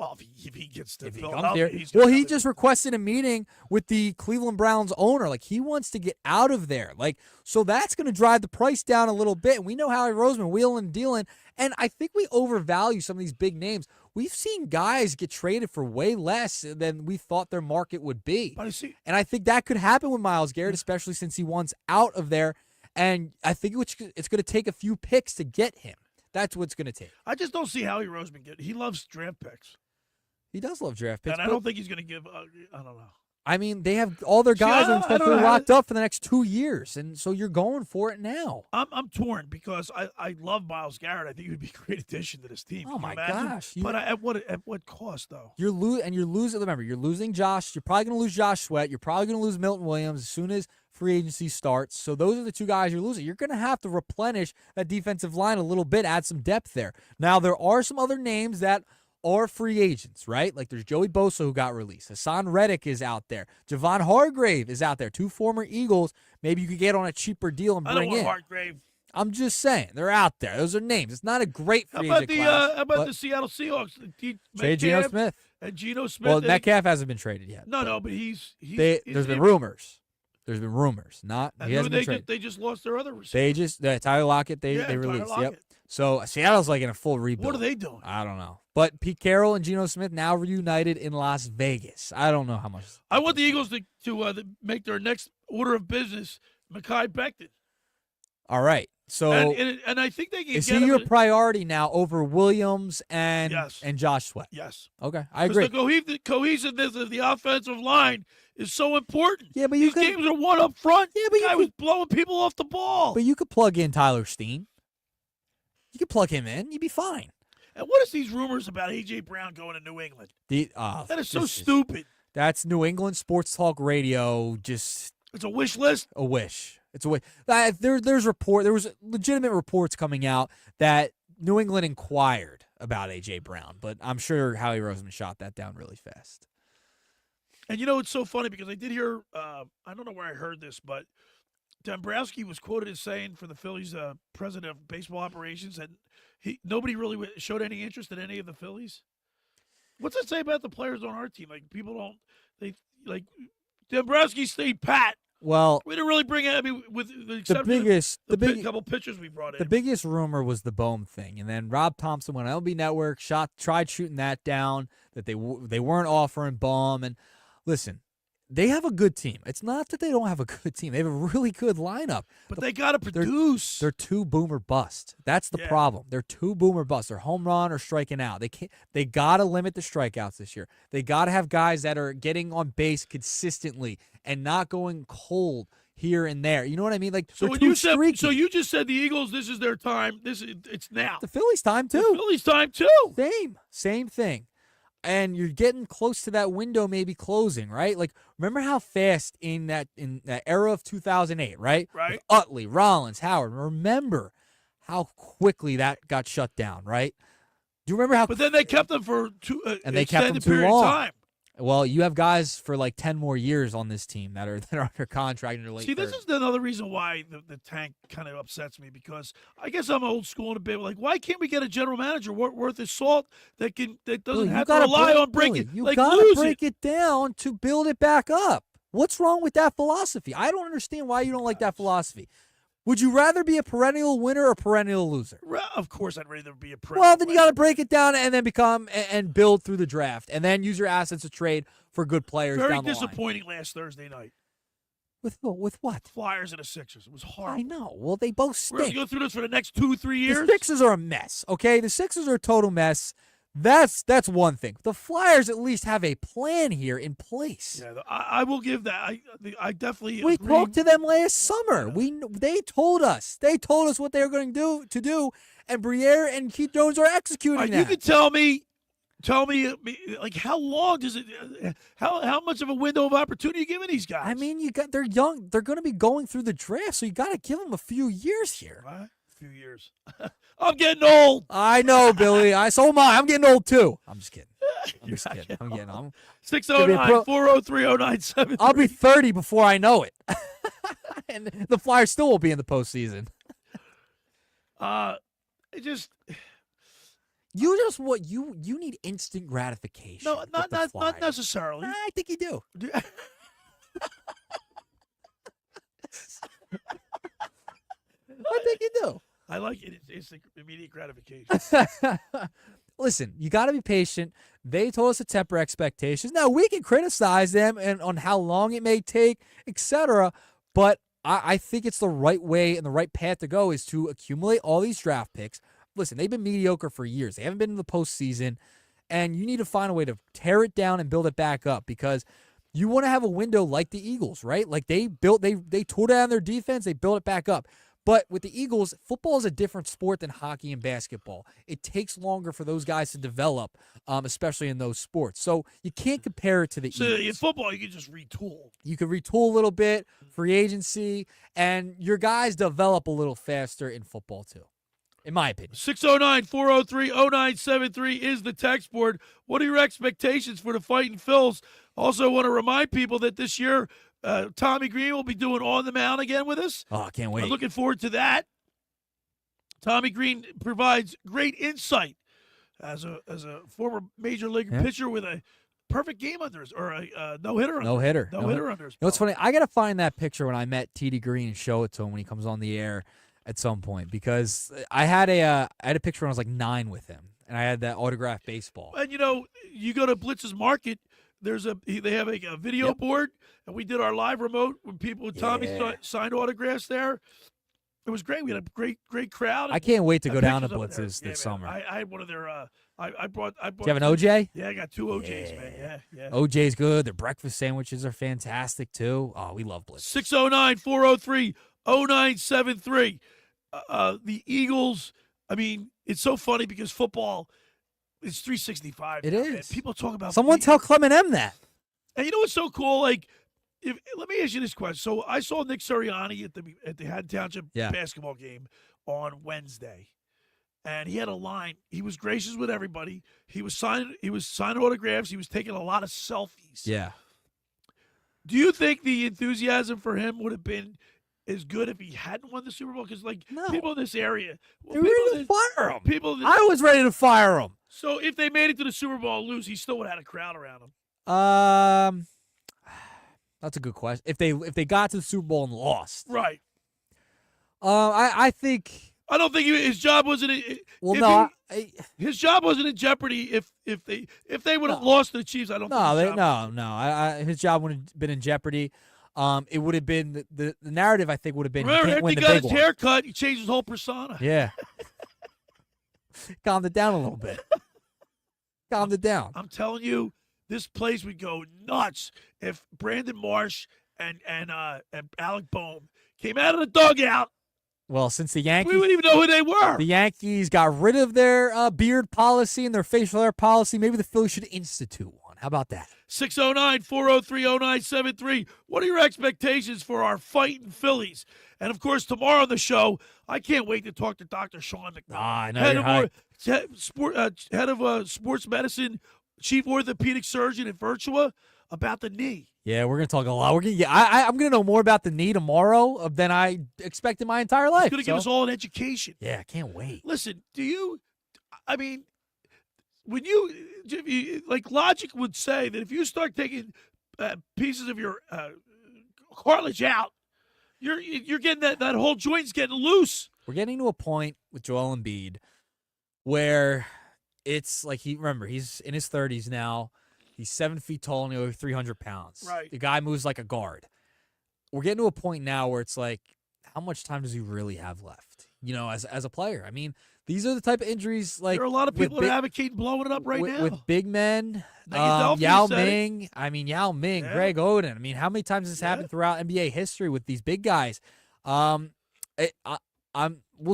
S3: Well, if he gets to
S5: If he
S3: Philadelphia,
S5: comes here,
S3: he's
S5: well,
S3: gonna
S5: he
S3: have
S5: just requested a meeting with the Cleveland Browns owner. Like, he wants to get out of there. Like, so that's going to drive the price down a little bit. And we know Howie Roseman, wheeling and dealing. And I think we overvalue some of these big names. We've seen guys get traded for way less than we thought their market would be. And I think that could happen with Myles Garrett, especially since he wants out of there. And I think it's going to take a few picks to get him. That's what it's going to take.
S3: I just don't see Howie Roseman get. He loves draft picks.
S5: He does love draft picks.
S3: And I don't think he's going to give. I don't know.
S5: I mean, they have all their guys
S3: I
S5: are
S3: don't know
S5: locked up for the next 2 years, and so you're going for it now.
S3: I'm torn because I love Myles Garrett. I think he would be a great addition to this team.
S5: Oh, my
S3: imagine?
S5: gosh.
S3: But at what cost though?
S5: You're losing. Remember, you're losing Josh. You're probably going to lose Josh Sweat. You're probably going to lose Milton Williams as soon as free agency starts. So those are the two guys you're losing. You're going to have to replenish that defensive line a little bit, add some depth there. Now, there are some other names that are free agents, right? Like there's Joey Bosa who got released. Hassan Reddick is out there. Javon Hargrave is out there. 2 former Eagles. Maybe you could get on a cheaper deal and bring
S3: I don't
S5: in.
S3: want Hargrave.
S5: I'm just saying. They're out there. Those are names. It's not a great free agent class.
S3: How about the Seattle Seahawks?
S5: Trade Geno Smith.
S3: And Geno Smith.
S5: Well, Metcalf hasn't been traded yet.
S3: No, but he's
S5: there's been rumors. There's been rumors. Not
S3: And
S5: he hasn't been traded.
S3: they just lost their other receiver.
S5: Tyler Lockett they
S3: Tyler
S5: released.
S3: Lockett.
S5: Yep. So Seattle's like in a full rebuild.
S3: What are they doing?
S5: I don't know. But Pete Carroll and Geno Smith now reunited in Las Vegas. I don't know how much.
S3: I want the Eagles to make their next order of business Mekhi Becton.
S5: All right. So
S3: and I think they can
S5: is
S3: get
S5: he
S3: him
S5: your
S3: in-
S5: priority now over Williams and Josh Sweat?
S3: Yes.
S5: Okay, I agree.
S3: The cohesiveness of the offensive line is so important.
S5: Yeah, but
S3: these games are won up front. Yeah, but the guy was blowing people off the ball.
S5: But you could plug in Tyler Steen. You could plug him in. You'd be fine.
S3: And what is these rumors about A.J. Brown going to New England? That is so stupid.
S5: That's New England Sports Talk Radio. Just
S3: it's a wish list.
S5: A wish. It's a wish. There was legitimate reports coming out that New England inquired about A.J. Brown, but I'm sure Howie Roseman shot that down really fast.
S3: And you know, it's so funny because I did hear, I don't know where I heard this, but Dombrowski was quoted as saying for the Phillies president of baseball operations that nobody really showed any interest in any of the Phillies. What's that say about the players on our team? Like people don't, Dombrowski stayed pat.
S5: Well,
S3: we didn't really bring it. I mean, with the exception of the couple pitchers we brought in.
S5: The biggest rumor was the Bohm thing, and then Rob Thompson went on LB Network, tried shooting that down, that they weren't offering Bohm. And listen, they have a good team. It's not that they don't have a good team; they have a really good lineup.
S3: But they got to produce.
S5: They're too boomer bust. That's the problem. They're too boomer bust. They're home run or striking out. They can't. They got to limit the strikeouts this year. They got to have guys that are getting on base consistently and not going cold here and there. You know what I mean? Like
S3: So
S5: they're
S3: when
S5: too
S3: you said,
S5: streaky.
S3: so you just said the Eagles, this is their time. It's now.
S5: The Phillies' time too.
S3: The Phillies' time too.
S5: Same thing. And you're getting close to that window maybe closing, right? Like remember how fast in that era of 2008, right?
S3: Right.
S5: With Utley, Rollins, Howard. Remember how quickly that got shut down, right? Do you remember how?
S3: But then they kept them for
S5: and they kept them
S3: extended
S5: too
S3: period
S5: long.
S3: of time.
S5: Well, you have guys for like 10 more years on this team that are under contract in their late
S3: See, this
S5: 30s.
S3: is another reason why the tank kind of upsets me because I guess I'm old school in a bit. Like, why can't we get a general manager worth his salt that doesn't
S5: Billy,
S3: have to rely on breaking?
S5: You
S3: like,
S5: gotta
S3: lose
S5: break it down to build it back up. What's wrong with that philosophy? I don't understand why you don't like that philosophy. Would you rather be a perennial winner or a perennial loser?
S3: Of course, I'd rather be a perennial.
S5: Well, then you got to break it down and then become and build through the draft, and then use your assets to trade for good players.
S3: Very
S5: down the line.
S3: disappointing last Thursday night.
S5: With what?
S3: Flyers and the Sixers. It was horrible.
S5: I know. Well, they both
S3: We're going
S5: stink.
S3: to go through this for the next 2-3 years.
S5: The Sixers are a mess. Okay, the Sixers are a total mess. That's one thing. The Flyers at least have a plan here in place.
S3: Yeah, I will give that. I definitely
S5: We
S3: agree.
S5: talked to them last summer. They told us what they were going to do, and Briere and Keith Jones are executing that.
S3: You can tell me, like how long does it? How much of a window of opportunity you giving these guys?
S5: I mean, they're young. They're going to be going through the draft, so you got to give them a few years here.
S3: What? A few years. I'm getting old.
S5: I know, Billy. So am I. I'm getting old too. I'm just kidding. I'm just kidding. I'm getting old.
S3: 609-403-0973.
S5: I'll be 30 before I know it. And the Flyers still won't be in the postseason.
S3: It just.
S5: You just what you need instant gratification.
S3: No,
S5: with
S3: not
S5: the
S3: not
S5: Flyers.
S3: not necessarily.
S5: I think you do. I think you do.
S3: I like it. It's immediate gratification.
S5: Listen, you got to be patient. They told us to temper expectations. Now, we can criticize them and on how long it may take, etc. But I think it's the right way and the right path to go is to accumulate all these draft picks. Listen, they've been mediocre for years. They haven't been in the postseason. And you need to find a way to tear it down and build it back up because you want to have a window like the Eagles, right? Like they tore down their defense, they built it back up. But with the Eagles, football is a different sport than hockey and basketball. It takes longer for those guys to develop, especially in those sports. So you can't compare it to the Eagles.
S3: In football, you can just retool.
S5: You can retool a little bit, free agency, and your guys develop a little faster in football too, in my opinion.
S3: 609-403-0973 is the text board. What are your expectations for the Fighting Phils? Also want to remind people that this year, Tommy Green will be doing On the Mound again with us.
S5: Oh, I can't wait.
S3: I'm looking forward to that. Tommy Green provides great insight as a former major league pitcher with a perfect game under his, or a no-hitter under
S5: No-hitter.
S3: No-hitter under his.
S5: You know what's funny? I got to find that picture when I met T.D. Green and show it to him when he comes on the air at some point because I had a picture when I was like 9 with him, and I had that autographed baseball.
S3: And, you go to Blitz's Market, they have a video board, and we did our live remote when Tommy signed autographs there. It was great. We had a great crowd.
S5: I can't wait to go down to Blitz's this summer.
S3: I had one of their I brought.
S5: Do you have an OJ?
S3: Yeah, I got 2 OJs, man. Yeah.
S5: OJ's good. Their breakfast sandwiches are fantastic too. Oh, we love Blitz.
S3: 609-403-0973. The Eagles, I mean, it's so funny because football is 365.
S5: It is.
S3: Man. People talk about
S5: Someone tell Clement M that.
S3: And you know what's so cool? Like, let me ask you this question. So I saw Nick Sirianni at the Haddon Township basketball game on Wednesday, and he had a line. He was gracious with everybody. He was signing autographs. He was taking a lot of selfies.
S5: Yeah.
S3: Do you think the enthusiasm for him would have been as good if he hadn't won the Super Bowl? Because people in this area,
S5: they're ready to fire him.
S3: I
S5: was ready to fire him.
S3: So if they made it to the Super Bowl and lose, he still would have had a crowd around him.
S5: That's a good question. If they got to the Super Bowl and lost,
S3: right?
S5: I think.
S3: I don't think his job wasn't. His job wasn't in jeopardy if they would have lost to the Chiefs. I don't.
S5: His job wouldn't have been in jeopardy. It would have been the narrative. I think would have been.
S3: Remember,
S5: he
S3: if he got his haircut, he changed his whole persona.
S5: Yeah. Calmed it down a little bit. Calmed it down.
S3: I'm telling you, this place would go nuts if Brandon Marsh and Alec Boehm came out of the dugout.
S5: Well, since the Yankees,
S3: we wouldn't even know who they were.
S5: The Yankees got rid of their beard policy and their facial hair policy. Maybe the Phillies should institute one. How about that?
S3: 609-403-0973. What are your expectations for our fighting Phillies? And, of course, tomorrow on the show, I can't wait to talk to Dr. Sean McDonald, head of sports medicine, chief orthopedic surgeon at Virtua, about the knee.
S5: Yeah, we're going to talk a lot. I'm going to know more about the knee tomorrow than I expected my entire life.
S3: He's going to give us all an education.
S5: Yeah, I can't wait.
S3: Listen, like logic would say that if you start taking pieces of your cartilage out, you're getting that whole joint's getting loose.
S5: We're getting to a point with Joel Embiid where it's like he's in his 30s now. He's 7 feet tall and over 300 pounds.
S3: Right.
S5: The guy moves like a guard. We're getting to a point now where it's like, how much time does he really have left? As a player. I mean, these are the type of injuries like
S3: there are a lot of people that advocate blowing it up right now
S5: with big men.
S3: Negadelphia
S5: Yao
S3: said
S5: Ming. I mean, Yao Ming, Greg Oden. I mean, how many times has this happened throughout NBA history with these big guys? We'll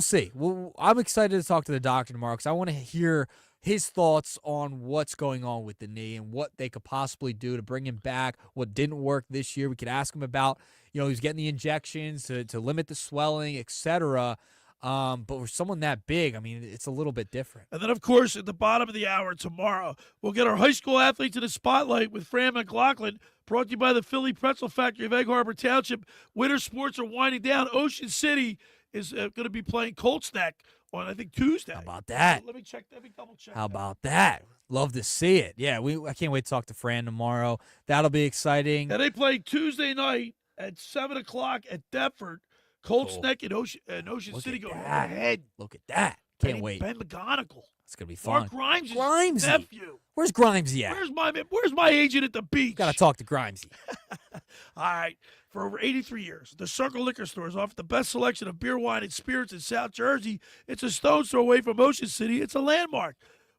S5: see. I'm excited to talk to the doctor tomorrow because I want to hear his thoughts on what's going on with the knee and what they could possibly do to bring him back, what didn't work this year. We could ask him about, he's getting the injections to limit the swelling, etc. But for someone that big, I mean, it's a little bit different.
S3: And then, of course, at the bottom of the hour tomorrow, we'll get our high school athletes in the spotlight with Fran McLaughlin, brought to you by the Philly Pretzel Factory of Egg Harbor Township. Winter sports are winding down. Ocean City is going to be playing Colts Neck on I think Tuesday.
S5: How about that?
S3: Let me check. Let me double check.
S5: How about that? Love to see it. Yeah, I can't wait to talk to Fran tomorrow. That'll be exciting.
S3: And they play Tuesday night at 7 o'clock at Deptford. Colts Neck and Ocean City go ahead.
S5: Look at that. Can't wait.
S3: Ben McGonigal.
S5: It's gonna be fun.
S3: Mark Grimes'
S5: Grimesy.
S3: nephew.
S5: Where's Grimesy at?
S3: Where's my agent at the beach?
S5: Gotta talk to Grimesy.
S3: All right. For over 83 years, the Circle Liquor Stores offer the best selection of beer, wine, and spirits in South Jersey. It's a stone's throw away from Ocean City. It's a landmark.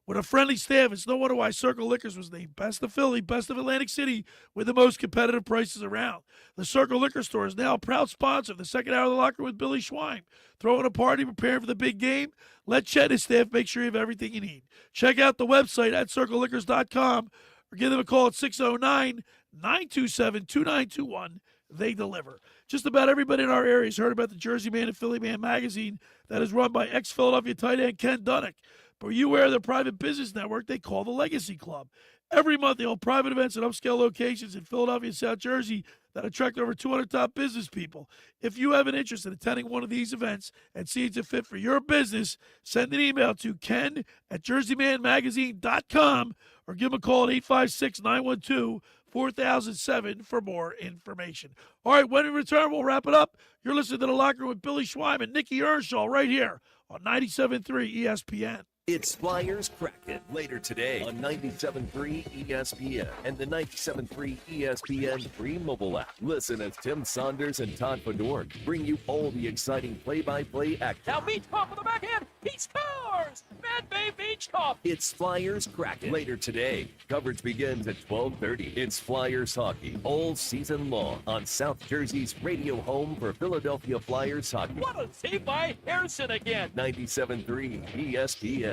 S3: With a friendly staff, it's no wonder why Circle Liquors was named Best of Philly, Best of Atlantic City, with the most competitive prices around. The Circle Liquor Store is now a proud sponsor of the second hour of the locker with Billy Schwein. Throwing a party, preparing for the big game? Let Chet and his staff make sure you have everything you need. Check out the website at circleliquors.com or give them a call at 609-927-2921. They deliver. Just about everybody in our area has heard about the Jersey Man and Philly Man magazine that is run by ex-Philadelphia tight end Ken Dunnick. But are you aware of their private business network they call the Legacy Club? Every month they hold private events at upscale locations in Philadelphia and South Jersey that attract over 200 top business people. If you have an interest in attending one of these events and see it's a fit for your business, send an email to ken@jerseymanmagazine.com or give him a call at 856-912-4007 for more information. All right, when we return, we'll wrap it up. You're listening to The Locker Room with Billy Schwein and Nick Earnshaw right here on 97.3 ESPN.
S21: It's Flyers Kraken later today on 97.3 ESPN and the 97.3 ESPN free mobile app. Listen as Tim Saunders and Todd Fedor bring you all the exciting play-by-play action.
S2: Now Beachcroft with the backhand. He scores! Mad Bay Beachcroft.
S21: It's Flyers Kraken later today. Coverage begins at 12:30. It's Flyers hockey all season long on South Jersey's radio home for Philadelphia Flyers hockey.
S2: What a save by Harrison again.
S21: 97.3 ESPN.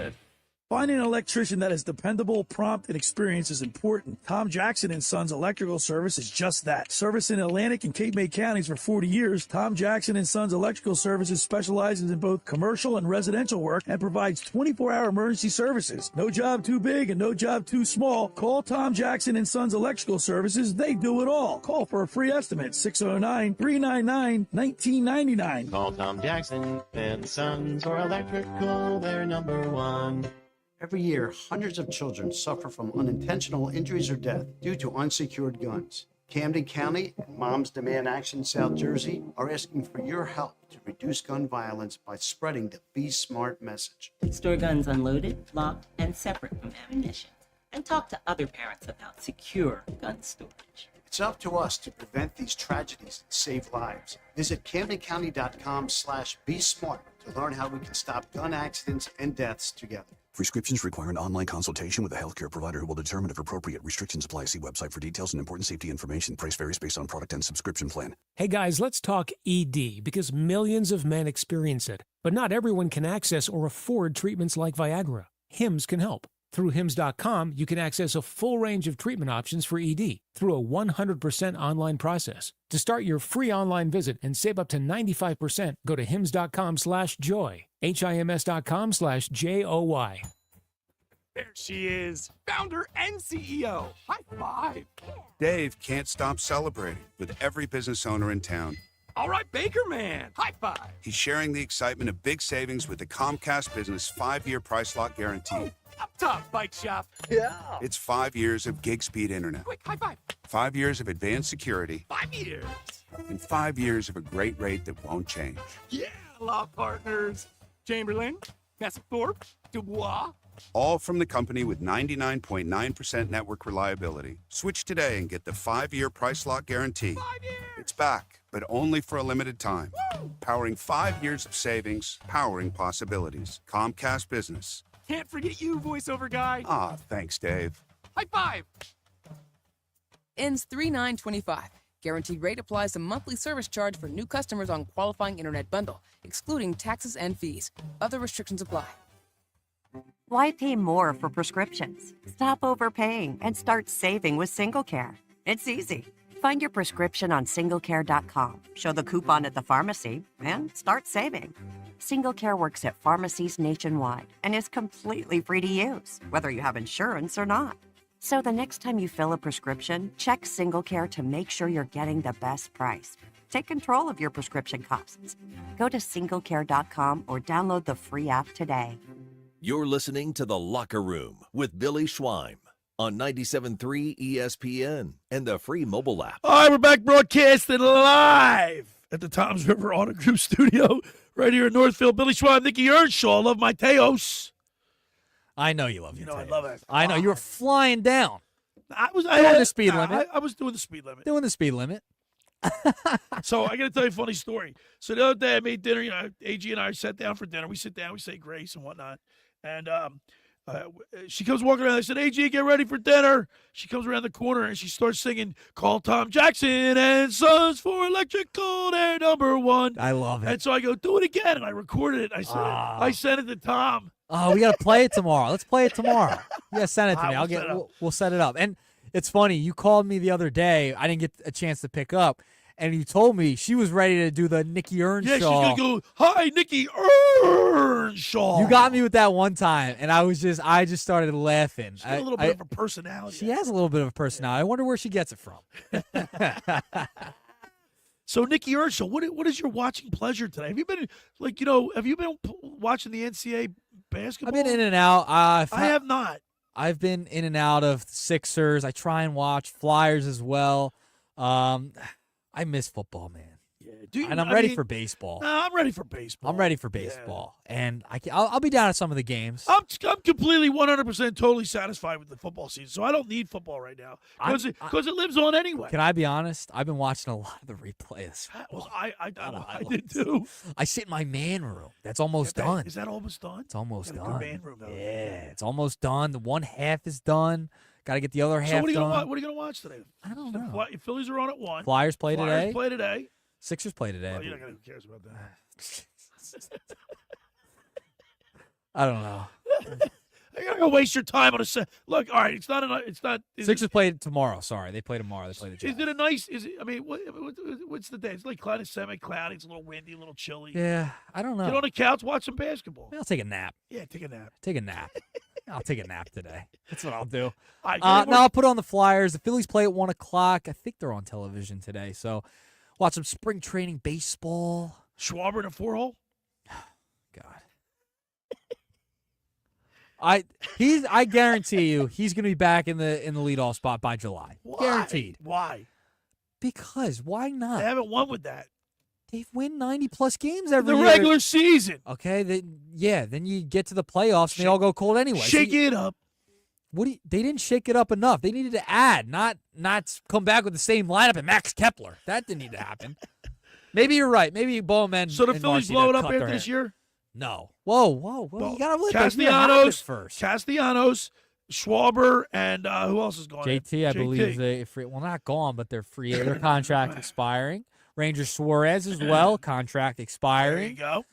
S3: Finding an electrician that is dependable, prompt, and experienced is important. Tom Jackson & Sons Electrical Service is just that. Servicing Atlantic and Cape May counties for 40 years, Tom Jackson & Sons Electrical Services specializes in both commercial and residential work and provides 24-hour emergency services. No job too big and no job too small. Call Tom Jackson & Sons Electrical Services. They do it all. Call for a free estimate, 609-399-1999.
S1: Call Tom Jackson and Sons or Electrical, they're number one.
S4: Every year, hundreds of children suffer from unintentional injuries or death due to unsecured guns. Camden County and Moms Demand Action South Jersey are asking for your help to reduce gun violence by spreading the Be Smart message.
S7: Store guns unloaded, locked, and separate from ammunition. And talk to other parents about secure gun storage.
S4: It's up to us to prevent these tragedies and save lives. Visit CamdenCounty.com/BeSmart to learn how we can stop gun accidents and deaths together.
S22: Prescriptions require an online consultation with a healthcare provider who will determine if appropriate. Restrictions apply. See website for details and important safety information. Price varies based on product and subscription plan.
S8: Hey guys, let's talk ED because millions of men experience it. But not everyone can access or afford treatments like Viagra. Hims can help. Through Hims.com, you can access a full range of treatment options for ED through a 100% online process. To start your free online visit and save up to 95%, go to Hims.com/joy. HIMS.com/JOY.
S6: There she is, founder and CEO. High five.
S19: Dave can't stop celebrating with every business owner in town.
S6: All right, Baker Man, high five.
S19: He's sharing the excitement of big savings with the Comcast Business 5-year price lock guarantee.
S6: Oh, up top, bike shop.
S19: Yeah. It's 5 years of gig speed internet.
S6: Quick, high five.
S19: 5 years of advanced security.
S6: 5 years.
S19: And 5 years of a great rate that won't change.
S6: Yeah, law partners. Chamberlain, Thorpe, Dubois.
S19: All from the company with 99.9% network reliability. Switch today and get the 5-year price lock guarantee.
S6: 5 years.
S19: It's back, but only for a limited time.
S6: Woo!
S19: Powering 5 years of savings, powering possibilities. Comcast Business.
S6: Can't forget you, voiceover guy.
S19: Ah, thanks, Dave.
S6: High five.
S20: Ends 3/9/25. Guaranteed rate applies to monthly service charge for new customers on qualifying internet bundle, excluding taxes and fees. Other restrictions apply.
S14: Why pay more for prescriptions? Stop overpaying and start saving with SingleCare. It's easy. Find your prescription on singlecare.com, show the coupon at the pharmacy, and start saving. SingleCare works at pharmacies nationwide and is completely free to use, whether you have insurance or not. So the next time you fill a prescription, check SingleCare to make sure you're getting the best price. Take control of your prescription costs. Go to singlecare.com or download the free app today.
S21: You're listening to The Locker Room with Billy Schweim on 97.3 ESPN and the free mobile app.
S3: All right, we're back broadcasting live at the Toms River Auto Group studio right here in Northfield. Billy Schweim, Nick Earnshaw. Love my Teos.
S5: I know you love
S3: your
S5: Teos.
S3: I love it.
S5: I know. You were flying down.
S3: I was
S5: doing the speed limit.
S3: I was doing the speed limit.
S5: Doing the speed limit.
S3: So I got to tell you a funny story. So the other day I made dinner. You know, AG and I sat down for dinner. We sit down, we say grace and whatnot. And she comes walking around. I said, AG, get ready for dinner. She comes around the corner and she starts singing, "Call Tom Jackson and Sons for Electrical, they're #1.
S5: I love it.
S3: And so I go, do it again. And I recorded it. I sent it to Tom.
S5: Oh, we got to play it tomorrow. Let's play it tomorrow. You got to send it to me. We'll set it up. And it's funny. You called me the other day. I didn't get a chance to pick up. And you told me she was ready to do the Nicky Earnshaw.
S3: Yeah, she's going to go, "Hi, Nicky Earnshaw."
S5: You got me with that one time, and I just started laughing.
S3: She's got a little bit of a personality.
S5: She has a little bit of a personality. I wonder where she gets it from.
S3: So, Nicky Earnshaw, what is your watching pleasure today? Have you been watching the NCAA basketball?
S5: I've been in and out.
S3: I have not.
S5: I've been in and out of Sixers. I try and watch Flyers as well. I miss football, man.
S3: Yeah,
S5: and I'm ready for baseball.
S3: No, I'm ready for baseball.
S5: I'm ready for baseball, and I'll be down at some of the games.
S3: I'm completely 100% totally satisfied with the football season, so I don't need football right now because it lives on anyway.
S5: Can I be honest? I've been watching a lot of the replays.
S3: Well, I did too.
S5: I sit in my man room. That's almost done.
S3: Is that almost done?
S5: It's almost
S3: Got a
S5: done.
S3: good man room, though.
S5: Yeah, it's almost done. The one half is done. Got to get the other half
S3: So what are you
S5: done.
S3: gonna watch today?
S5: I don't know.
S3: Phillies are on at 1.
S5: Flyers play today. Sixers play today.
S3: Well, you're not gonna. Who cares about that?
S5: I don't know.
S3: You're not gonna waste your time on a set. Look, all right, it's not.
S5: Sixers play tomorrow. Sorry, they play tomorrow. They play the Jazz.
S3: Is it a nice? I mean, what's the day? It's like kind of semi-cloudy. It's a little windy, a little chilly.
S5: Yeah, I don't know.
S3: Get on the couch, watch some basketball.
S5: I'll take a nap.
S3: Yeah, take a nap.
S5: Take a nap. I'll take a nap today. That's what I'll do.
S3: Right,
S5: now I'll put on the Flyers. The Phillies play at 1 o'clock. I think they're on television today. So watch some spring training baseball.
S3: Schwarber in a 4-hole.
S5: God. I guarantee you he's going to be back in the leadoff spot by July.
S3: Why?
S5: Guaranteed.
S3: Why?
S5: Because why not?
S3: They haven't won with that.
S5: They win 90-plus games every year.
S3: The regular season.
S5: Okay, then you get to the playoffs and they all go cold anyway.
S3: Shake it up.
S5: They didn't shake it up enough. They needed to add, not come back with the same lineup and Max Kepler. That didn't need to happen. Maybe you're right. Maybe Bowman.
S3: So the Phillies blow it up after this year?
S5: No. Whoa.
S3: Well,
S5: you got to let
S3: Castellanos
S5: first.
S3: Castellanos, Schwarber, and who else is going?
S5: JT, I believe is not gone, but they're free. Their contract expiring. Ranger Suarez as well, contract expiring.
S3: There you go.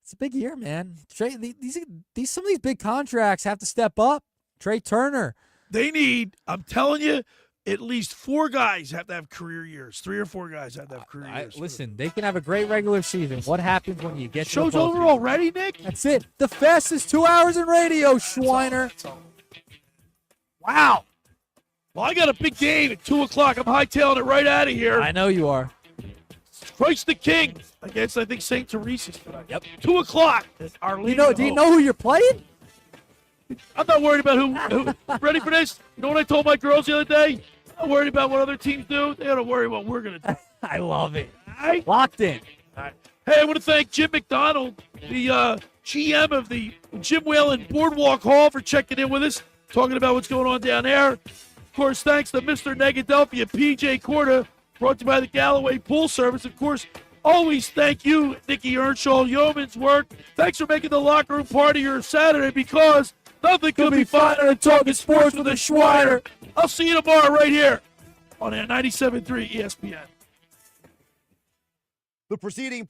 S5: It's a big year, man. Some of these big contracts have to step up. Trey Turner.
S3: They need, I'm telling you, at least 4 guys have to have career years. 3 or 4 guys have to have career years.
S5: Listen, they can have a great regular season. What happens when you get
S3: Show's
S5: to the
S3: over already, Nick?
S5: That's it. The fastest 2 hours in radio, Schweiner.
S3: Wow. Well, I got a big game at 2 o'clock. I'm hightailing it right out of here.
S5: I know you are.
S3: Christ the King against, I think, St. Teresa's tonight.
S5: Yep.
S3: 2 o'clock. Our
S5: Do you know who you're playing?
S3: I'm not worried about who. Ready for this? You know what I told my girls the other day? I'm not worried about what other teams do. They don't worry about what we're going to do.
S5: I love it.
S3: All right?
S5: Locked in.
S3: All right. Hey, I want to thank Jim McDonald, the GM of the Jim Whelan Boardwalk Hall, for checking in with us, talking about what's going on down there. Of course, thanks to Mr. Negadelphia P.J. Corda, brought to you by the Galloway Pool Service. Of course, always thank you, Nicky Earnshaw, Yeoman's Work. Thanks for making the locker room part of your Saturday, because nothing could be finer than talking sports with a Schweiner. I'll see you tomorrow right here on 97.3 ESPN.
S9: The preceding